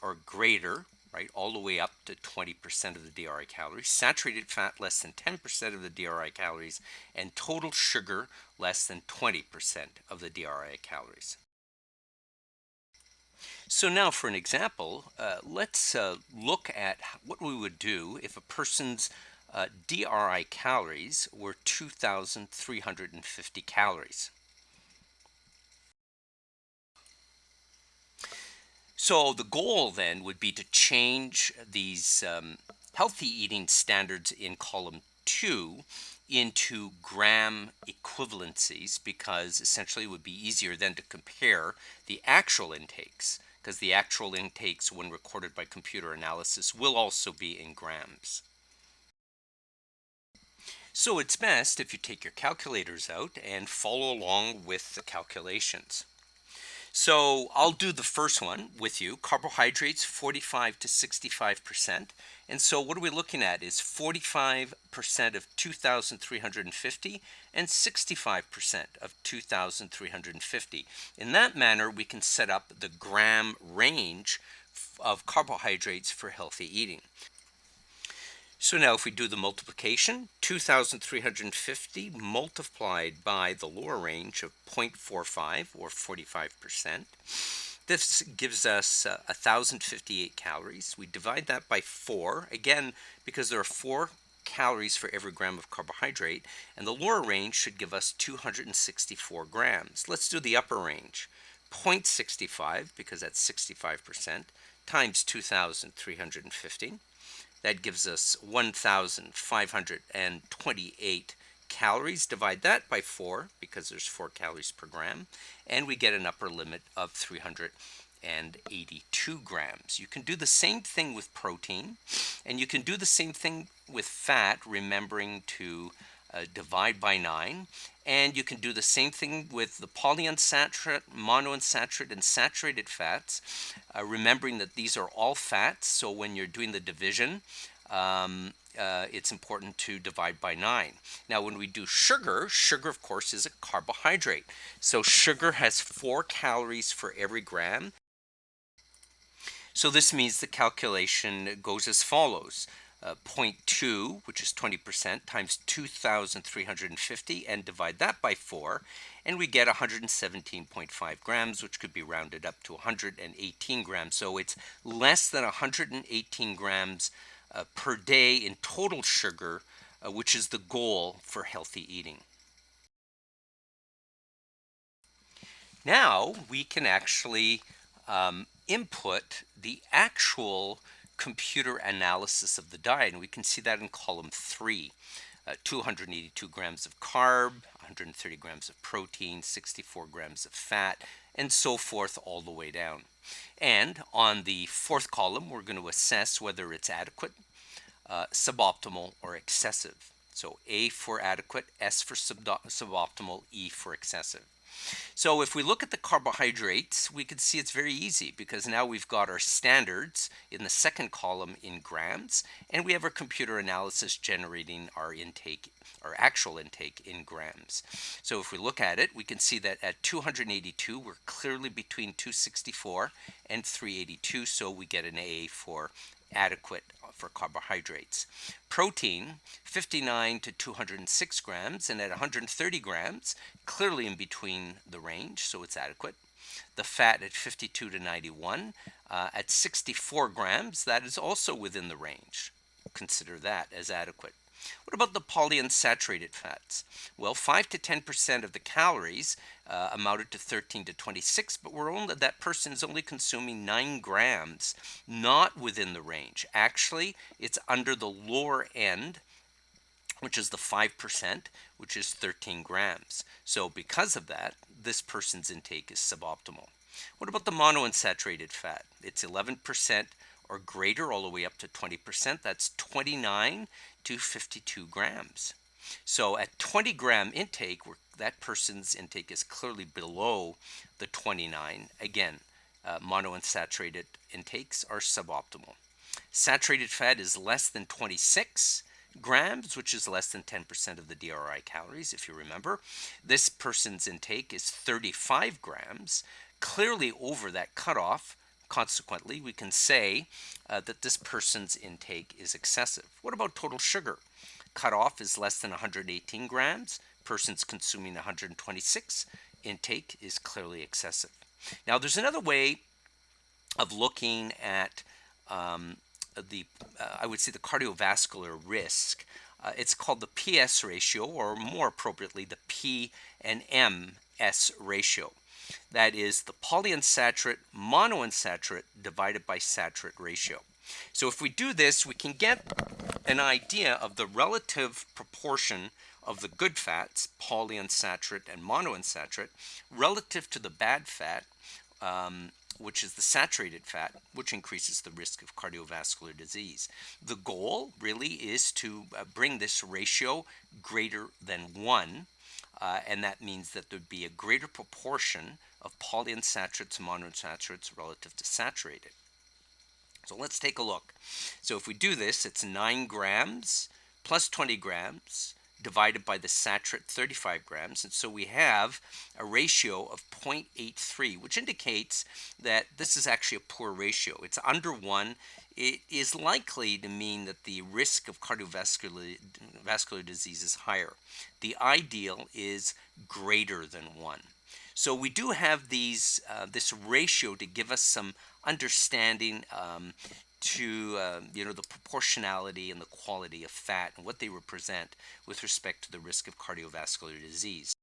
or greater, right, all the way up to 20% of the DRI calories. Saturated fat less than 10% of the DRI calories, and total sugar less than 20% of the DRI calories. So now for an example, let's look at what we would do if a person's DRI calories were 2,350 calories. So the goal then would be to change these healthy eating standards in column 2 into gram equivalencies, because essentially it would be easier then to compare the actual intakes, because the actual intakes when recorded by computer analysis will also be in grams. So it's best if you take your calculators out and follow along with the calculations. So I'll do the first one with you. Carbohydrates 45 to 65%. And so what are we looking at is 45% of 2,350 and 65% of 2,350. In that manner, we can set up the gram range of carbohydrates for healthy eating. So now if we do the multiplication, 2,350 multiplied by the lower range of 0.45 or 45%, this gives us 1,058 calories. We divide that by 4, again, because there are 4 calories for every gram of carbohydrate, and the lower range should give us 264 grams. Let's do the upper range. 0.65, because that's 65%, times 2,350. That gives us 1,528 calories. Divide that by 4, because there's 4 calories per gram, and we get an upper limit of 382 grams. You can do the same thing with protein, and you can do the same thing with fat, remembering to divide by 9. And you can do the same thing with the polyunsaturated, monounsaturated, and saturated fats, remembering that these are all fats. So when you're doing the division, it's important to divide by 9. Now, when we do sugar, sugar, of course, is a carbohydrate. So sugar has 4 calories for every gram. So this means the calculation goes as follows. 0.2, which is 20%, times 2,350, and divide that by 4, and we get 117.5 grams, which could be rounded up to 118 grams. So it's less than 118 grams per day in total sugar, which is the goal for healthy eating. Now we can actually input the actual computer analysis of the diet, and we can see that in column 3. 282 grams of carb, 130 grams of protein, 64 grams of fat, and so forth all the way down. And on the 4th column, we're going to assess whether it's adequate, suboptimal, or excessive. So A for adequate, S for suboptimal, E for excessive. So if we look at the carbohydrates, we can see it's very easy, because now we've got our standards in the 2nd column in grams, and we have our computer analysis generating our intake, our actual intake in grams. So if we look at it, we can see that at 282, we're clearly between 264 and 382, so we get an A for adequate for carbohydrates. Protein, 59 to 206 grams, and at 130 grams, clearly in between the range, so it's adequate. The fat at 52 to 91, at 64 grams, that is also within the range. Consider that as adequate. What about the polyunsaturated fats? Well, 5 to 10% of the calories amounted to 13 to 26, but that person is only consuming 9 grams, not within the range. Actually, it's under the lower end, which is the 5%, which is 13 grams. So because of that, this person's intake is suboptimal. What about the monounsaturated fat? It's 11% or greater all the way up to 20%. That's 29 to 52 grams. So at 20 gram intake, that person's intake is clearly below the 29. Again, monounsaturated intakes are suboptimal. Saturated fat is less than 26 grams, which is less than 10% of the DRI calories, if you remember. This person's intake is 35 grams, clearly over that cutoff. Consequently, we can say that this person's intake is excessive. What about total sugar? Cutoff is less than 118 grams. Person's consuming 126. Intake is clearly excessive. Now, there's another way of looking at I would say the cardiovascular risk. It's called the PS ratio, or more appropriately, the P and MS ratio. That is the polyunsaturated monounsaturated divided by saturate ratio. So if we do this, we can get an idea of the relative proportion of the good fats, polyunsaturated and monounsaturated, relative to the bad fat, which is the saturated fat, which increases the risk of cardiovascular disease. The goal really is to bring this ratio greater than 1, and that means that there'd be a greater proportion of polyunsaturates and monounsaturates relative to saturated. So let's take a look. So if we do this, it's 9 grams plus 20 grams divided by the saturate 35 grams. And so we have a ratio of 0.83, which indicates that this is actually a poor ratio. It's under 1. It is likely to mean that the risk of cardiovascular disease is higher. The ideal is greater than 1. So we do have this ratio to give us some understanding to the proportionality and the quality of fat and what they represent with respect to the risk of cardiovascular disease.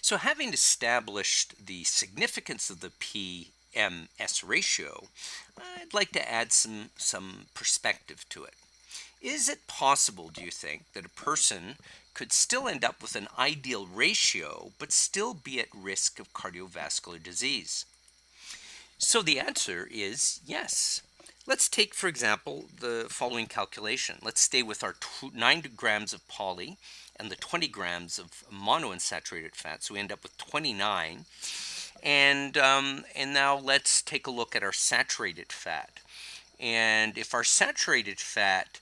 So having established the significance of the P-MS ratio, I'd like to add some perspective to it. Is it possible, do you think, that a person could still end up with an ideal ratio but still be at risk of cardiovascular disease? So the answer is yes. Let's take, for example, the following calculation. Let's stay with our 9 grams of poly and the 20 grams of monounsaturated fat. So we end up with 29. And now let's take a look at our saturated fat. And if our saturated fat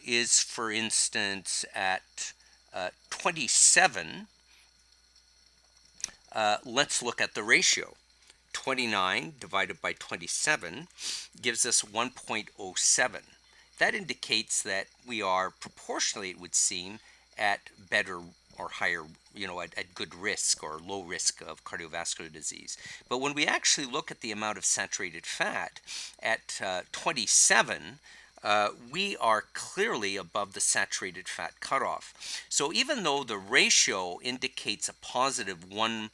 is, for instance, at 27, let's look at the ratio. 29 divided by 27 gives us 1.07. That indicates that we are proportionally, it would seem, at better or higher, at good risk or low risk of cardiovascular disease. But when we actually look at the amount of saturated fat at 27, we are clearly above the saturated fat cutoff. So even though the ratio indicates a positive 1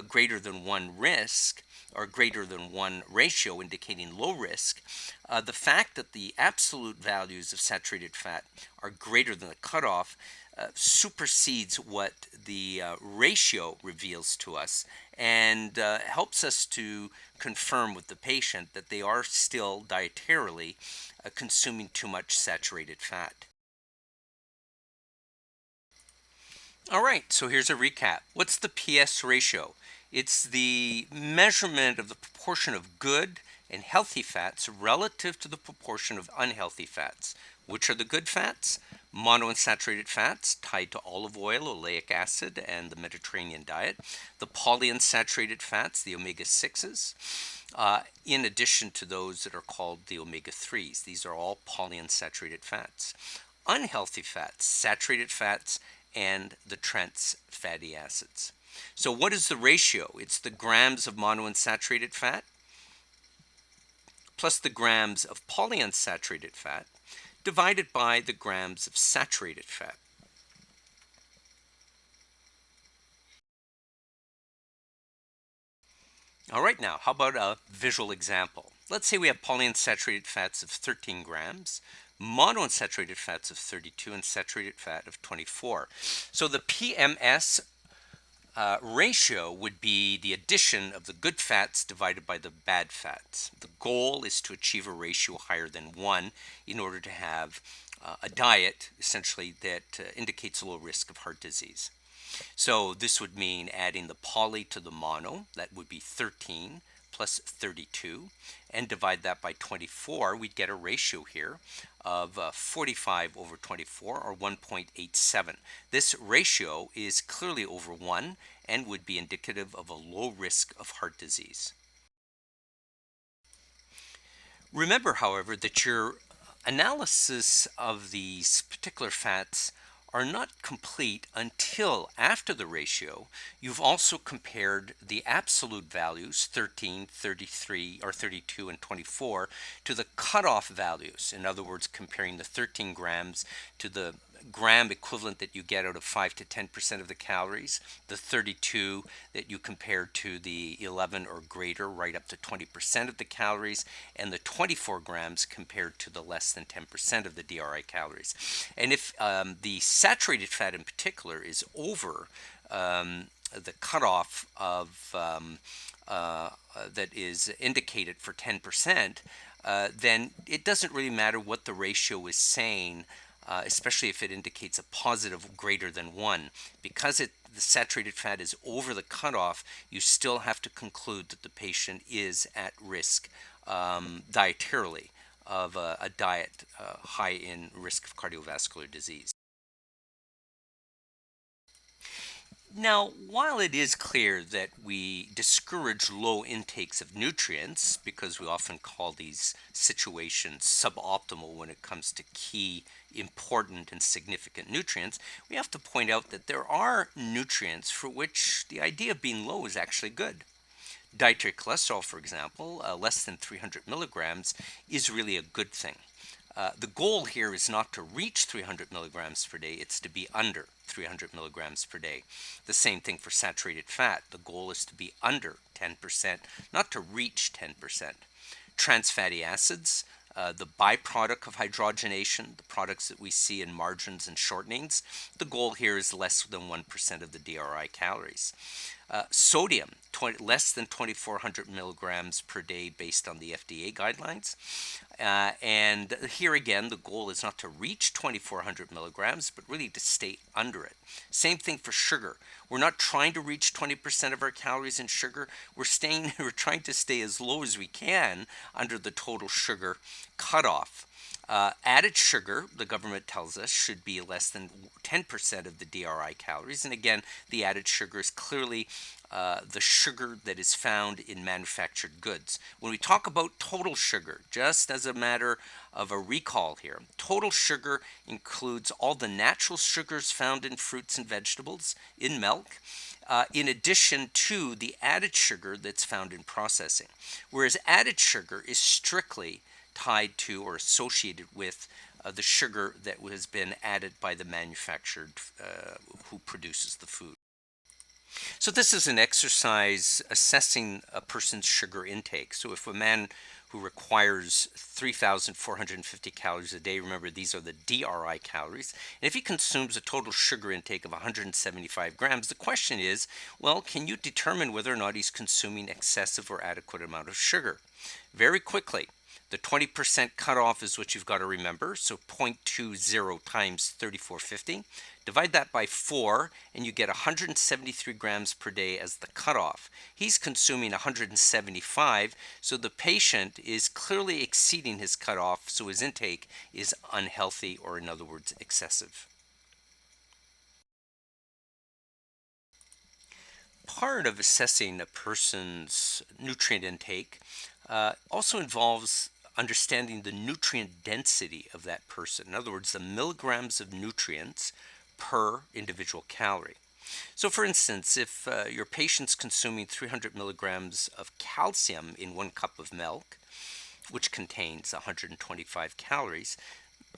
greater than 1 risk, or greater than 1 ratio indicating low risk, the fact that the absolute values of saturated fat are greater than the cutoff supersedes what the ratio reveals to us and helps us to confirm with the patient that they are still dietarily consuming too much saturated fat. All right, so here's a recap. What's the PS ratio? It's the measurement of the proportion of good and healthy fats relative to the proportion of unhealthy fats. Which are the good fats? Monounsaturated fats tied to olive oil, oleic acid, and the Mediterranean diet. The polyunsaturated fats, the omega-6s, in addition to those that are called the omega-3s. These are all polyunsaturated fats. Unhealthy fats, saturated fats, and the trans fatty acids. So what is the ratio? It's the grams of monounsaturated fat plus the grams of polyunsaturated fat divided by the grams of saturated fat. All right, now, how about a visual example? Let's say we have polyunsaturated fats of 13 grams, monounsaturated fats of 32, and saturated fat of 24. So the PMS ratio would be the addition of the good fats divided by the bad fats. The goal is to achieve a ratio higher than 1 in order to have a diet, essentially, that indicates a low risk of heart disease. So this would mean adding the poly to the mono, that would be 13 plus 32, and divide that by 24, we'd get a ratio here of 45 over 24, or 1.87. This ratio is clearly over 1 and would be indicative of a low risk of heart disease. Remember, however, that your analysis of these particular fats are not complete until after the ratio you've also compared the absolute values 13, 33, or 32 and 24 to the cutoff values. In other words, comparing the 13 grams to the gram equivalent that you get out of 5 to 10% of the calories, the 32 that you compare to the 11 or greater, right up to 20% of the calories, and the 24 grams compared to the less than 10% of the DRI calories. And if the saturated fat in particular is over the cutoff of that is indicated for 10%, then it doesn't really matter what the ratio is saying, especially if it indicates a positive greater than 1. Because the saturated fat is over the cutoff, you still have to conclude that the patient is at risk dietarily of a diet high in risk of cardiovascular disease. Now, while it is clear that we discourage low intakes of nutrients, because we often call these situations suboptimal when it comes to key, important, and significant nutrients, we have to point out that there are nutrients for which the idea of being low is actually good. Dietary cholesterol, for example, less than 300 milligrams, is really a good thing. The goal here is not to reach 300 milligrams per day, it's to be under 300 milligrams per day. The same thing for saturated fat. The goal is to be under 10%, not to reach 10%. Trans fatty acids, the byproduct of hydrogenation, the products that we see in margarines and shortenings, the goal here is less than 1% of the DRI calories. Sodium, less than 2,400 milligrams per day based on the FDA guidelines. And here again, the goal is not to reach 2,400 milligrams, but really to stay under it. Same thing for sugar. We're not trying to reach 20% of our calories in sugar. We're trying to stay as low as we can under the total sugar cutoff. Added sugar, the government tells us, should be less than 10% of the DRI calories. And again, the added sugar is clearly the sugar that is found in manufactured goods. When we talk about total sugar, just as a matter of a recall here, total sugar includes all the natural sugars found in fruits and vegetables, in milk, in addition to the added sugar that's found in processing. Whereas added sugar is strictly tied to or associated with the sugar that has been added by the manufacturer who produces the food. So this is an exercise assessing a person's sugar intake. So if a man who requires 3,450 calories a day, remember these are the DRI calories, and if he consumes a total sugar intake of 175 grams, the question is, well, can you determine whether or not he's consuming excessive or adequate amount of sugar? Very quickly, The 20% cutoff is what you've got to remember. So 0.20 times 3450. Divide that by 4, and you get 173 grams per day as the cutoff. He's consuming 175, so the patient is clearly exceeding his cutoff, so his intake is unhealthy, or in other words, excessive. Part of assessing a person's nutrient intake also involves understanding the nutrient density of that person. In other words, the milligrams of nutrients per individual calorie. So, for instance, if your patient's consuming 300 milligrams of calcium in 1 cup of milk, which contains 125 calories,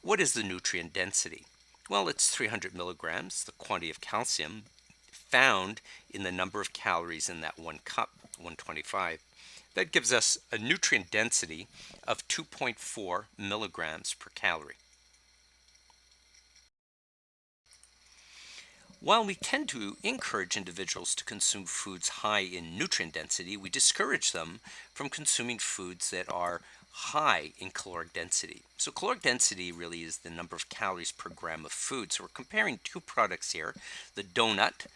what is the nutrient density? Well, it's 300 milligrams, the quantity of calcium, found in the number of calories in that 1 cup, 125. That gives us a nutrient density of 2.4 milligrams per calorie. While we tend to encourage individuals to consume foods high in nutrient density, we discourage them from consuming foods that are high in caloric density. So caloric density really is the number of calories per gram of food. So we're comparing two products here, the donut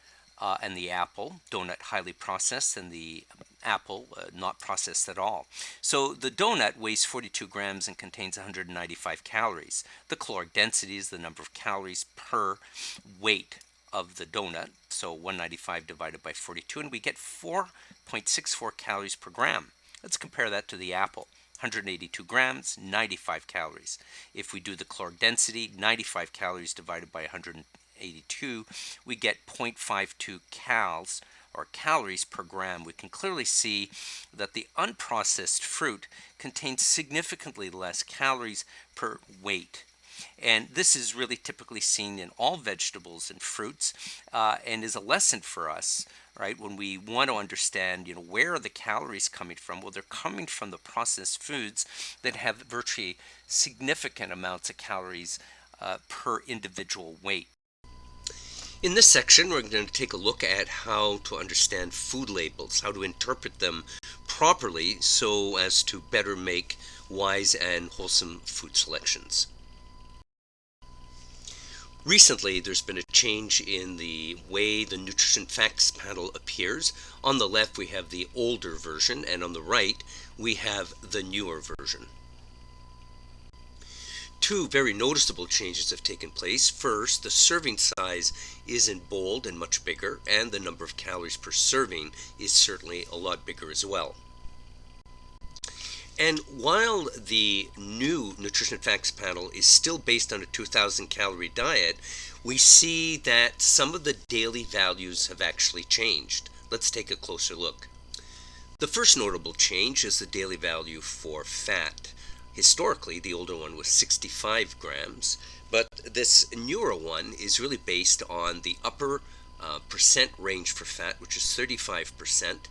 and the apple. Donut highly processed, and the apple not processed at all. So the donut weighs 42 grams and contains 195 calories. The caloric density is the number of calories per weight of the donut, so 195 divided by 42, and we get 4.64 calories per gram. Let's compare that to the apple. 182 grams, 95 calories. If we do the caloric density, 95 calories divided by 182, we get 0.52 calories per gram. We can clearly see that the unprocessed fruit contains significantly less calories per weight. And this is really typically seen in all vegetables and fruits, and is a lesson for us, right? When we want to understand, where are the calories coming from? Well, they're coming from the processed foods that have virtually significant amounts of calories per individual weight. In this section, we're going to take a look at how to understand food labels, how to interpret them properly so as to better make wise and wholesome food selections. Recently, there's been a change in the way the Nutrition Facts panel appears. On the left, we have the older version, and on the right, we have the newer version. Two very noticeable changes have taken place. First, the serving size is in bold and much bigger, and the number of calories per serving is certainly a lot bigger as well. And while the new Nutrition Facts panel is still based on a 2,000 calorie diet, we see that some of the daily values have actually changed. Let's take a closer look. The first notable change is the daily value for fat. Historically, the older one was 65 grams, but this newer one is really based on the upper percent range for fat, which is 35%,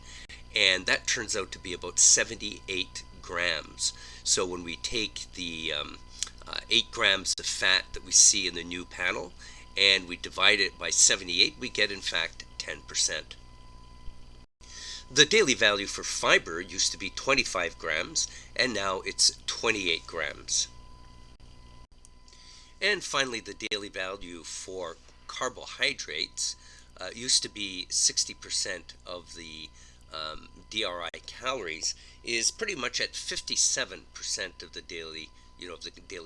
and that turns out to be about 78 grams. So when we take the 8 grams of fat that we see in the new panel and we divide it by 78, we get in fact 10%. The daily value for fiber used to be 25 grams, and now it's 28 grams. And finally, the daily value for carbohydrates used to be 60% of the DRI calories, is pretty much at 57% of the daily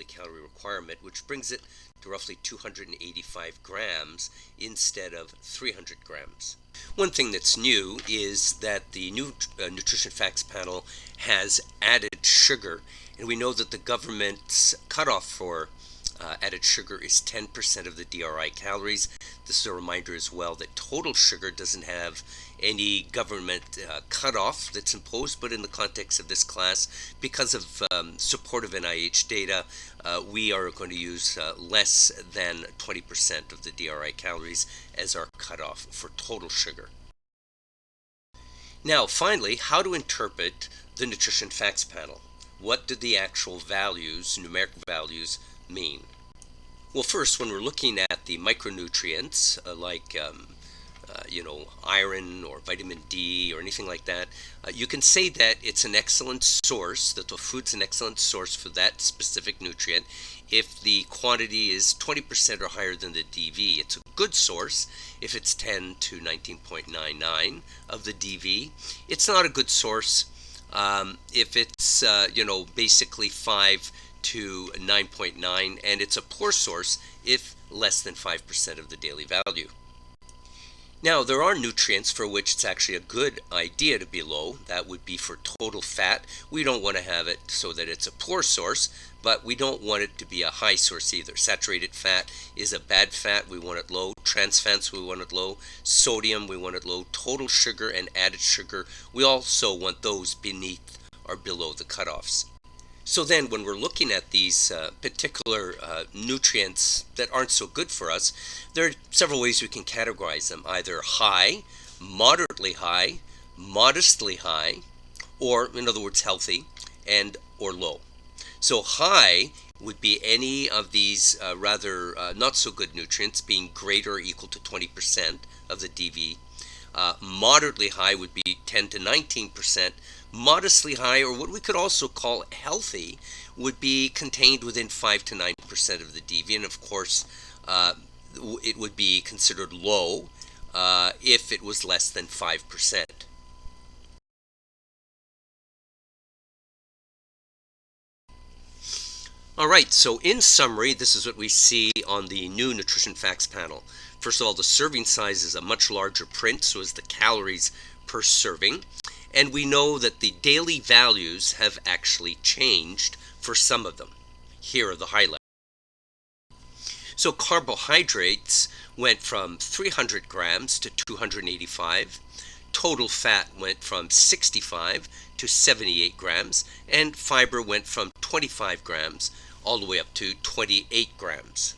calorie requirement, which brings it to roughly 285 grams instead of 300 grams. One thing that's new is that the new Nutrition Facts panel has added sugar, and we know that the government's cutoff for added sugar is 10% of the DRI calories. This is a reminder as well that total sugar doesn't have any government cutoff that's imposed, but in the context of this class, because of support of NIH data, we are going to use less than 20% of the DRI calories as our cutoff for total sugar. Now, finally, how to interpret the Nutrition Facts panel. What do the actual values, numeric values, mean? Well, first, when we're looking at the micronutrients like iron or vitamin D or anything like that, you can say that it's an excellent source, that the food's an excellent source for that specific nutrient if the quantity is 20% or higher than the DV. It's a good source if it's 10 to 19.99 of the DV. It's not a good source if it's, basically 5 to 9.9, and it's a poor source if less than 5% of the daily value. Now, there are nutrients for which it's actually a good idea to be low. That would be for total fat. We don't want to have it so that it's a poor source, but we don't want it to be a high source either. Saturated fat is a bad fat. We want it low. Trans fats, we want it low. Sodium, we want it low. Total sugar and added sugar, we also want those beneath or below the cutoffs. So then when we're looking at these particular nutrients that aren't so good for us, there are several ways we can categorize them, either high, moderately high, modestly high, or in other words healthy, and or low. So high would be any of these rather not so good nutrients being greater or equal to 20% of the DV. Moderately high would be 10 to 19%. Modestly high, or what we could also call healthy, would be contained within 5 to 9% of the DV. And of course, it would be considered low if it was less than 5%. All right, so in summary, this is what we see on the new nutrition facts panel. First of all, the serving size is a much larger print, so is the calories per serving. And we know that the daily values have actually changed for some of them. Here are the highlights. So carbohydrates went from 300 grams to 285. Total fat went from 65 to 78 grams. And fiber went from 25 grams all the way up to 28 grams.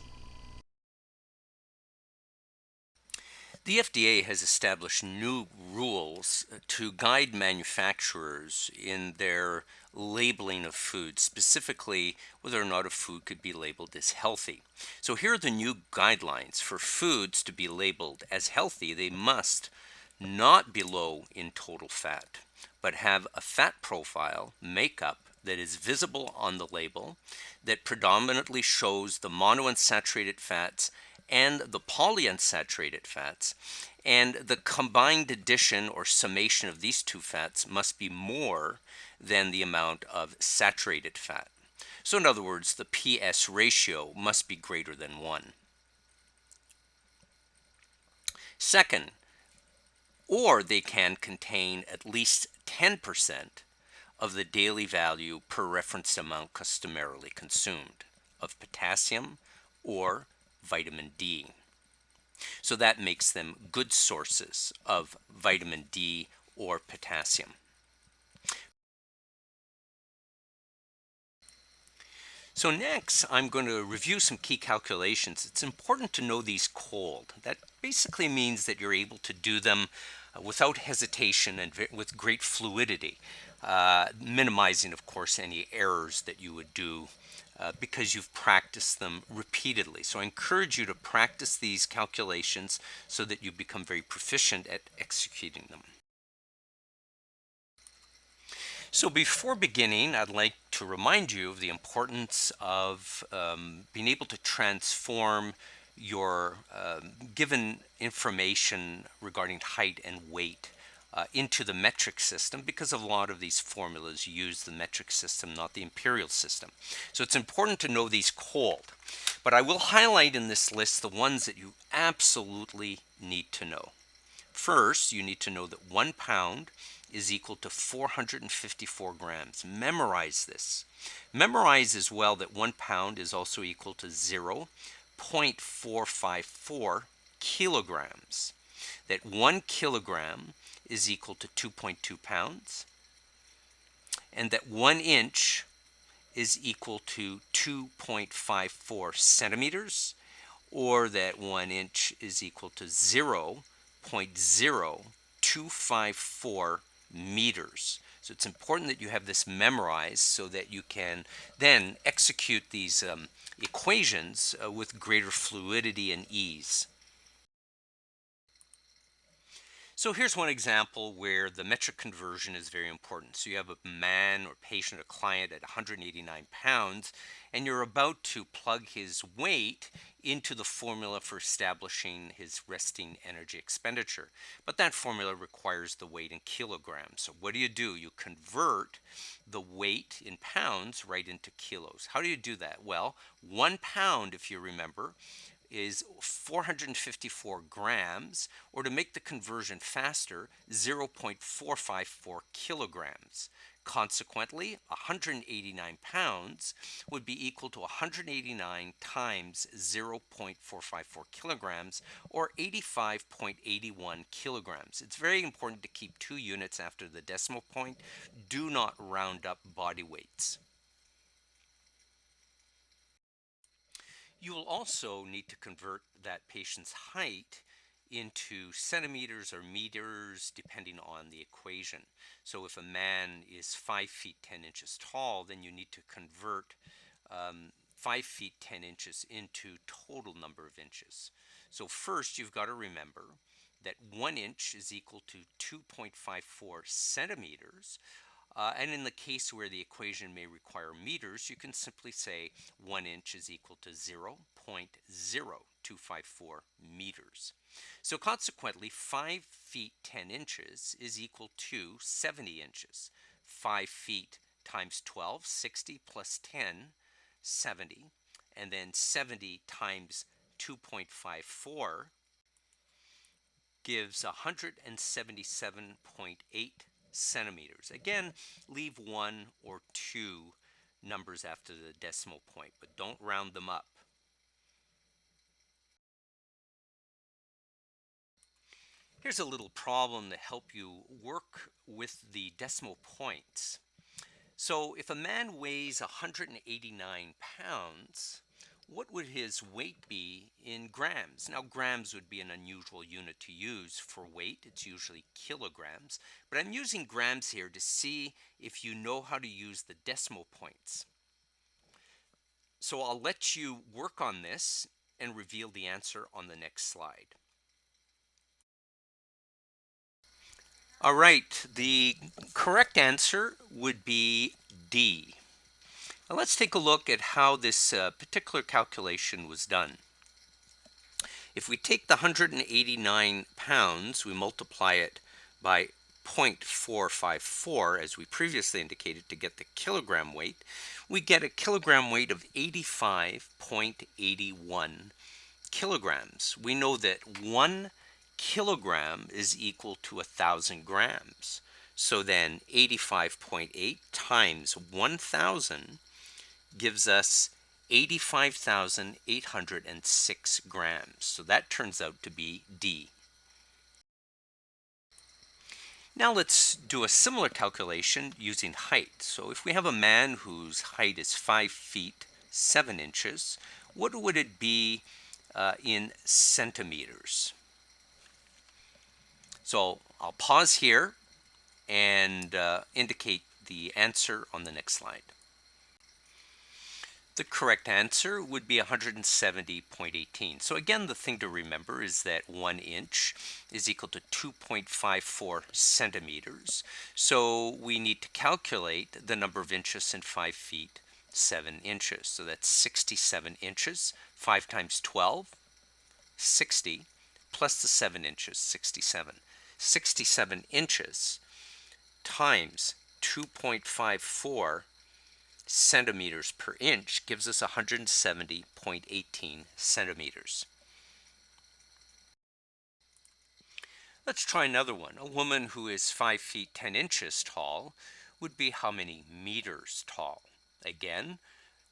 The FDA has established new rules to guide manufacturers in their labeling of food, specifically whether or not a food could be labeled as healthy. So here are the new guidelines for foods to be labeled as healthy. They must not be low in total fat, but have a fat profile makeup that is visible on the label, that predominantly shows the monounsaturated fats and the polyunsaturated fats, and the combined addition or summation of these two fats must be more than the amount of saturated fat. So in other words, the PS ratio must be greater than 1. Second, or they can contain at least 10% of the daily value per reference amount customarily consumed of potassium or vitamin D. So that makes them good sources of vitamin D or potassium. So next, I'm going to review some key calculations. It's important to know these cold. That basically means that you're able to do them without hesitation and with great fluidity, minimizing, of course, any errors that you would do because you've practiced them repeatedly. So I encourage you to practice these calculations so that you become very proficient at executing them. So before beginning, I'd like to remind you of the importance of being able to transform your given information regarding height and weight into the metric system, because a lot of these formulas use the metric system, not the imperial system. So it's important to know these cold. But I will highlight in this list the ones that you absolutely need to know. First, you need to know that 1 pound is equal to 454 grams. Memorize this. Memorize as well that 1 pound is also equal to 0.454 kilograms. That 1 kilogram is equal to 2.2 pounds. And that 1 inch is equal to 2.54 centimeters, or that 1 inch is equal to 0.0254 meters. So it's important that you have this memorized so that you can then execute these equations with greater fluidity and ease. So here's one example where the metric conversion is very important. So you have a man or patient, a client at 189 pounds, and you're about to plug his weight into the formula for establishing his resting energy expenditure. But that formula requires the weight in kilograms. So what do? You convert the weight in pounds right into kilos. How do you do that? Well, 1 pound, if you remember, is 454 grams, or to make the conversion faster, 0.454 kilograms. Consequently, 189 pounds would be equal to 189 times 0.454 kilograms, or 85.81 kilograms. It's very important to keep 2 units after the decimal point. Do not round up body weights. You will also need to convert that patient's height into centimeters or meters depending on the equation. So if a man is 5 feet 10 inches tall, then you need to convert 5 feet 10 inches into total number of inches. So first you've got to remember that 1 inch is equal to 2.54 centimeters. And in the case where the equation may require meters, you can simply say 1 inch is equal to 0.0254 meters. So consequently, 5 feet 10 inches is equal to 70 inches. 5 feet times 12, 60 plus 10, 70. And then 70 times 2.54 gives 177.8 centimeters. Again, leave 1 or 2 numbers after the decimal point, but don't round them up. Here's a little problem to help you work with the decimal points. So if a man weighs 189 pounds, what would his weight be in grams? Now, grams would be an unusual unit to use for weight. It's usually kilograms. But I'm using grams here to see if you know how to use the decimal points. So I'll let you work on this and reveal the answer on the next slide. All right, the correct answer would be D. Now let's take a look at how this particular calculation was done. If we take the 189 pounds, we multiply it by 0.454, as we previously indicated, to get the kilogram weight, we get a kilogram weight of 85.81 kilograms. We know that 1 kilogram is equal to 1,000 grams. So then 85.8 times 1,000 gives us 85,806 grams. So that turns out to be D. Now let's do a similar calculation using height. So if we have a man whose height is 5 feet 7 inches, what would it be in centimeters? So I'll pause here and indicate the answer on the next slide. The correct answer would be 170.18. So again, the thing to remember is that 1 inch is equal to 2.54 centimeters. So we need to calculate the number of inches in 5 feet 7 inches. So that's 67 inches. 5 times 12, 60, plus the 7 inches, 67. 67 inches times 2.54 centimeters per inch gives us 170.18 centimeters. Let's try another one. A woman who is 5 feet 10 inches tall would be how many meters tall? Again,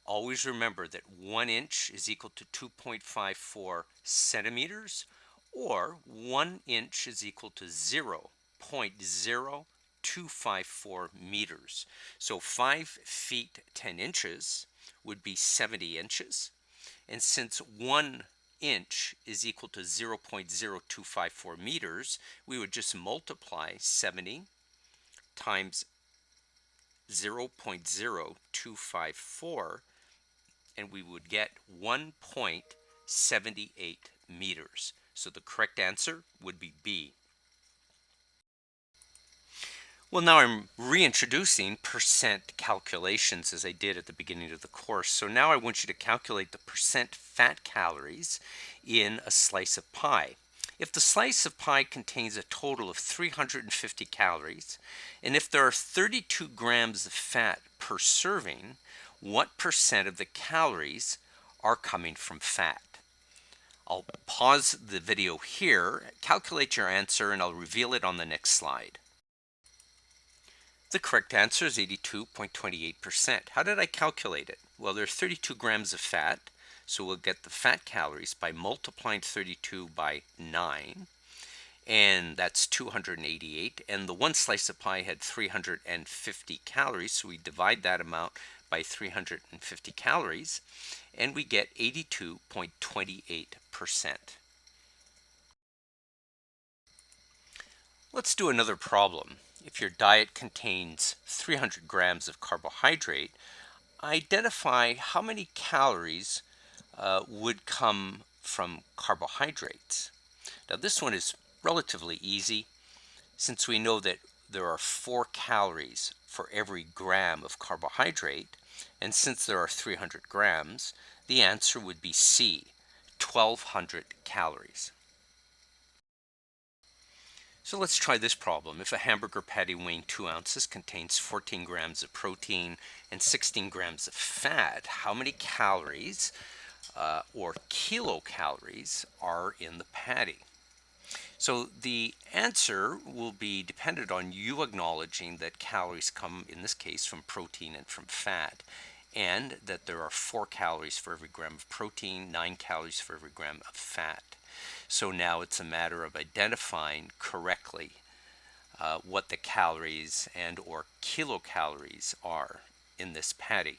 always remember that 1 inch is equal to 2.54 centimeters, or 1 inch is equal to 0.0254 meters. So 5 feet 10 inches would be 70 inches. And since 1 inch is equal to 0.0254 meters, we would just multiply 70 times 0.0254, and we would get 1.78 meters. So the correct answer would be B. Well, now I'm reintroducing percent calculations as I did at the beginning of the course. So now I want you to calculate the percent fat calories in a slice of pie. If the slice of pie contains a total of 350 calories, and if there are 32 grams of fat per serving, what percent of the calories are coming from fat? I'll pause the video here, calculate your answer, and I'll reveal it on the next slide. The correct answer is 82.28%. How did I calculate it? Well, there's 32 grams of fat, so we'll get the fat calories by multiplying 32 by 9, and that's 288. And the one slice of pie had 350 calories, so we divide that amount by 350 calories, and we get 82.28%. Let's do another problem. If your diet contains 300 grams of carbohydrate, identify how many calories would come from carbohydrates. Now this one is relatively easy since we know that there are 4 calories for every gram of carbohydrate, and since there are 300 grams, the answer would be C, 1200 calories. So let's try this problem. If a hamburger patty weighing 2 ounces contains 14 grams of protein and 16 grams of fat, how many calories or kilocalories are in the patty? So the answer will be dependent on you acknowledging that calories come, in this case, from protein and from fat, and that there are 4 calories for every gram of protein, 9 calories for every gram of fat. So now it's a matter of identifying correctly what the calories and or kilocalories are in this patty.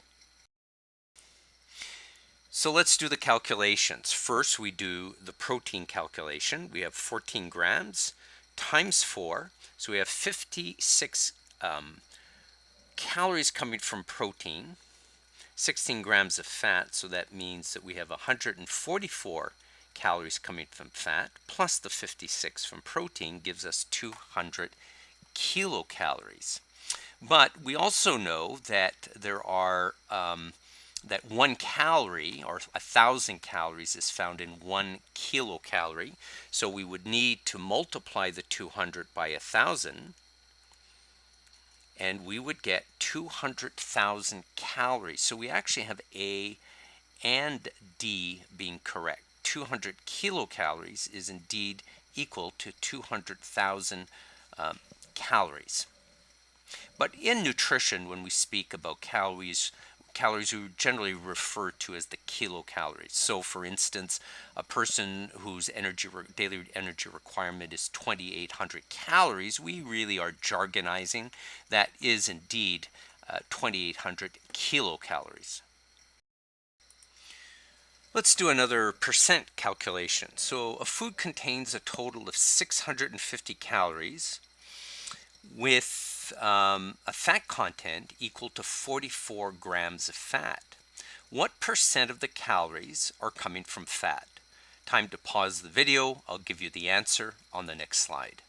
So let's do the calculations. First, we do the protein calculation. We have 14 grams times 4. So we have 56 calories coming from protein, 16 grams of fat. So that means that we have 144 calories coming from fat, plus the 56 from protein gives us 200 kilocalories. But we also know that there are that 1 calorie or 1,000 calories is found in 1 kilocalorie. So we would need to multiply the 200 by 1,000, and we would get 200,000 calories. So we actually have A and D being correct. 200 kilocalories is indeed equal to 200,000 calories. But in nutrition, when we speak about calories we generally refer to as the kilocalories. So for instance, a person whose daily energy requirement is 2,800 calories, we really are jargonizing. That is indeed 2,800 kilocalories. Let's do another percent calculation. So a food contains a total of 650 calories with a fat content equal to 44 grams of fat. What percent of the calories are coming from fat? Time to pause the video. I'll give you the answer on the next slide.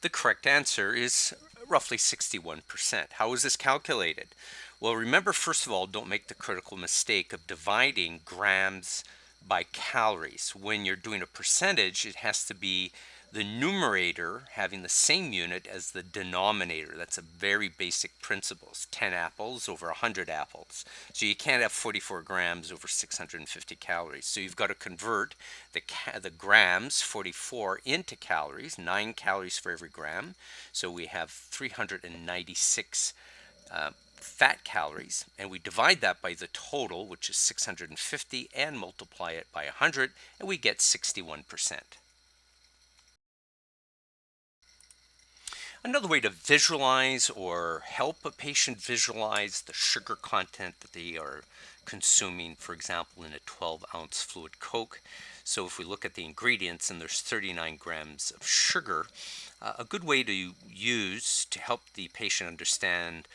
The correct answer is roughly 61%. How is this calculated? Well, remember, first of all, don't make the critical mistake of dividing grams by calories. When you're doing a percentage, it has to be the numerator having the same unit as the denominator. That's a very basic principle. 10 apples over 100 apples. So you can't have 44 grams over 650 calories. So you've got to convert the grams, 44, into calories, 9 calories for every gram. So we have 396 fat calories, and we divide that by the total, which is 650, and multiply it by 100, and we get 61%. Another way to visualize or help a patient visualize the sugar content that they are consuming, for example, in a 12-ounce fluid Coke. So if we look at the ingredients, and there's 39 grams of sugar, a good way to use to help the patient understand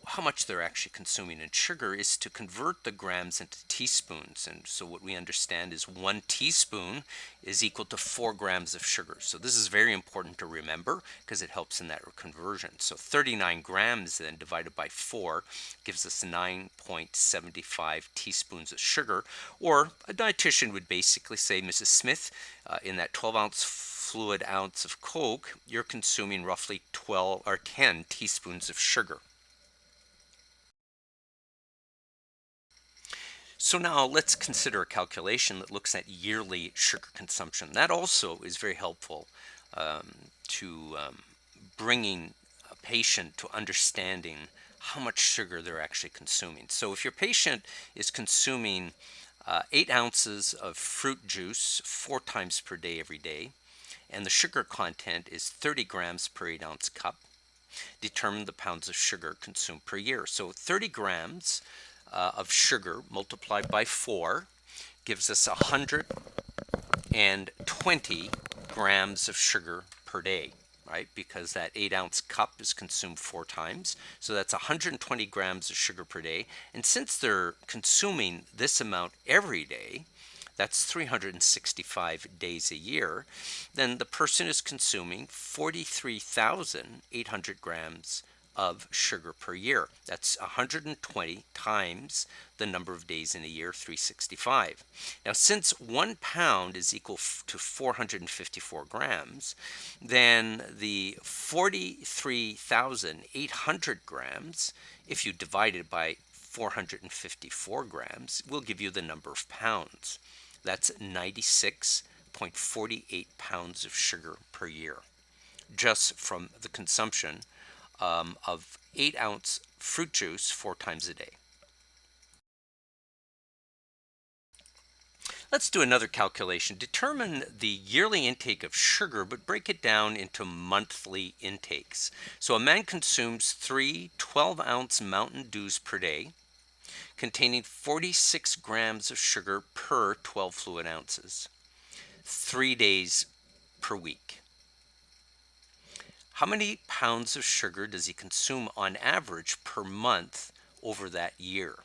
how much they're actually consuming in sugar is to convert the grams into teaspoons. And so what we understand is 1 teaspoon is equal to 4 grams of sugar. So this is very important to remember because it helps in that conversion. So 39 grams then divided by 4 gives us 9.75 teaspoons of sugar. Or a dietitian would basically say, Mrs. Smith, in that 12-ounce fluid ounce of Coke, you're consuming roughly 12 or 10 teaspoons of sugar. So now let's consider a calculation that looks at yearly sugar consumption. That also is very helpful to bringing a patient to understanding how much sugar they're actually consuming. So if your patient is consuming 8 ounces of fruit juice 4 times per day every day, and the sugar content is 30 grams per 8-ounce cup, determine the pounds of sugar consumed per year. So 30 grams of sugar multiplied by 4 gives us 120 grams of sugar per day, right? Because that 8-ounce cup is consumed 4 times. So that's 120 grams of sugar per day. And since they're consuming this amount every day, that's 365 days a year, then the person is consuming 43,800 grams of sugar per year. That's 120 times the number of days in a year, 365. Now, since 1 pound is equal to 454 grams, then the 43,800 grams, if you divide it by 454 grams, will give you the number of pounds. That's 96.48 pounds of sugar per year, just from the consumption of 8-ounce fruit juice 4 times a day. Let's do another calculation. Determine the yearly intake of sugar, but break it down into monthly intakes. So a man consumes 3 12-ounce Mountain Dews per day, containing 46 grams of sugar per 12 fluid ounces, 3 days per week. How many pounds of sugar does he consume on average per month over that year?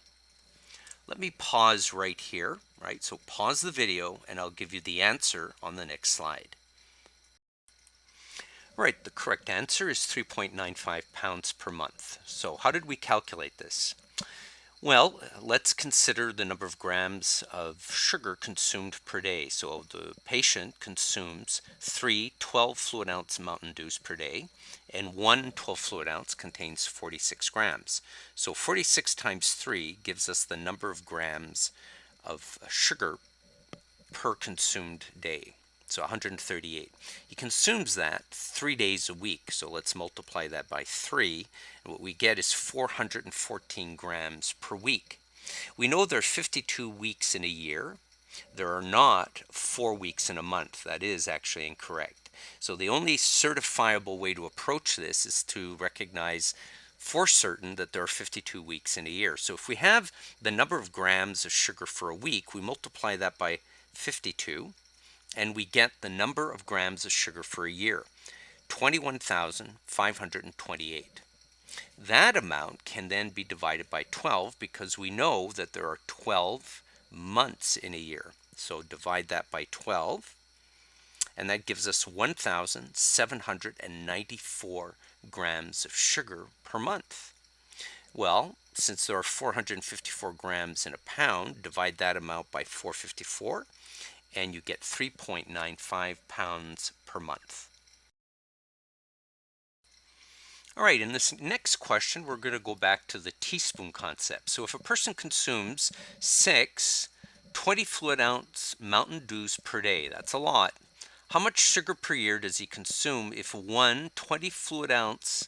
Let me pause right here, right? So pause the video and I'll give you the answer on the next slide. Right, the correct answer is 3.95 pounds per month. So how did we calculate this? Well, let's consider the number of grams of sugar consumed per day. So the patient consumes 3 12 fluid ounce Mountain Dews per day, and 1 12 fluid ounce contains 46 grams. So 46 times 3 gives us the number of grams of sugar per consumed day. So 138. He consumes that 3 days a week. So let's multiply that by 3. And what we get is 414 grams per week. We know there are 52 weeks in a year. There are not 4 weeks in a month. That is actually incorrect. So the only certifiable way to approach this is to recognize for certain that there are 52 weeks in a year. So if we have the number of grams of sugar for a week, we multiply that by 52. And we get the number of grams of sugar for a year, 21,528. That amount can then be divided by 12 because we know that there are 12 months in a year. So divide that by 12, and that gives us 1,794 grams of sugar per month. Well, since there are 454 grams in a pound, divide that amount by 454, and you get 3.95 pounds per month. All right, in this next question, we're going to go back to the teaspoon concept. So if a person consumes 6 20 fluid ounce Mountain Dews per day, that's a lot. How much sugar per year does he consume if one 20 fluid ounce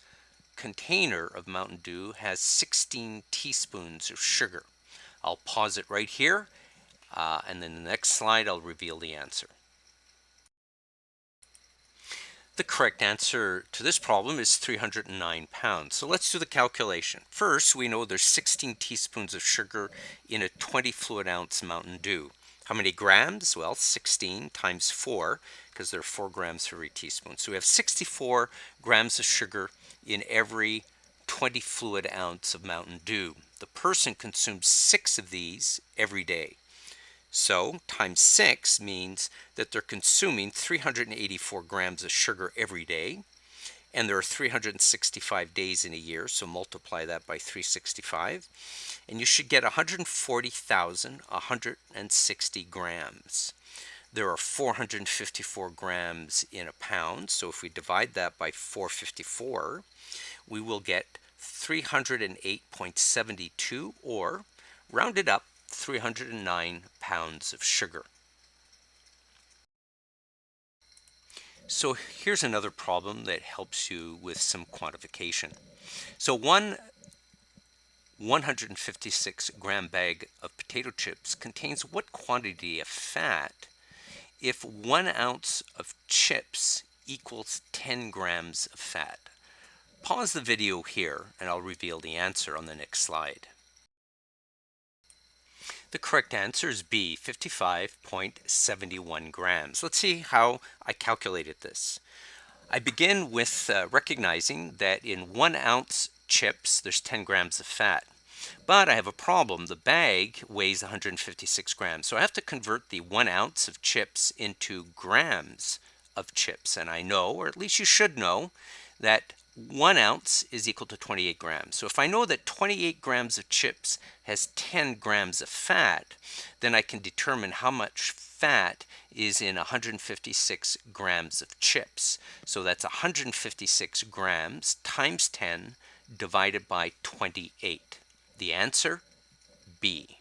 container of Mountain Dew has 16 teaspoons of sugar? I'll pause it right here. And then the next slide, I'll reveal the answer. The correct answer to this problem is 309 pounds. So let's do the calculation. First, we know there's 16 teaspoons of sugar in a 20 fluid ounce Mountain Dew. How many grams? Well, 16 times 4, because there are 4 grams for every teaspoon. So we have 64 grams of sugar in every 20 fluid ounce of Mountain Dew. The person consumes 6 of these every day. So times 6 means that they're consuming 384 grams of sugar every day, and there are 365 days in a year, so multiply that by 365, and you should get 140,160 grams. There are 454 grams in a pound, so if we divide that by 454, we will get 308.72, or rounded up, 309 pounds of sugar. So here's another problem that helps you with some quantification. So one 156 gram bag of potato chips contains what quantity of fat if 1 ounce of chips equals 10 grams of fat? Pause the video here and I'll reveal the answer on the next slide. The correct answer is B, 55.71 grams. Let's see how I calculated this. I begin with recognizing that in 1 ounce chips, there's 10 grams of fat. But I have a problem. The bag weighs 156 grams. So I have to convert the 1 ounce of chips into grams of chips. And I know, or at least you should know, that 1 ounce is equal to 28 grams. So if I know that 28 grams of chips has 10 grams of fat, then I can determine how much fat is in 156 grams of chips. So that's 156 grams times 10 divided by 28. The answer, B.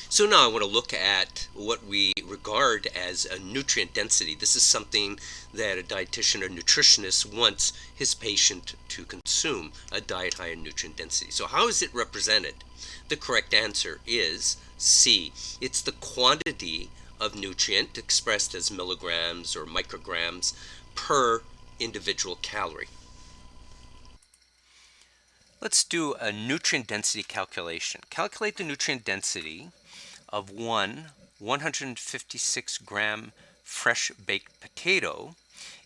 So now I want to look at what we regard as a nutrient density. This is something that a dietitian or nutritionist wants his patient to consume, a diet high in nutrient density. So how is it represented? The correct answer is C. It's the quantity of nutrient expressed as milligrams or micrograms per individual calorie. Let's do a nutrient density calculation. Calculate the nutrient density of one 156 gram fresh baked potato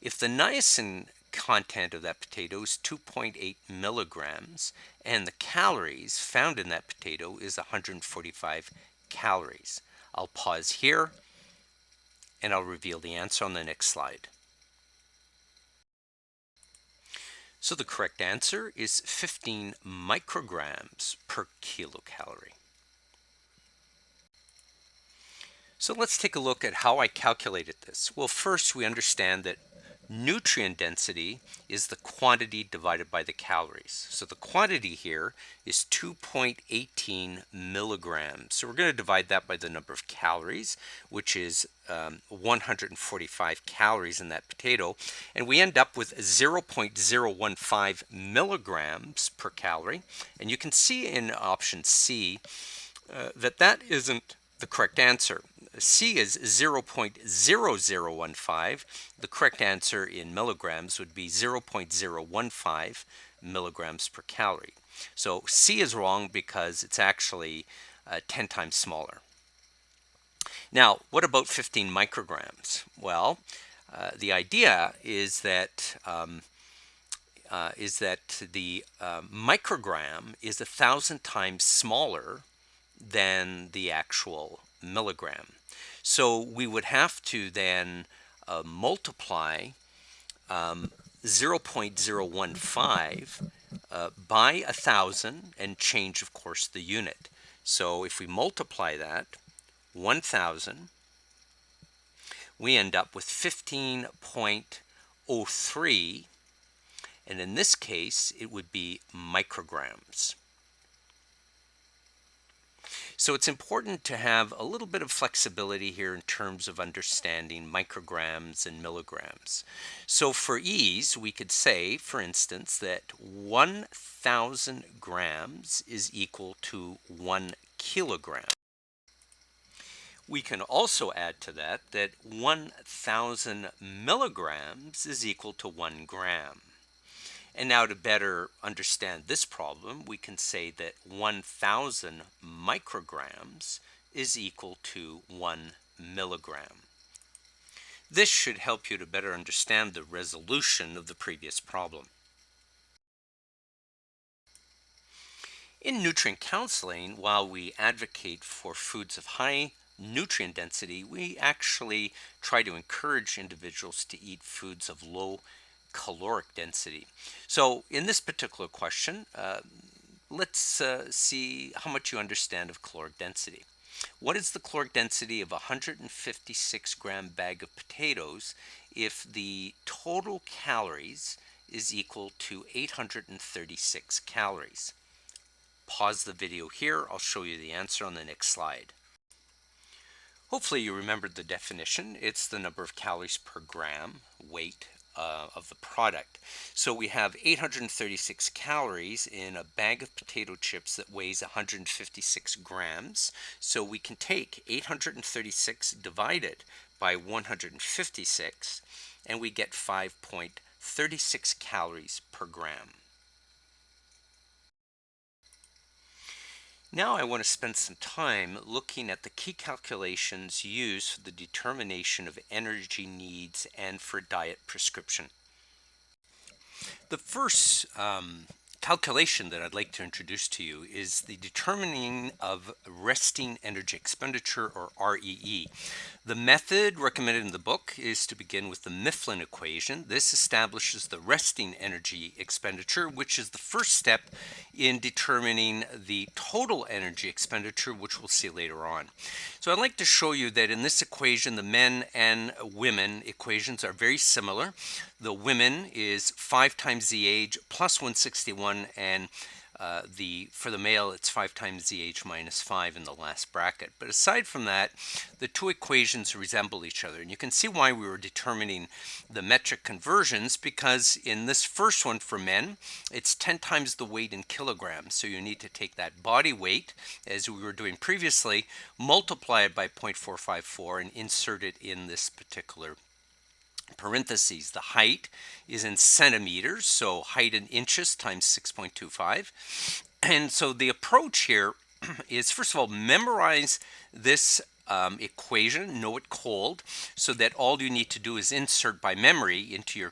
if the niacin content of that potato is 2.8 milligrams and the calories found in that potato is 145 calories. I'll pause here and I'll reveal the answer on the next slide. So the correct answer is 15 micrograms per kilocalorie. So let's take a look at how I calculated this. Well, first we understand that nutrient density is the quantity divided by the calories. So the quantity here is 2.18 milligrams. So we're going to divide that by the number of calories, which is 145 calories in that potato. And we end up with 0.015 milligrams per calorie. And you can see in option C that isn't the correct answer. C is 0.0015. The correct answer in milligrams would be 0.015 milligrams per calorie. So C is wrong because it's actually 10 times smaller. Now, what about 15 micrograms? Well, the idea is that the microgram is 1,000 times smaller than the actual milligram. So we would have to then multiply 0.015 by 1,000 and change, of course, the unit. So if we multiply that, 1,000, we end up with 15.03, and in this case, it would be micrograms. So it's important to have a little bit of flexibility here in terms of understanding micrograms and milligrams. So for ease, we could say, for instance, that 1,000 grams is equal to 1 kilogram. We can also add to that 1,000 milligrams is equal to 1 gram. And now to better understand this problem, we can say that 1,000 micrograms is equal to 1 milligram. This should help you to better understand the resolution of the previous problem. In nutrient counseling, while we advocate for foods of high nutrient density, we actually try to encourage individuals to eat foods of low caloric density. So, in this particular question, let's see how much you understand of caloric density. What is the caloric density of a 156-gram bag of potatoes if the total calories is equal to 836 calories? Pause the video here. I'll show you the answer on the next slide. Hopefully you remembered the definition. It's the number of calories per gram weight of the product. So we have 836 calories in a bag of potato chips that weighs 156 grams. So we can take 836 divided by 156 and we get 5.36 calories per gram. Now I want to spend some time looking at the key calculations used for the determination of energy needs and for diet prescription. The first calculation that I'd like to introduce to you is the determining of resting energy expenditure, or REE. The method recommended in the book is to begin with the Mifflin equation. This establishes the resting energy expenditure, which is the first step in determining the total energy expenditure, which we'll see later on. So I'd like to show you that in this equation, the men and women equations are very similar. The women is 5 times the age plus 161, and for the male it's 5 times the age minus 5 in the last bracket. But aside from that, the two equations resemble each other, and you can see why we were determining the metric conversions, because in this first one for men it's 10 times the weight in kilograms. So you need to take that body weight, as we were doing previously, multiply it by 0.454 and insert it in this particular parentheses. The height is in centimeters, so height in inches times 6.25. And so the approach here is, first of all, memorize this equation, know it cold, so that all you need to do is insert by memory into your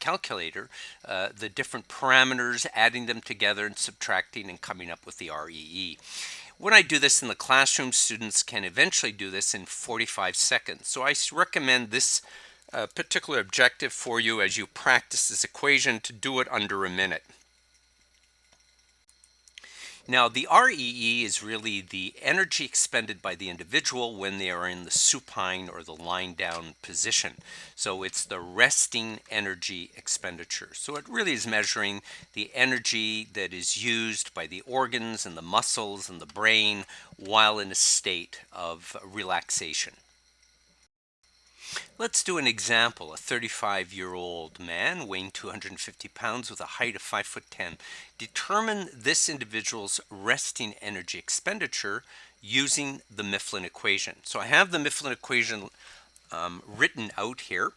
calculator the different parameters, adding them together and subtracting and coming up with the REE. When I do this in the classroom, students can eventually do this in 45 seconds. So I recommend this particular objective for you as you practice this equation to do it under a minute. Now, the REE is really the energy expended by the individual when they are in the supine or the lying down position. So it's the resting energy expenditure. So it really is measuring the energy that is used by the organs and the muscles and the brain while in a state of relaxation. Let's do an example. A 35-year-old man weighing 250 pounds with a height of 5'10". Determine this individual's resting energy expenditure using the Mifflin equation. So I have the Mifflin equation written out here.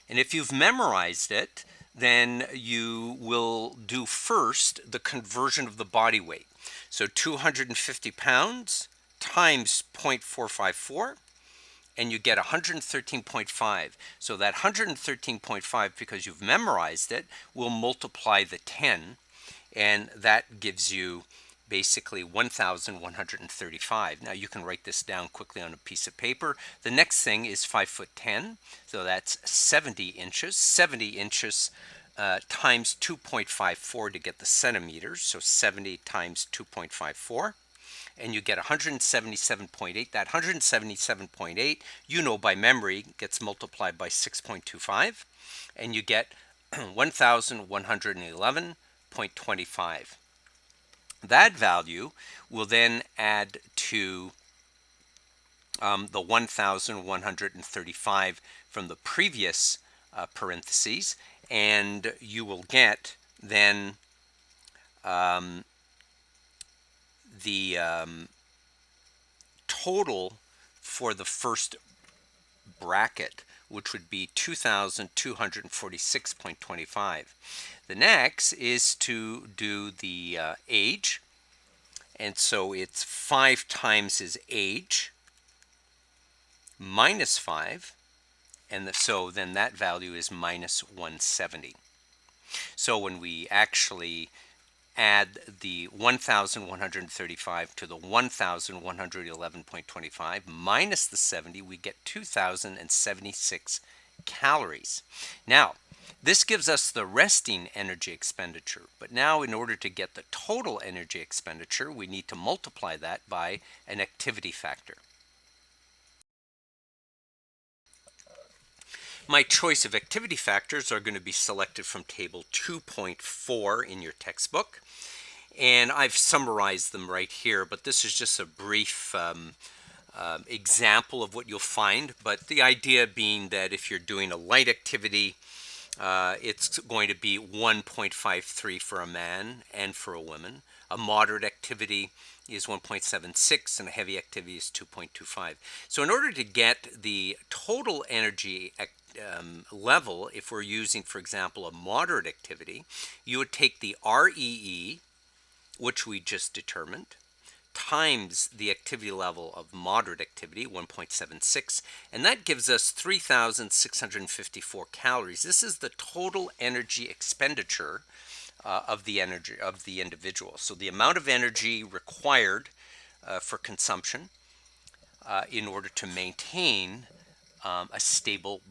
And if you've memorized it, then you will do first the conversion of the body weight. So 250 pounds times 0.454. and you get 113.5. So that 113.5, because you've memorized it, will multiply the 10, and that gives you basically 1,135. Now you can write this down quickly on a piece of paper. The next thing is 5'10", so that's 70 inches. 70 inches times 2.54 to get the centimeters, so 70 times 2.54. And you get 177.8. That 177.8, you know by memory, gets multiplied by 6.25, and you get 1,111.25. That value will then add to the 1,135 from the previous parentheses, and you will get then the total for the first bracket, which would be 2,246.25. The next is to do the age, and so it's 5 times his age minus 5, and so then that value is minus 170. So when we actually add the 1,135 to the 1,111.25 minus the 70, we get 2,076 calories. Now, this gives us the resting energy expenditure, but now in order to get the total energy expenditure, we need to multiply that by an activity factor. My choice of activity factors are going to be selected from table 2.4 in your textbook. And I've summarized them right here, but this is just a brief example of what you'll find. But the idea being that if you're doing a light activity, it's going to be 1.53 for a man and for a woman. A moderate activity is 1.76 and a heavy activity is 2.25. So in order to get the total energy level, if we're using, for example, a moderate activity, you would take the REE, which we just determined, times the activity level of moderate activity, 1.76, and that gives us 3,654 calories. This is the total energy expenditure of the individual. So the amount of energy required for consumption in order to maintain a stable.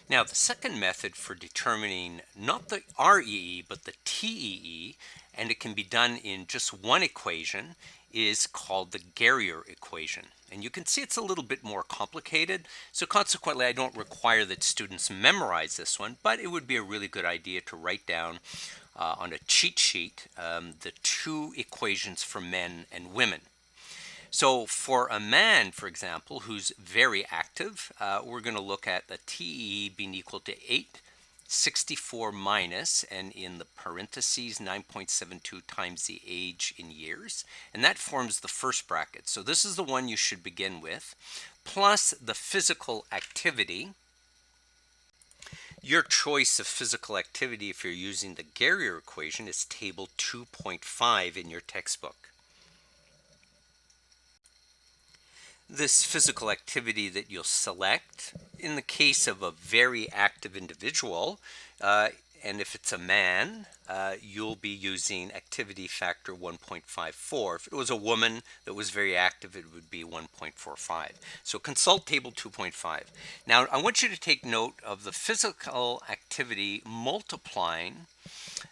Now, the second method for determining not the REE but the TEE, and it can be done in just one equation, is called the Garrier equation. And you can see it's a little bit more complicated, so consequently I don't require that students memorize this one, but it would be a really good idea to write down on a cheat sheet the two equations for men and women. So for a man, for example, who's very active, we're going to look at the TEE being equal to 864 minus, and in the parentheses, 9.72 times the age in years. And that forms the first bracket. So this is the one you should begin with, plus the physical activity. Your choice of physical activity, if you're using the Garrier equation, is table 2.5 in your textbook. This physical activity that you'll select, in the case of a very active individual, and if it's a man, you'll be using activity factor 1.54. If it was a woman that was very active, it would be 1.45. So consult table 2.5. Now, I want you to take note of the physical activity multiplying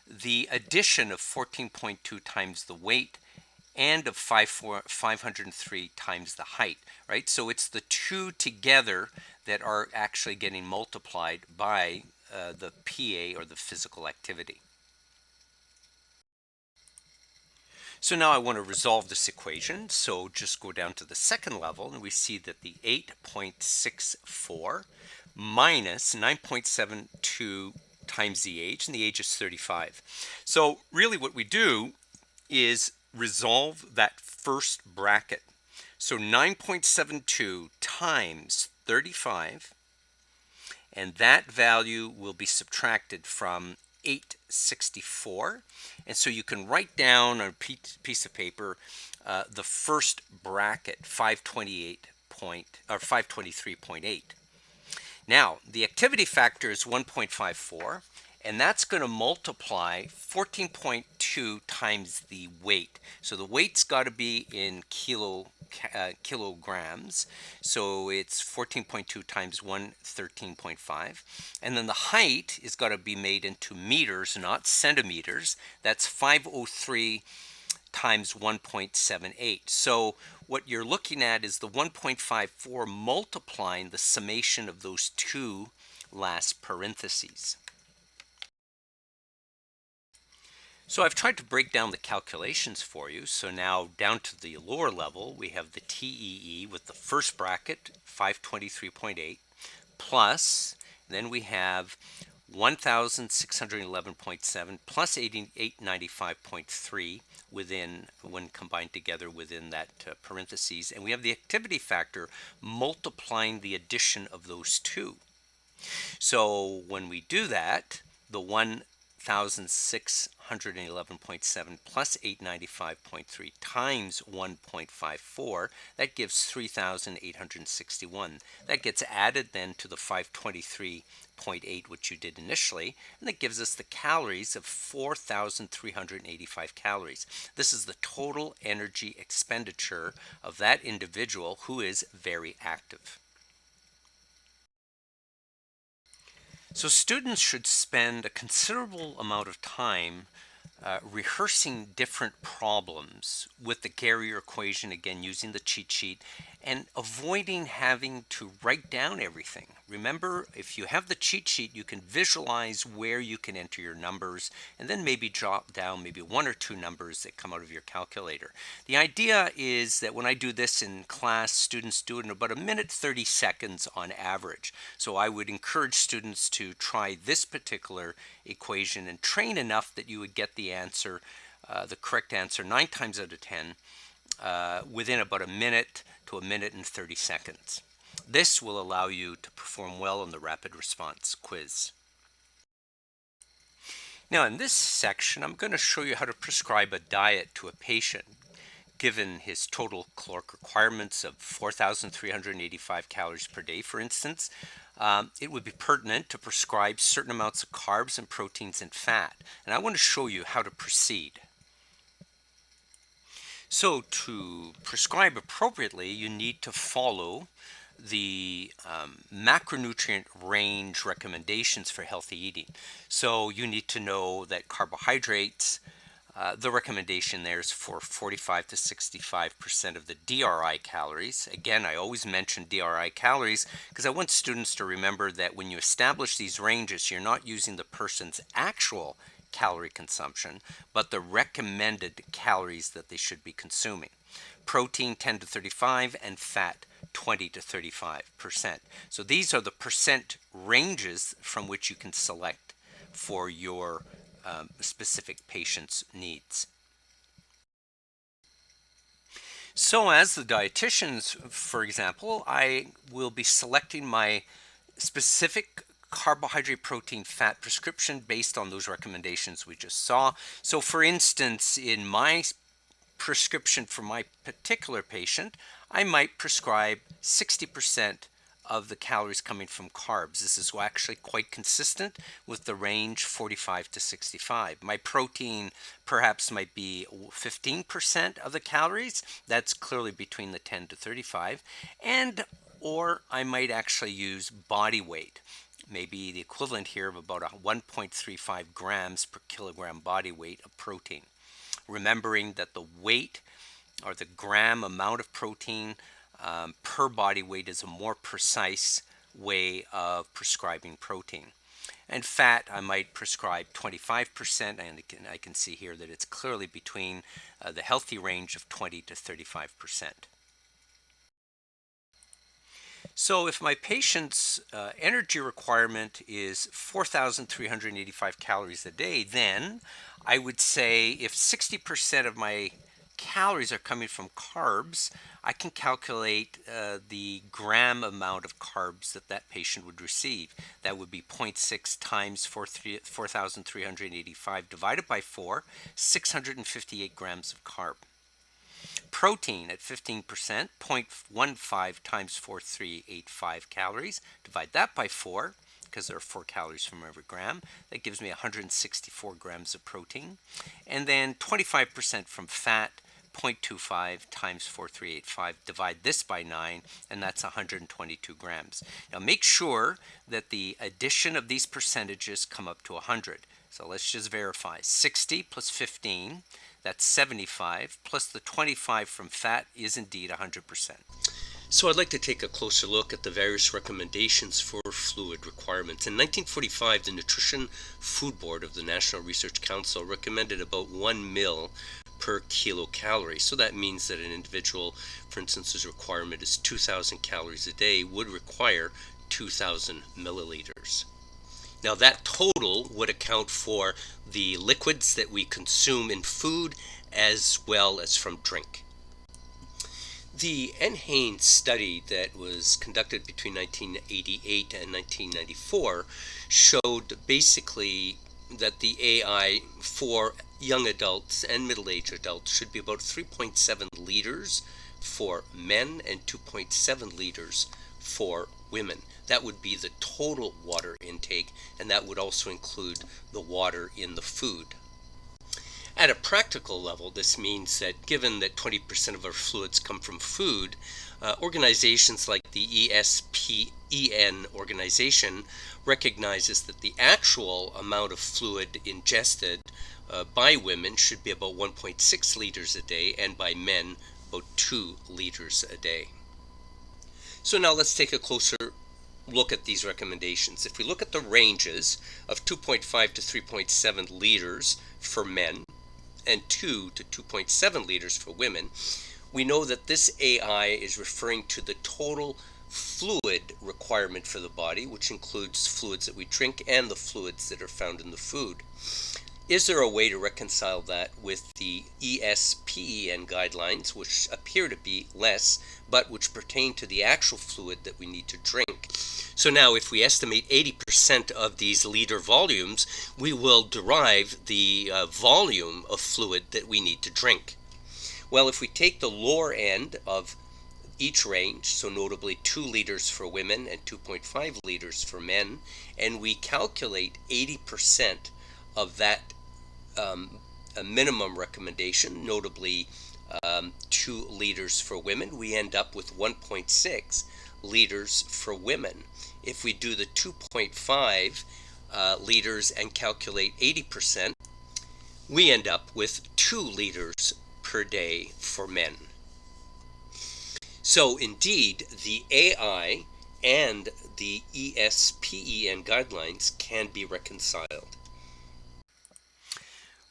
the addition of 14.2 times the weight and of 503 times the height, right? So it's the two together that are actually getting multiplied by the PA, or the physical activity. So now I want to resolve this equation. So just go down to the second level, and we see that the 8.64 minus 9.72 times the age, and the age is 35. So really what we do is resolve that first bracket. So 9.72 times 35, and that value will be subtracted from 864. And so you can write down on a piece of paper the first bracket, 523.8. Now, the activity factor is 1.54, and that's going to multiply 14.2 times the weight. So the weight's got to be in kilograms. So it's 14.2 times 113.5. And then the height is got to be made into meters, not centimeters. That's 503 times 1.78. So what you're looking at is the 1.54 multiplying the summation of those two last parentheses. So I've tried to break down the calculations for you. So now down to the lower level, we have the TEE with the first bracket, 523.8, plus, then we have 1,611.7 plus 895.3 within, when combined together within that parentheses. And we have the activity factor multiplying the addition of those two. So when we do that, the 1 1,611.7 plus 895.3 times 1.54, that gives 3,861. That gets added then to the 523.8, which you did initially, and that gives us the calories of 4,385 calories. This is the total energy expenditure of that individual who is very active. So students should spend a considerable amount of time rehearsing different problems with the Carrier equation, again using the cheat sheet, and avoiding having to write down everything. Remember, if you have the cheat sheet, you can visualize where you can enter your numbers and then maybe jot down maybe one or two numbers that come out of your calculator. The idea is that when I do this in class, students do it in about a minute 30 seconds on average. So I would encourage students to try this particular equation and train enough that you would get the answer, the correct answer 9 times out of 10 within about a minute to a minute and 30 seconds. This will allow you to perform well on the rapid response quiz. Now in this section, I'm going to show you how to prescribe a diet to a patient. Given his total caloric requirements of 4,385 calories per day, for instance, it would be pertinent to prescribe certain amounts of carbs and proteins and fat. And I want to show you how to proceed. So to prescribe appropriately, you need to follow the macronutrient range recommendations for healthy eating. So you need to know that carbohydrates, the recommendation there is for 45 to 65% of the DRI calories. Again, I always mention DRI calories because I want students to remember that when you establish these ranges, you're not using the person's actual calorie consumption, but the recommended calories that they should be consuming. Protein 10 to 35 and fat 20 to 35%. So these are the percent ranges from which you can select for your specific patient's needs. So as the dietitians, for example, I will be selecting my specific carbohydrate, protein, fat prescription based on those recommendations we just saw. So for instance, in my prescription for my particular patient, I might prescribe 60% of the calories coming from carbs. This is actually quite consistent with the range 45 to 65. My protein perhaps might be 15% of the calories. That's clearly between the 10 to 35. Or I might actually use body weight. Maybe the equivalent here of about 1.35 grams per kilogram body weight of protein. Remembering that the weight or the gram amount of protein per body weight is a more precise way of prescribing protein. And fat, I might prescribe 25%, and I can see here that it's clearly between the healthy range of 20 to 35%. So if my patient's energy requirement is 4,385 calories a day, then I would say if 60% of my calories are coming from carbs, I can calculate the gram amount of carbs that patient would receive. That would be 0.6 times 4,385 divided by 4, 658 grams of carb. Protein at 15%, 0.15 times 4,385 calories. Divide that by 4, because there are 4 calories from every gram. That gives me 164 grams of protein. And then 25% from fat, 0.25 times 4,385. Divide this by 9, and that's 122 grams. Now make sure that the addition of these percentages come up to 100. So let's just verify. 60 plus 15, that's 75, plus the 25 from fat is indeed 100%. So I'd like to take a closer look at the various recommendations for fluid requirements. In 1945, the Nutrition Food Board of the National Research Council recommended about 1 ml per kilocalorie. So that means that an individual, for instance, whose requirement is 2,000 calories a day would require 2,000 milliliters. Now that total would account for the liquids that we consume in food as well as from drink. The NHANES study that was conducted between 1988 and 1994 showed basically that the AI for young adults and middle-aged adults should be about 3.7 liters for men and 2.7 liters for women. That would be the total water intake, and that would also include the water in the food. At a practical level, this means that given that 20% of our fluids come from food, organizations like the ESPEN organization recognizes that the actual amount of fluid ingested by women should be about 1.6 liters a day, and by men about 2 liters a day. So now let's take a closer look at these recommendations. If we look at the ranges of 2.5 to 3.7 liters for men and 2 to 2.7 liters for women, we know that this AI is referring to the total fluid requirement for the body, which includes fluids that we drink and the fluids that are found in the food. Is there a way to reconcile that with the ESPEN guidelines, which appear to be less, but which pertain to the actual fluid that we need to drink? So now if we estimate 80% of these liter volumes, we will derive the volume of fluid that we need to drink. Well, if we take the lower end of each range, so notably 2 liters for women and 2.5 liters for men, and we calculate 80% of that a minimum recommendation, notably 2 liters for women, we end up with 1.6 liters for women. If we do the 2.5 liters and calculate 80%, we end up with 2 liters per day for men. So indeed, the AI and the ESPEN guidelines can be reconciled.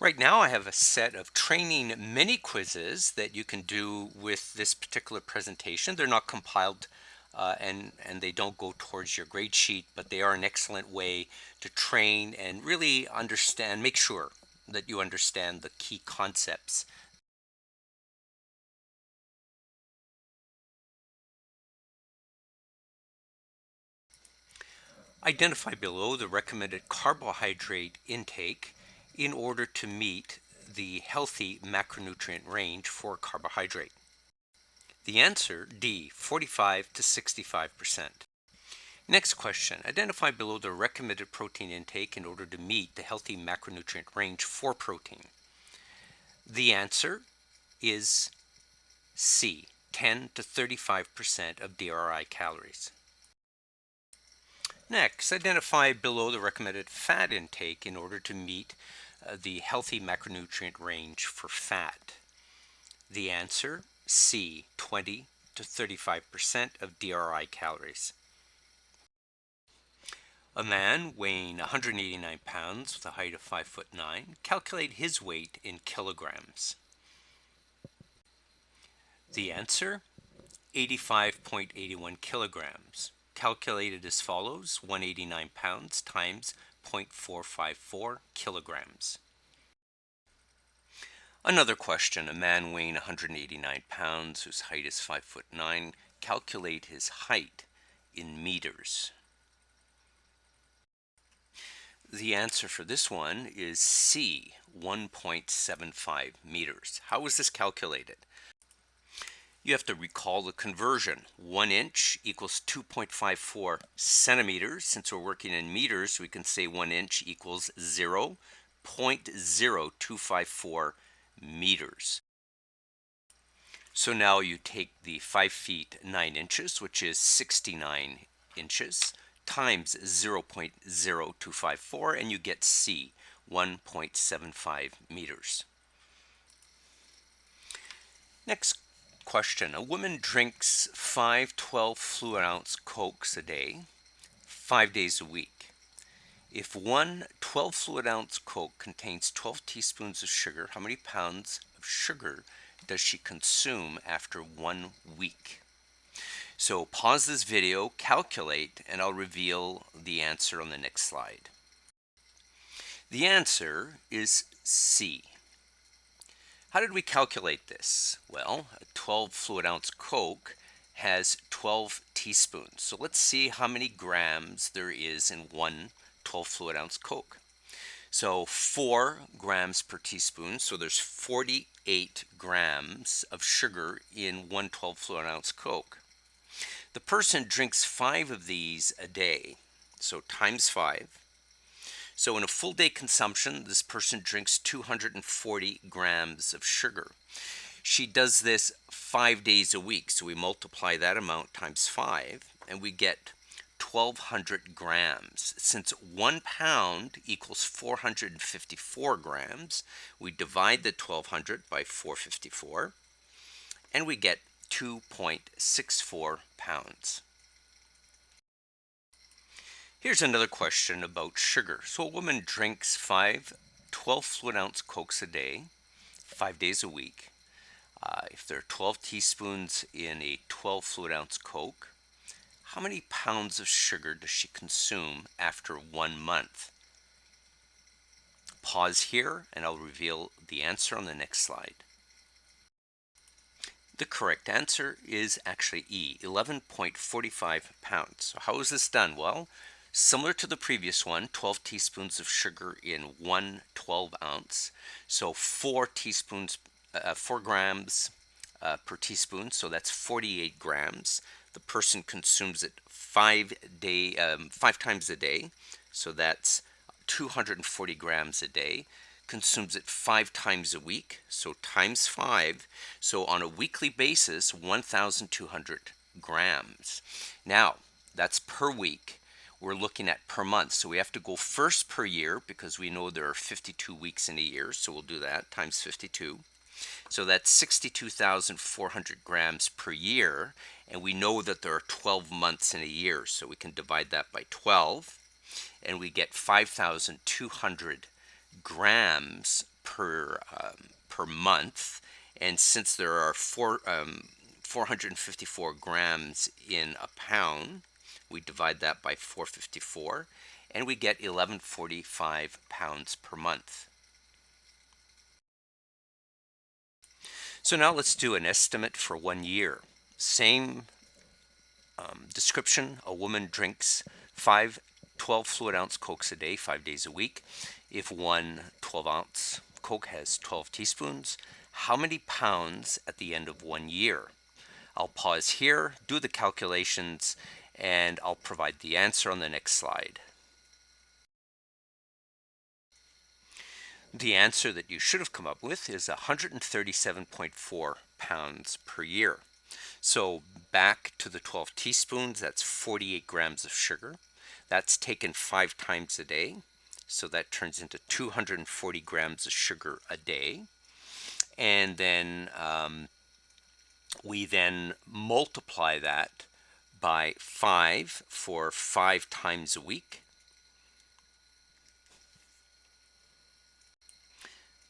Right now I have a set of training mini quizzes that you can do with this particular presentation. They're not compiled and they don't go towards your grade sheet, but they are an excellent way to train and really understand, make sure that you understand the key concepts. Identify below the recommended carbohydrate intake in order to meet the healthy macronutrient range for carbohydrate. The answer, D, 45 to 65%. Next question, identify below the recommended protein intake in order to meet the healthy macronutrient range for protein. The answer is C, 10 to 35% of DRI calories. Next, identify below the recommended fat intake in order to meet the healthy macronutrient range for fat. The answer, C, 20 to 35% of DRI calories. A man weighing 189 pounds with a height of 5'9", calculate his weight in kilograms. The answer, 85.81 kilograms. Calculated as follows, 189 pounds times 0.454 kilograms. Another question, a man weighing 189 pounds whose height is 5'9", calculate his height in meters. The answer for this one is C, 1.75 meters. How was this calculated? You have to recall the conversion. 1 inch equals 2.54 centimeters. Since we're working in meters, we can say 1 inch equals 0.0254 meters. So now you take the 5 feet 9 inches, which is 69 inches, times 0.0254, and you get C, 1.75 meters. Next question. A woman drinks 5 12 fluid ounce Cokes a day, 5 days a week. If one 12 fluid ounce Coke contains 12 teaspoons of sugar, how many pounds of sugar does she consume after 1 week? So pause this video, calculate, and I'll reveal the answer on the next slide. The answer is C. How did we calculate this? Well, a 12 fluid ounce Coke has 12 teaspoons. So let's see how many grams there is in one 12 fluid ounce Coke. So 4 grams per teaspoon. So there's 48 grams of sugar in one 12 fluid ounce Coke. The person drinks 5 of these a day. So times 5. So in a full day consumption, this person drinks 240 grams of sugar. She does this 5 days a week. So we multiply that amount times 5 and we get 1200 grams. Since 1 pound equals 454 grams, we divide the 1200 by 454 and we get 2.64 pounds. Here's another question about sugar. So a woman drinks 5 12 fluid ounce Cokes a day, 5 days a week. If there are 12 teaspoons in a 12 fluid ounce Coke, how many pounds of sugar does she consume after 1 month? Pause here and I'll reveal the answer on the next slide. The correct answer is actually E, 11.45 pounds. So how is this done? Well, similar to the previous one, 12 teaspoons of sugar in one 12 ounce. So 4 grams per teaspoon, so that's 48 grams. The person consumes it 5 times a day, so that's 240 grams a day. Consumes it 5 times a week, so times 5. So on a weekly basis, 1,200 grams. Now, that's per week. We're looking at per month, so we have to go first per year because we know there are 52 weeks in a year, so we'll do that times 52. So that's 62,400 grams per year, and we know that there are 12 months in a year, so we can divide that by 12, and we get 5,200 grams per month. And since there are 454 grams in a pound, we divide that by 454, and we get 1145 pounds per month. So now let's do an estimate for 1 year. Same description. A woman drinks 5 12 fluid ounce Cokes a day, 5 days a week. If one 12 ounce Coke has 12 teaspoons, how many pounds at the end of 1 year? I'll pause here, do the calculations, and I'll provide the answer on the next slide. The answer that you should have come up with is 137.4 pounds per year. So back to the 12 teaspoons, that's 48 grams of sugar. That's taken 5 times a day. So that turns into 240 grams of sugar a day. And then we then multiply that by 5 for 5 times a week.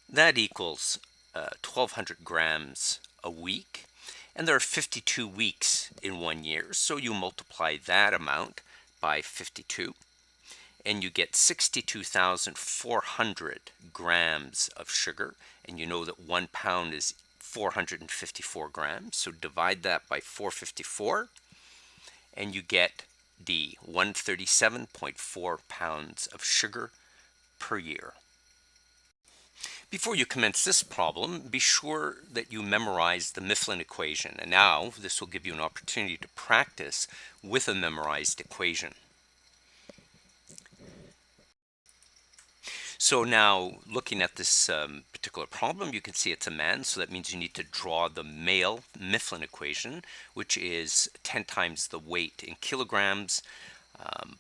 That equals 1,200 grams a week. And there are 52 weeks in 1 year. So you multiply that amount by 52. And you get 62,400 grams of sugar. And you know that 1 pound is 454 grams. So divide that by 454. And you get the 137.4 pounds of sugar per year. Before you commence this problem, be sure that you memorize the Mifflin equation. And now this will give you an opportunity to practice with a memorized equation. So now looking at this particular problem, you can see it's a man, so that means you need to draw the male Mifflin equation, which is 10 times the weight in kilograms,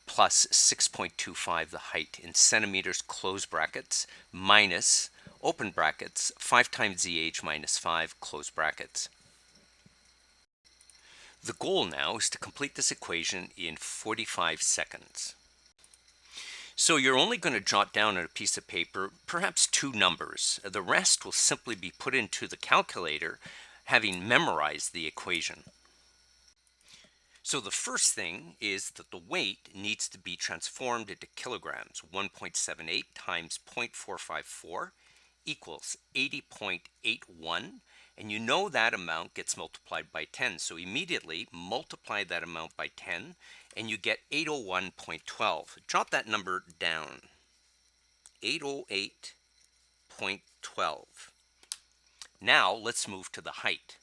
plus 6.25 the height in centimeters, close brackets, minus, open brackets, 5 times the age minus 5, close brackets. The goal now is to complete this equation in 45 seconds. So you're only going to jot down on a piece of paper perhaps 2 numbers. The rest will simply be put into the calculator having memorized the equation. So the first thing is that the weight needs to be transformed into kilograms. 1.78 times 0.454 equals 80.81. And you know that amount gets multiplied by 10. So immediately multiply that amount by 10 and you get 801.12. Jot that number down. 808.12. Now let's move to the height.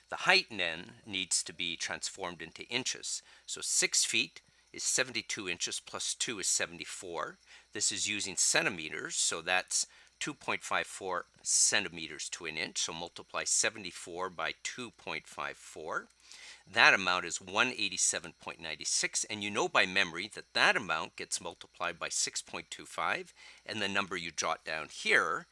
The height then needs to be transformed into inches. So 6 feet is 72 inches plus 2 is 74. This is using centimeters, so that's 2.54 centimeters to an inch. So multiply 74 by 2.54. That amount is 187.96, and you know by memory that that amount gets multiplied by 6.25, and the number you jot down here,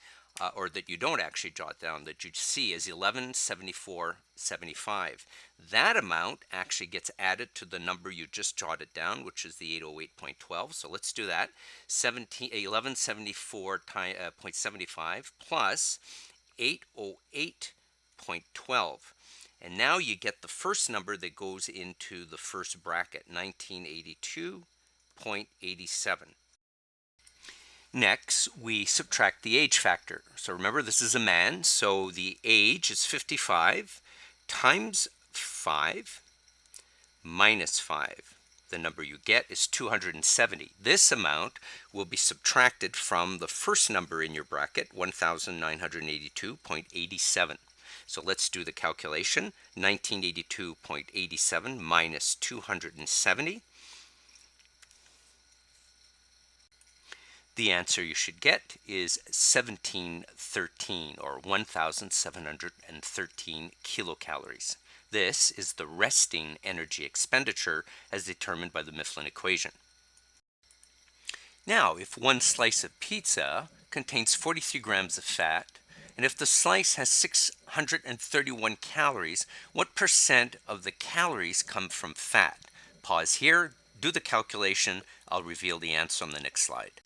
or that you don't actually jot down, that you see is 1174.75. That amount actually gets added to the number you just jotted down, which is the 808.12. So let's do that. 1174.75 plus 808.12. And now you get the first number that goes into the first bracket, 1982.87. Next, we subtract the age factor. So remember, this is a man, so the age is 55 times 5 minus 5. The number you get is 270. This amount will be subtracted from the first number in your bracket, 1982.87. So let's do the calculation. 1982.87 minus 270. The answer you should get is 1713, or 1713 kilocalories. This is the resting energy expenditure as determined by the Mifflin equation. Now, if one slice of pizza contains 43 grams of fat, and if the slice has 631 calories, what percent of the calories come from fat? Pause here, do the calculation. I'll reveal the answer on the next slide.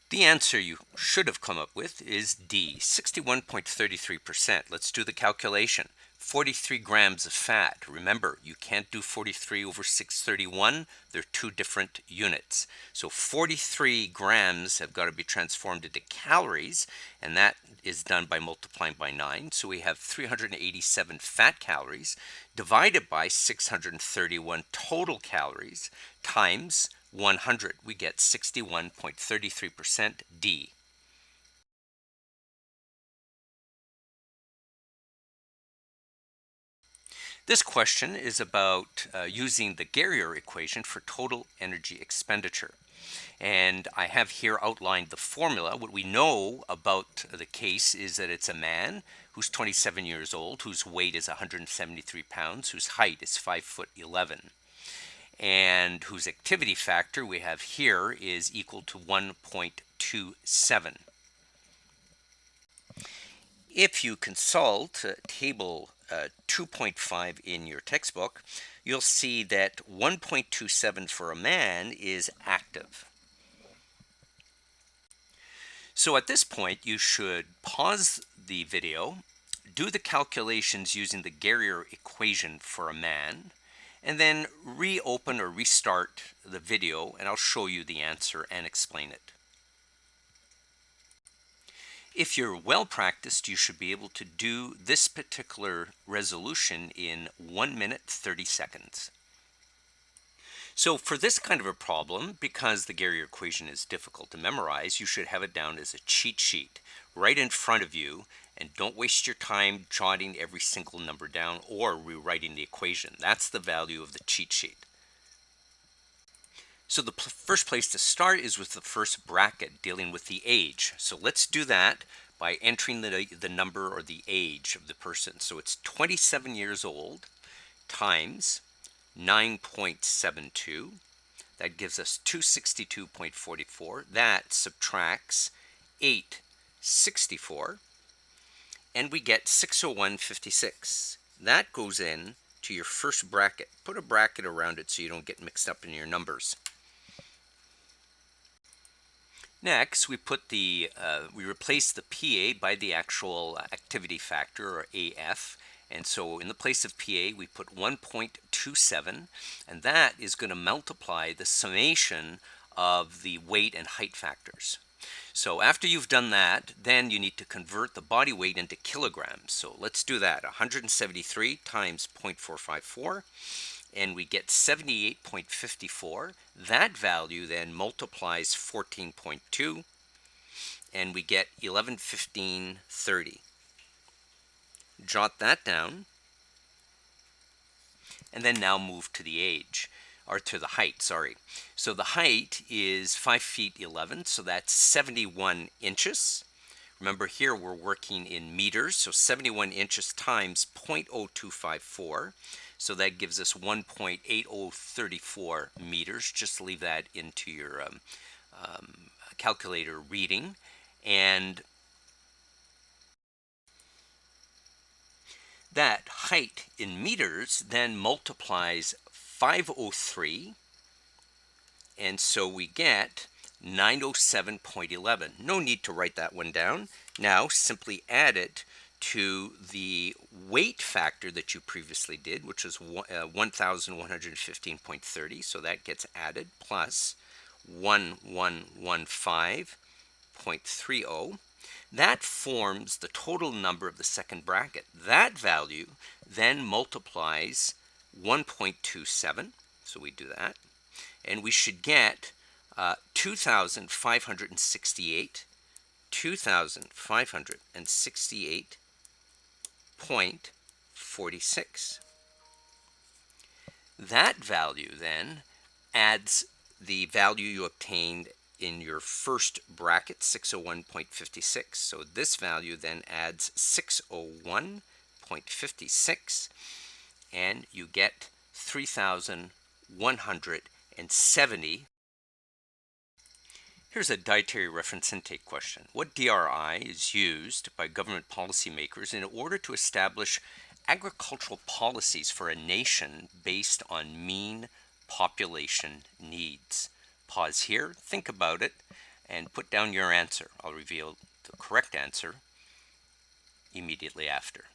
The answer you should have come up with is D, 61.33%. Let's do the calculation. 43 grams of fat. Remember, you can't do 43 over 631. They're two different units. So 43 grams have got to be transformed into calories, and that is done by multiplying by 9. So we have 387 fat calories divided by 631 total calories times 100. We get 61.33% D. This question is about using the Garrier equation for total energy expenditure. And I have here outlined the formula. What we know about the case is that it's a man who's 27 years old, whose weight is 173 pounds, whose height is 5'11", and whose activity factor we have here is equal to 1.27. If you consult table 2.5 in your textbook, you'll see that 1.27 for a man is active. So at this point, you should pause the video, do the calculations using the Garrier equation for a man, and then reopen or restart the video, and I'll show you the answer and explain it. If you're well practiced, you should be able to do this particular resolution in 1 minute 30 seconds. So for this kind of a problem, because the Garrier equation is difficult to memorize, you should have it down as a cheat sheet right in front of you, and don't waste your time jotting every single number down or rewriting the equation. That's the value of the cheat sheet. So the first place to start is with the first bracket dealing with the age. So let's do that by entering the number or the age of the person. So it's 27 years old times 9.72. That gives us 262.44. That subtracts 864. And we get 601.56. That goes in to your first bracket. Put a bracket around it so you don't get mixed up in your numbers. Next, we replace the PA by the actual activity factor, or AF. And so in the place of PA, we put 1.27, and that is going to multiply the summation of the weight and height factors. So after you've done that, then you need to convert the body weight into kilograms. So let's do that. 173 times 0.454. And we get 78.54. That value then multiplies 14.2, and we get 11, 15, 30. Jot that down, and then now move to the age, or to the height, sorry. So the height is 5 feet 11, so that's 71 inches. Remember here we're working in meters, so 71 inches times 0.0254. So that gives us 1.8034 meters. Just leave that into your calculator reading. And that height in meters then multiplies 503, and so we get 907.11. No need to write that one down. Now simply add it to the weight factor that you previously did, which is 1115.30. So that gets added plus 1115.30. That forms the total number of the second bracket. That value then multiplies 1.27. So we do that. And we should get 2,568, 2,568.46. That value then adds the value you obtained in your first bracket, 601.56. So this value then adds 601.56, and you get 3,170. Here's a dietary reference intake question. What DRI is used by government policymakers in order to establish agricultural policies for a nation based on mean population needs? Pause here, think about it, and put down your answer. I'll reveal the correct answer immediately after.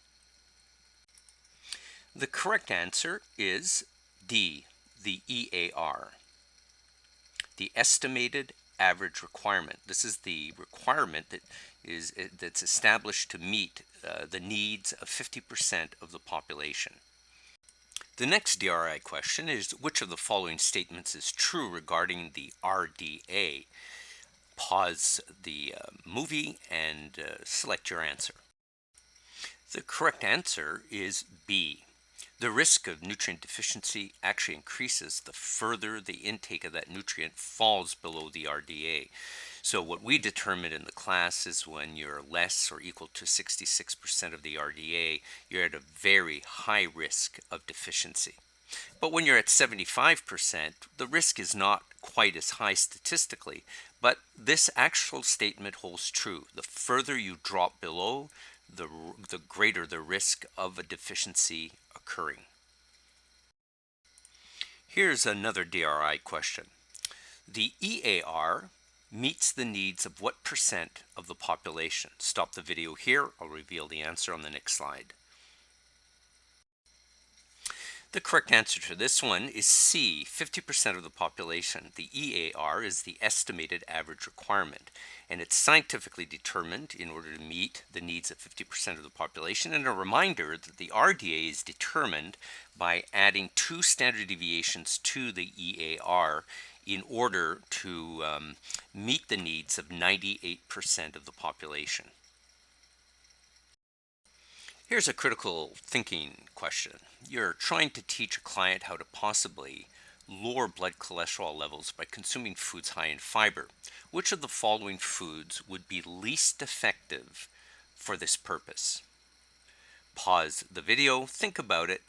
The correct answer is D, the EAR, the estimated average requirement. This is the requirement that's established to meet the needs of 50% of the population. The next DRI question is, which of the following statements is true regarding the RDA? Pause the movie and select your answer. The correct answer is B. The risk of nutrient deficiency actually increases the further the intake of that nutrient falls below the RDA. So what we determined in the class is when you're less or equal to 66% of the RDA, you're at a very high risk of deficiency. But when you're at 75%, the risk is not quite as high statistically, but this actual statement holds true. The further you drop below, the greater the risk of a deficiency occurring. Here's another DRI question. The EAR meets the needs of what percent of the population? Stop the video here. I'll reveal the answer on the next slide. The correct answer to this one is C, 50% of the population. The EAR is the estimated average requirement, and it's scientifically determined in order to meet the needs of 50% of the population. And a reminder that the RDA is determined by adding 2 standard deviations to the EAR in order to meet the needs of 98% of the population. Here's a critical thinking question. You're trying to teach a client how to possibly lower blood cholesterol levels by consuming foods high in fiber. Which of the following foods would be least effective for this purpose? Pause the video, think about it,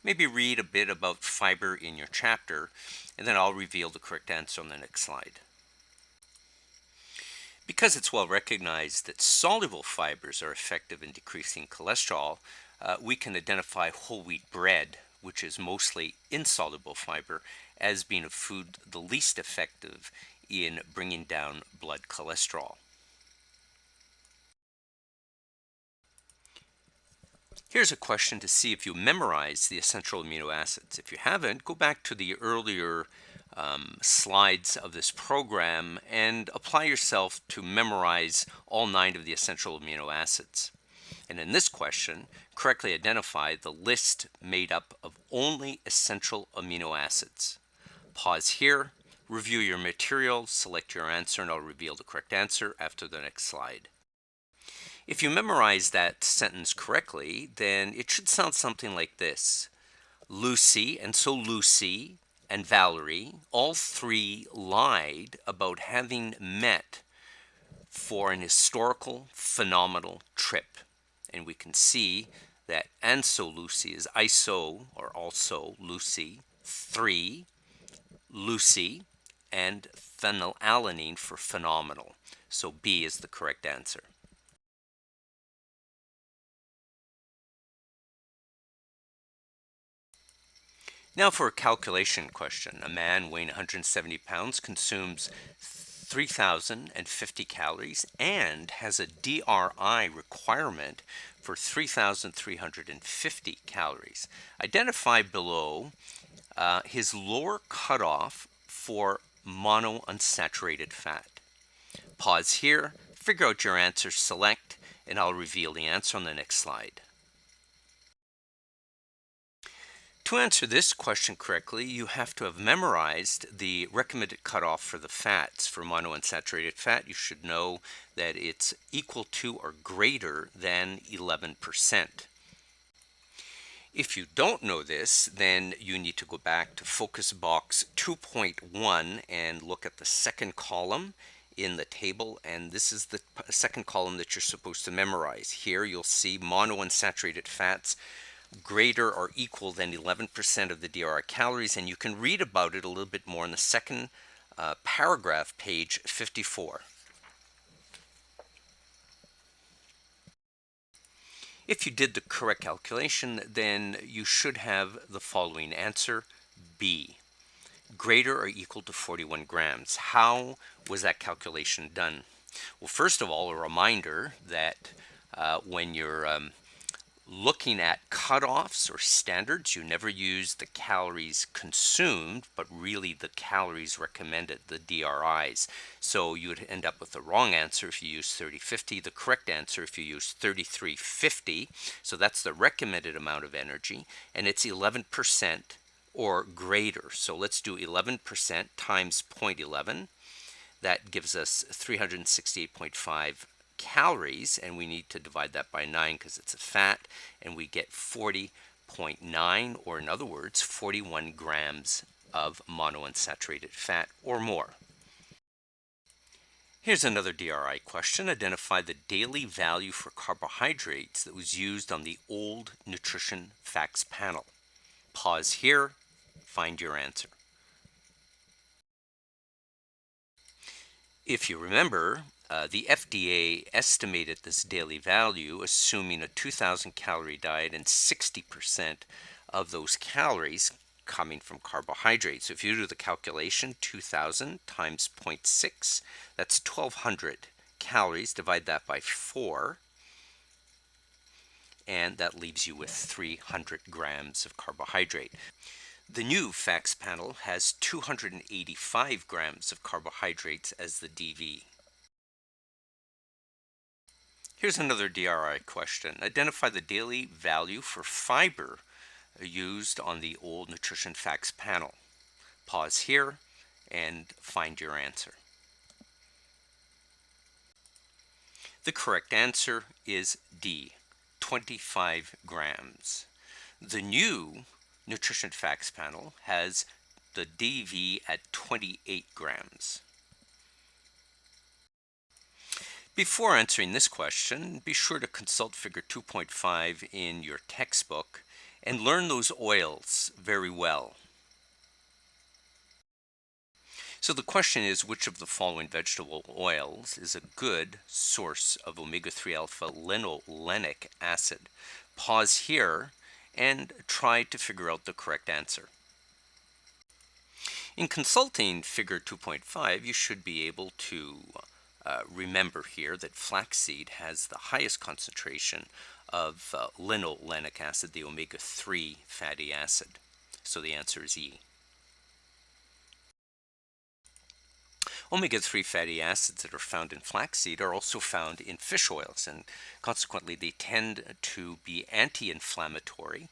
maybe read a bit about fiber in your chapter, and then I'll reveal the correct answer on the next slide. Because it's well recognized that soluble fibers are effective in decreasing cholesterol, we can identify whole wheat bread, which is mostly insoluble fiber, as being a food the least effective in bringing down blood cholesterol. Here's a question to see if you memorize the essential amino acids. If you haven't, go back to the earlier slides of this program and apply yourself to memorize all 9 of the essential amino acids. And in this question, correctly identify the list made up of only essential amino acids. Pause here, Review your material, select your answer, and I'll reveal the correct answer after the next slide. If you memorize that sentence correctly, then it should sound something like this. Lucy and Valerie, all three lied about having met for an historical, phenomenal trip. And we can see that and so Lucy is iso, or also Lucy, 3, Lucy, and phenylalanine for phenomenal. So B is the correct answer. Now for a calculation question. A man weighing 170 pounds consumes 3,050 calories and has a DRI requirement for 3,350 calories. Identify below his lower cutoff for monounsaturated fat. Pause here, figure out your answer, select, and I'll reveal the answer on the next slide. To answer this question correctly, you have to have memorized the recommended cutoff for the fats. For monounsaturated fat, you should know that it's equal to or greater than 11%. If you don't know this, then you need to go back to focus box 2.1 and look at the second column in the table, and this is the second column that you're supposed to memorize. Here you'll see monounsaturated fats greater or equal than 11% of the DRI calories, and you can read about it a little bit more in the second paragraph, page 54. If you did the correct calculation, then you should have the following answer, B, greater or equal to 41 grams. How was that calculation done? Well, first of all, a reminder that when you're looking at cutoffs or standards, you never use the calories consumed, but really the calories recommended, the DRIs. So you would end up with the wrong answer if you use 3050, the correct answer if you use 3350. So that's the recommended amount of energy, and it's 11% or greater. So let's do 11% times 0.11. That gives us 368.5 calories, and we need to divide that by 9 because it's a fat, and we get 40.9, or in other words 41 grams of monounsaturated fat or more. Here's another DRI question. Identify the daily value for carbohydrates that was used on the old nutrition facts panel. Pause here, find your answer. If you remember, the FDA estimated this daily value assuming a 2,000 calorie diet and 60% of those calories coming from carbohydrates. So if you do the calculation, 2,000 times 0.6, that's 1,200 calories. Divide that by 4, and that leaves you with 300 grams of carbohydrate. The new facts panel has 285 grams of carbohydrates as the DV. Here's another DRI question. Identify the daily value for fiber used on the old nutrition facts panel. Pause here and find your answer. The correct answer is D, 25 grams. The new nutrition facts panel has the DV at 28 grams. Before answering this question, be sure to consult figure 2.5 in your textbook and learn those oils very well. So the question is, which of the following vegetable oils is a good source of omega-3 alpha linolenic acid? Pause here and try to figure out the correct answer. In consulting figure 2.5, you should be able to remember here that flaxseed has the highest concentration of linolenic acid, the omega-3 fatty acid. So the answer is E. Omega-3 fatty acids that are found in flaxseed are also found in fish oils, and consequently they tend to be anti-inflammatory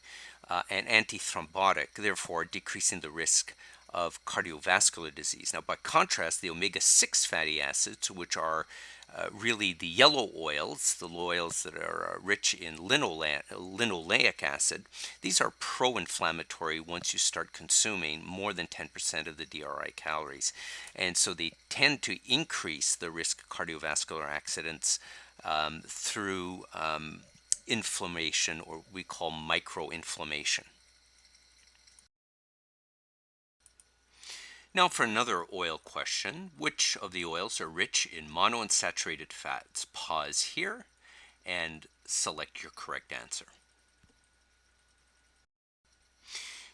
and antithrombotic, therefore decreasing the risk of cardiovascular disease. Now, by contrast, the omega-6 fatty acids, which are really the yellow oils, the oils that are rich in linoleic acid, these are pro-inflammatory once you start consuming more than 10% of the DRI calories. And so they tend to increase the risk of cardiovascular accidents through inflammation, or we call microinflammation. Now for another oil question. Which of the oils are rich in monounsaturated fats? Pause here and select your correct answer.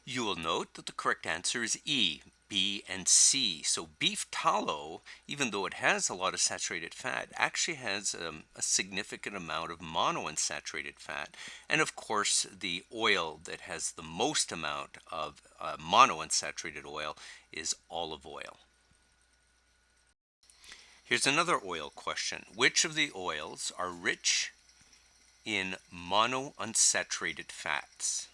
You will note that the correct answer is E, B, and C. So beef tallow, even though it has a lot of saturated fat, actually has a significant amount of monounsaturated fat. And of course, the oil that has the most amount of monounsaturated oil is olive oil. Here's another oil question. Which of the oils are rich in monounsaturated fats?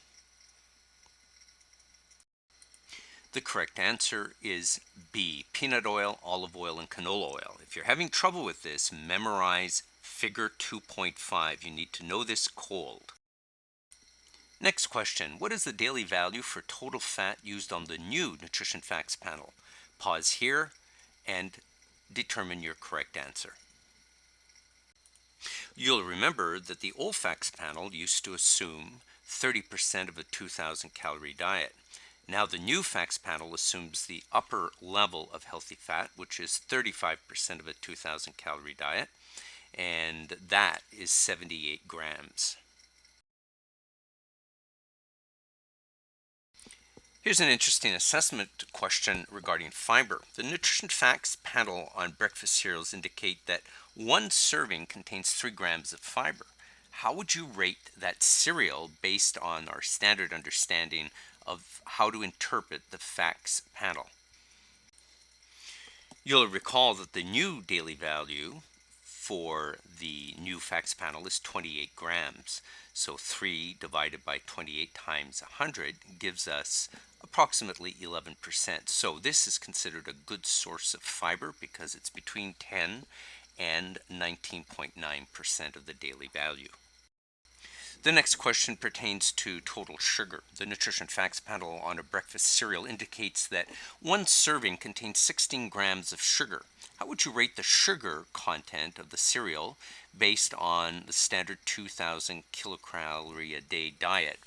The correct answer is B, peanut oil, olive oil, and canola oil. If you're having trouble with this, memorize figure 2.5. You need to know this cold. Next question. What is the daily value for total fat used on the new Nutrition Facts panel? Pause here and determine your correct answer. You'll remember that the old Facts panel used to assume 30% of a 2,000 calorie diet. Now the new Facts panel assumes the upper level of healthy fat, which is 35% of a 2,000 calorie diet, and that is 78 grams. Here's an interesting assessment question regarding fiber. The Nutrition Facts panel on breakfast cereals indicate that one serving contains 3 grams of fiber. How would you rate that cereal based on our standard understanding of how to interpret the Facts panel? You'll recall that the new daily value for the new Facts panel is 28 grams. So 3 divided by 28 times 100 gives us approximately 11%. So this is considered a good source of fiber because it's between 10 and 19.9% of the daily value. The next question pertains to total sugar. The Nutrition Facts panel on a breakfast cereal indicates that one serving contains 16 grams of sugar. How would you rate the sugar content of the cereal based on the standard 2,000 kilocalorie a day diet?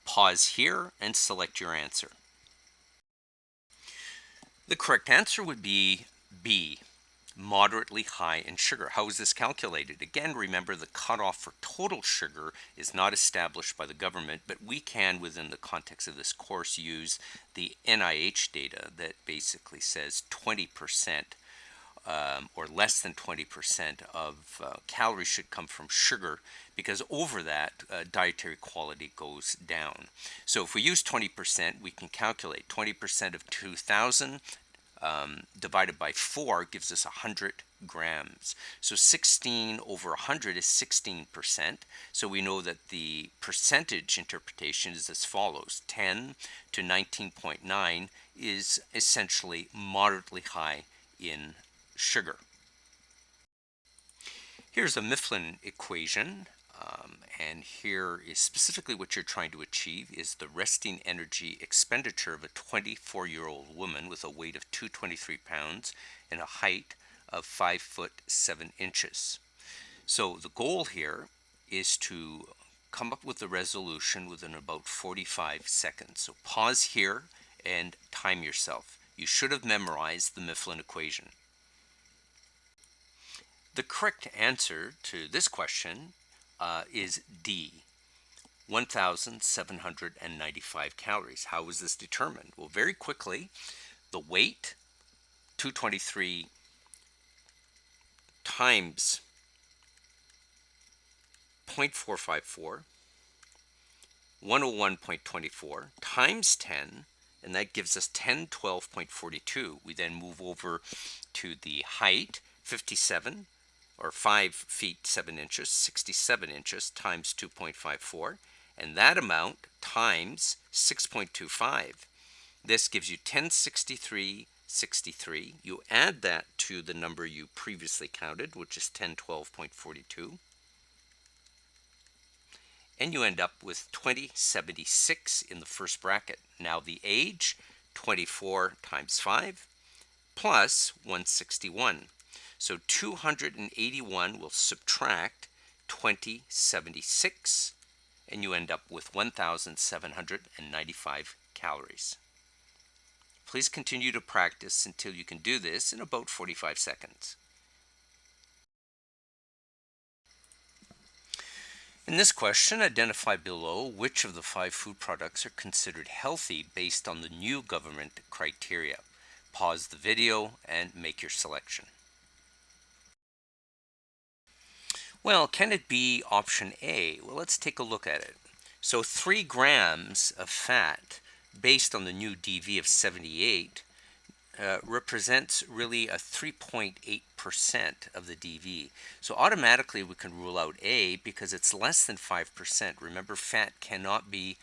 Pause here and select your answer. The correct answer would be B, moderately high in sugar. How is this calculated? Again, remember the cutoff for total sugar is not established by the government, but we can, within the context of this course, use the NIH data that basically says 20% or less than 20% of calories should come from sugar, because over that, dietary quality goes down. So if we use 20%, we can calculate 20% of 2,000 divided by 4 gives us 100 grams. So 16 over 100 is 16%. So we know that the percentage interpretation is as follows. 10 to 19.9 is essentially moderately high in sugar. Here's a Mifflin equation. And here is specifically what you're trying to achieve is the resting energy expenditure of a 24-year-old woman with a weight of 223 pounds and a height of 5 foot 7 inches. So the goal here is to come up with the resolution within about 45 seconds. So pause here and time yourself. You should have memorized the Mifflin equation. The correct answer to this question is D, 1,795 calories. How was this determined? Well, very quickly, the weight, 223 times 0.454, 101.24 times 10, and that gives us 1012.42. We then move over to the height, 57, or 5 feet 7 inches, 67 inches times 2.54, and that amount times 6.25 This gives you 1063.63. You add that to the number you previously counted, which is 1012.42, and you end up with 2076 in the first bracket. Now the age, 24 times 5, plus 161. So 281 will subtract 2076, and you end up with 1,795 calories. Please continue to practice until you can do this in about 45 seconds. In this question, identify below which of the 5 food products are considered healthy based on the new government criteria. Pause the video and make your selection. Well, can it be option A? Well, let's take a look at it. So 3 grams of fat based on the new DV of 78 represents really a 3.8% of the DV. So automatically we can rule out A because it's less than 5%. Remember, fat cannot be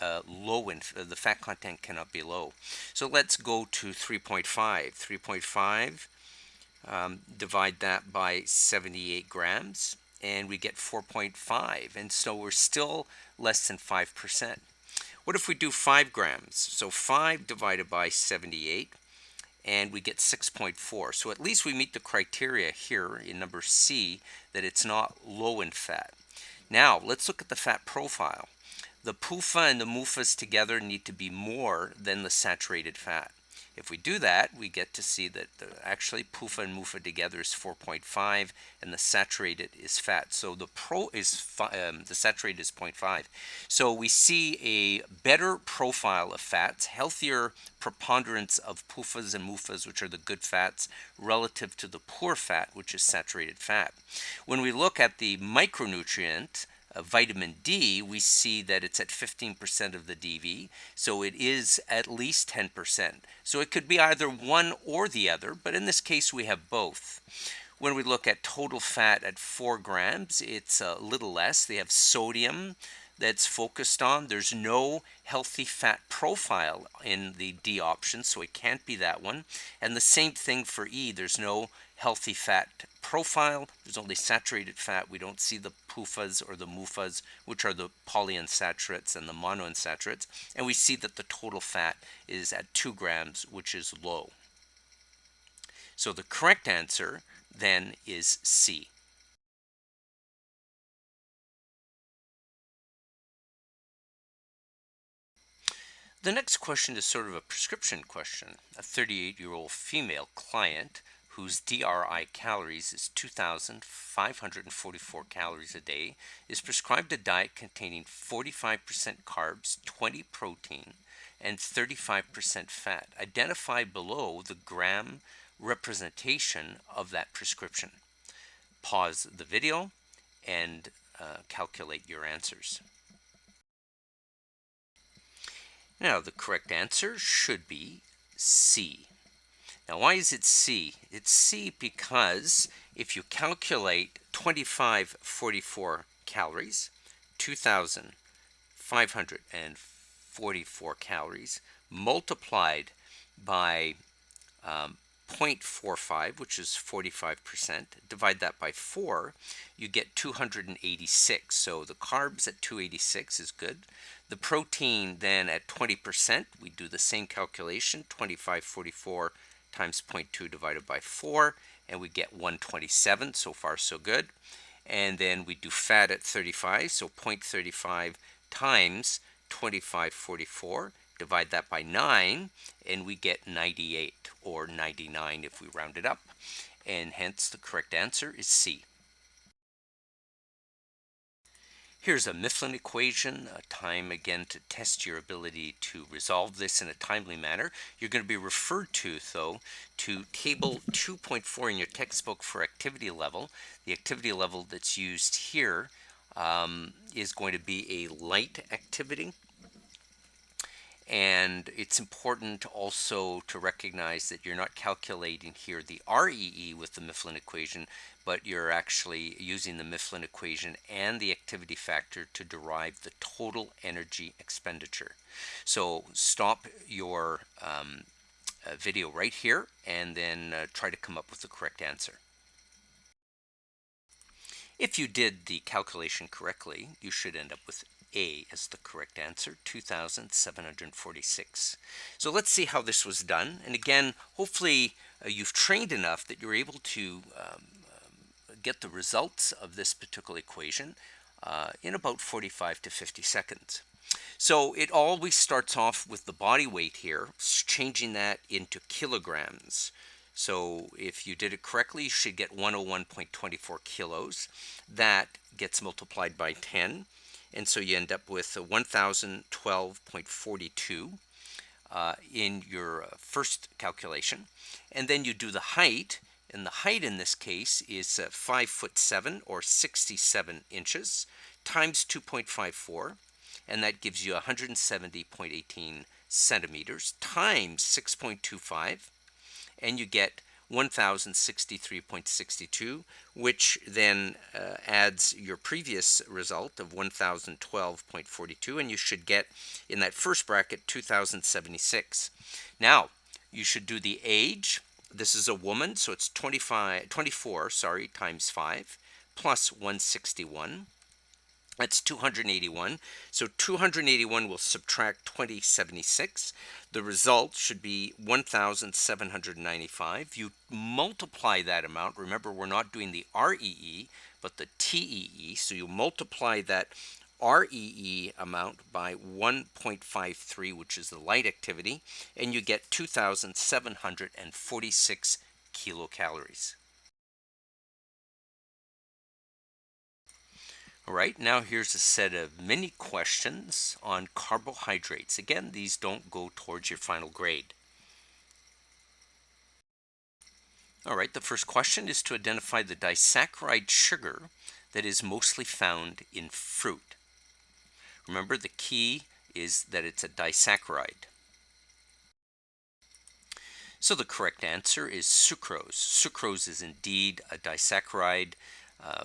low, the fat content cannot be low. So let's go to 3.5. 3.5, divide that by 78 grams, and we get 4.5. And so we're still less than 5%. What if we do 5 grams? So 5 divided by 78, and we get 6.4. So at least we meet the criteria here in number C that it's not low in fat. Now let's look at the fat profile. The PUFA and the MUFAs together need to be more than the saturated fat. If we do that, we get to see that actually PUFA and MUFA together is 4.5, and the saturated is fat. So the the saturated is 0.5. So we see a better profile of fats, healthier preponderance of PUFAs and MUFAs, which are the good fats, relative to the poor fat, which is saturated fat. When we look at the micronutrient, vitamin D, we see that it's at 15% of the DV, so it is at least 10%. So it could be either one or the other, but in this case we have both. When we look at total fat at 4 grams, it's a little less. They have sodium that's focused on. There's no healthy fat profile in the D option, so it can't be that one. And the same thing for E. There's no healthy fat profile. There's only saturated fat. We don't see the PUFAs or the MUFAs, which are the polyunsaturates and the monounsaturates. And we see that the total fat is at 2 grams, which is low. So the correct answer then is C. The next question is sort of a prescription question. A 38-year-old female client whose DRI calories is 2,544 calories a day is prescribed a diet containing 45% carbs, 20 protein, and 35% fat. Identify below the gram representation of that prescription. Pause the video and calculate your answers. Now, the correct answer should be C. Now, why is it C? It's C because if you calculate 2544 calories, 2,544 calories, multiplied by 0.45, which is 45%, divide that by 4, you get 286. So the carbs at 286 is good. The protein then at 20%, we do the same calculation, 2544 times 0.2 divided by 4, and we get 127. So far, so good. And then we do fat at 35, so 0.35 times 2544, divide that by 9, and we get 98, or 99 if we round it up. And hence the correct answer is C. Here's a Mifflin equation, a time again to test your ability to resolve this in a timely manner. You're going to be referred to, though, to table 2.4 in your textbook for activity level. The activity level that's used here is going to be a light activity. And it's important also to recognize that you're not calculating here the REE with the Mifflin equation, but you're actually using the Mifflin equation and the activity factor to derive the total energy expenditure. So stop your video right here and then try to come up with the correct answer. If you did the calculation correctly, you should end up with A as the correct answer, 2,746. So let's see how this was done. And again, hopefully you've trained enough that you're able to get the results of this particular equation in about 45 to 50 seconds. So it always starts off with the body weight here, changing that into kilograms. So if you did it correctly, you should get 101.24 kilos. That gets multiplied by 10, and so you end up with 1012.42 in your first calculation. And then you do the height, and the height in this case is 5'7" or 67 inches times 2.54, and that gives you 170.18 centimeters times 6.25, and you get 1063.62, which then adds your previous result of 1012.42, and you should get in that first bracket 2076. Now, you should do the age. This is a woman, so it's 24 times 5 plus 161. That's 281. So 281 will subtract 2076. The result should be 1,795. You multiply that amount. Remember, we're not doing the REE, but the TEE. So you multiply that REE amount by 1.53, which is the light activity, and you get 2,746 kilocalories. All right, now here's a set of mini questions on carbohydrates. Again, these don't go towards your final grade. All right, the first question is to identify the disaccharide sugar that is mostly found in fruit. Remember, the key is that it's a disaccharide. So the correct answer is sucrose. Sucrose is indeed a disaccharide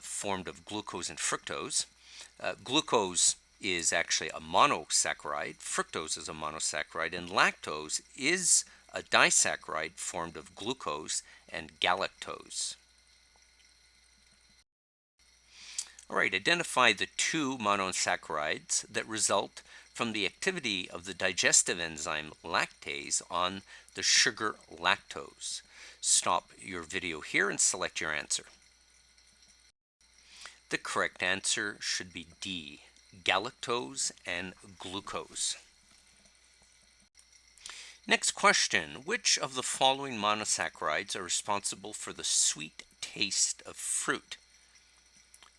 formed of glucose and fructose. Glucose is actually a monosaccharide, fructose is a monosaccharide, and lactose is a disaccharide formed of glucose and galactose. All right, identify the two monosaccharides that result from the activity of the digestive enzyme lactase on the sugar lactose. Stop your video here and select your answer. The correct answer should be D, galactose and glucose. Next question, which of the following monosaccharides are responsible for the sweet taste of fruit?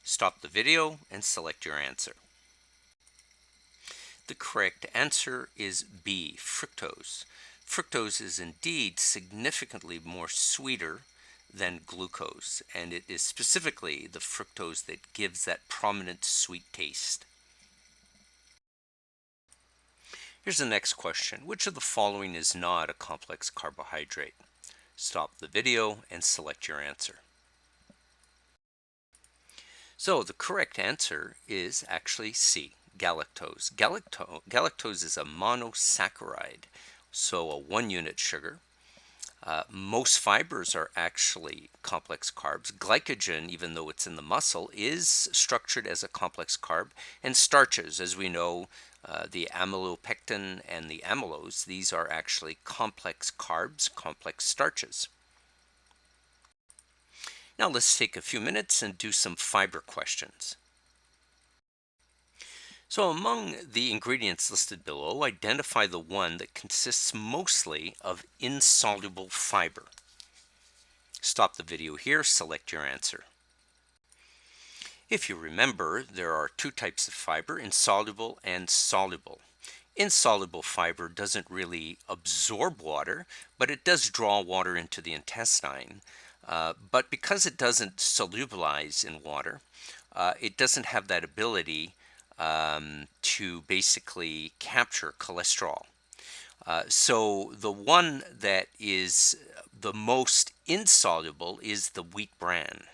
Stop the video and select your answer. The correct answer is B, fructose. Fructose is indeed significantly more sweeter than glucose, and it is specifically the fructose that gives that prominent sweet taste. Here's the next question. Which of the following is not a complex carbohydrate? Stop the video and select your answer. So the correct answer is actually C, galactose. Galactose is a monosaccharide, so a one-unit sugar. Most fibers are actually complex carbs. Glycogen, even though it's in the muscle, is structured as a complex carb. And starches, as we know, the amylopectin and the amylose, these are actually complex carbs, complex starches. Now let's take a few minutes and do some fiber questions. So among the ingredients listed below, identify the one that consists mostly of insoluble fiber. Stop the video here, select your answer. If you remember, there are two types of fiber, insoluble and soluble. Insoluble fiber doesn't really absorb water, but it does draw water into the intestine. But because it doesn't solubilize in water, it doesn't have that ability to basically capture cholesterol. So the one that is the most insoluble is the wheat bran.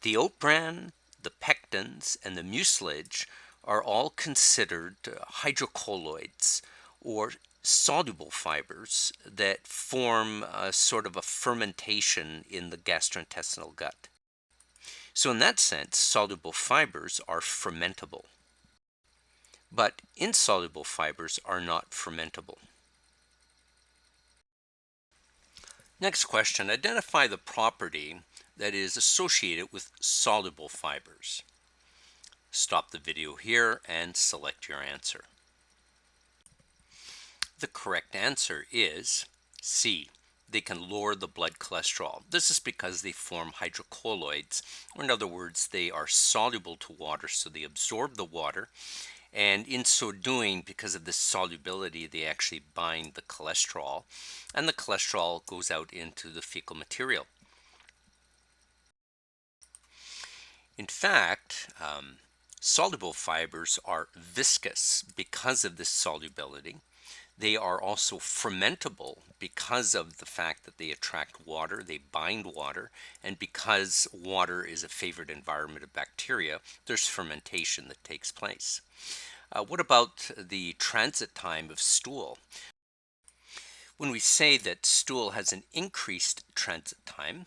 The oat bran, the pectins, and the mucilage are all considered hydrocolloids, or soluble fibers that form a sort of a fermentation in the gastrointestinal gut. So in that sense, soluble fibers are fermentable, but insoluble fibers are not fermentable. Next question, identify the property that is associated with soluble fibers. Stop the video here and select your answer. The correct answer is C. They can lower the blood cholesterol. This is because they form hydrocolloids, or in other words, they are soluble to water, so they absorb the water, and in so doing, because of this solubility, they actually bind the cholesterol, and the cholesterol goes out into the fecal material. In fact, soluble fibers are viscous because of this solubility. They are also fermentable because of the fact that they attract water, they bind water, and because water is a favorite environment of bacteria, there's fermentation that takes place. What about the transit time of stool? When we say that stool has an increased transit time,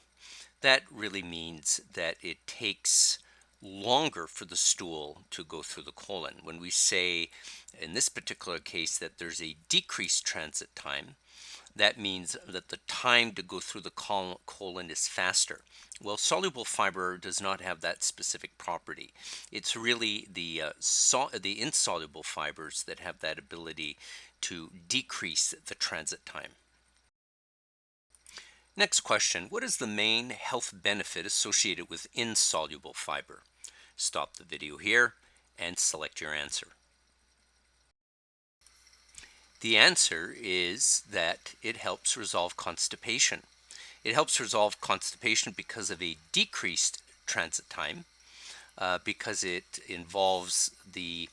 that really means that it takes longer for the stool to go through the colon. When we say in this particular case that there's a decreased transit time, that means that the time to go through the colon is faster. Well, soluble fiber does not have that specific property. It's really the insoluble fibers that have that ability to decrease the transit time. Next question, what is the main health benefit associated with insoluble fiber? Stop the video here and select your answer. The answer is that it helps resolve constipation. It helps resolve constipation because of a decreased transit time, because it involves the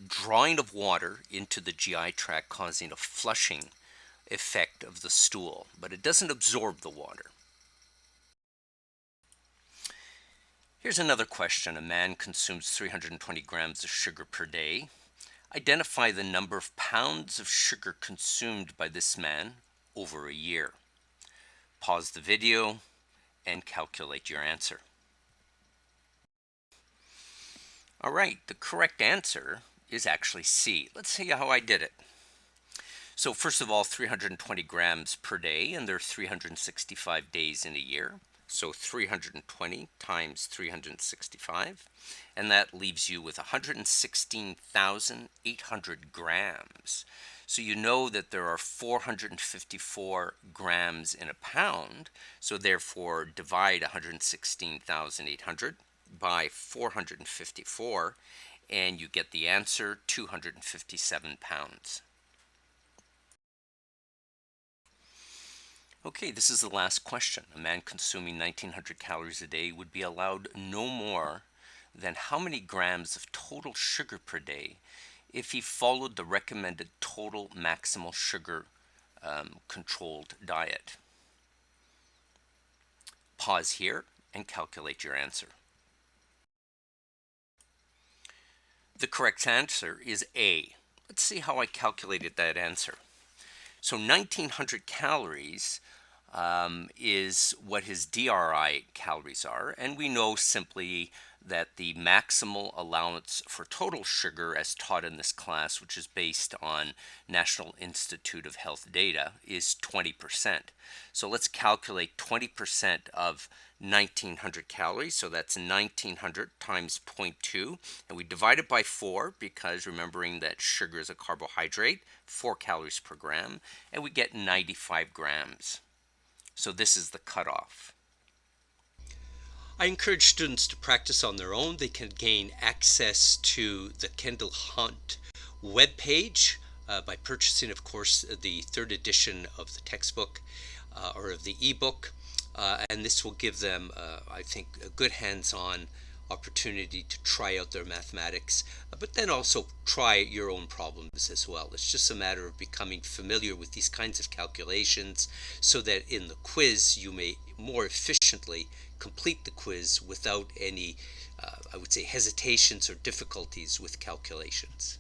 drawing of water into the GI tract, causing a flushing effect of the stool, but it doesn't absorb the water. Here's another question. A man consumes 320 grams of sugar per day. Identify the number of pounds of sugar consumed by this man over a year. Pause the video and calculate your answer. All right, the correct answer is actually C. Let's see how I did it. So first of all, 320 grams per day, and there are 365 days in a year. So 320 times 365, and that leaves you with 116,800 grams. So you know that there are 454 grams in a pound, so therefore divide 116,800 by 454, and you get the answer, 257 pounds. Okay, this is the last question. A man consuming 1900 calories a day would be allowed no more than how many grams of total sugar per day if he followed the recommended total maximal sugar controlled diet? Pause here and calculate your answer. The correct answer is A. Let's see how I calculated that answer. So 1900 calories is what his DRI calories are, and we know simply that the maximal allowance for total sugar, as taught in this class, which is based on National Institute of Health data, is 20%. So let's calculate 20% of 1900 calories. So that's 1900 times 0.2, and we divide it by 4 because remembering that sugar is a carbohydrate, 4 calories per gram, and we get 95 grams. So this is the cutoff. I encourage students to practice on their own. They can gain access to the Kendall Hunt webpage by purchasing, of course, the third edition of the textbook or of the ebook. And this will give them, I think, a good hands-on opportunity to try out their mathematics, but then also try your own problems as well. It's just a matter of becoming familiar with these kinds of calculations so that in the quiz you may more efficiently complete the quiz without any, I would say, hesitations or difficulties with calculations.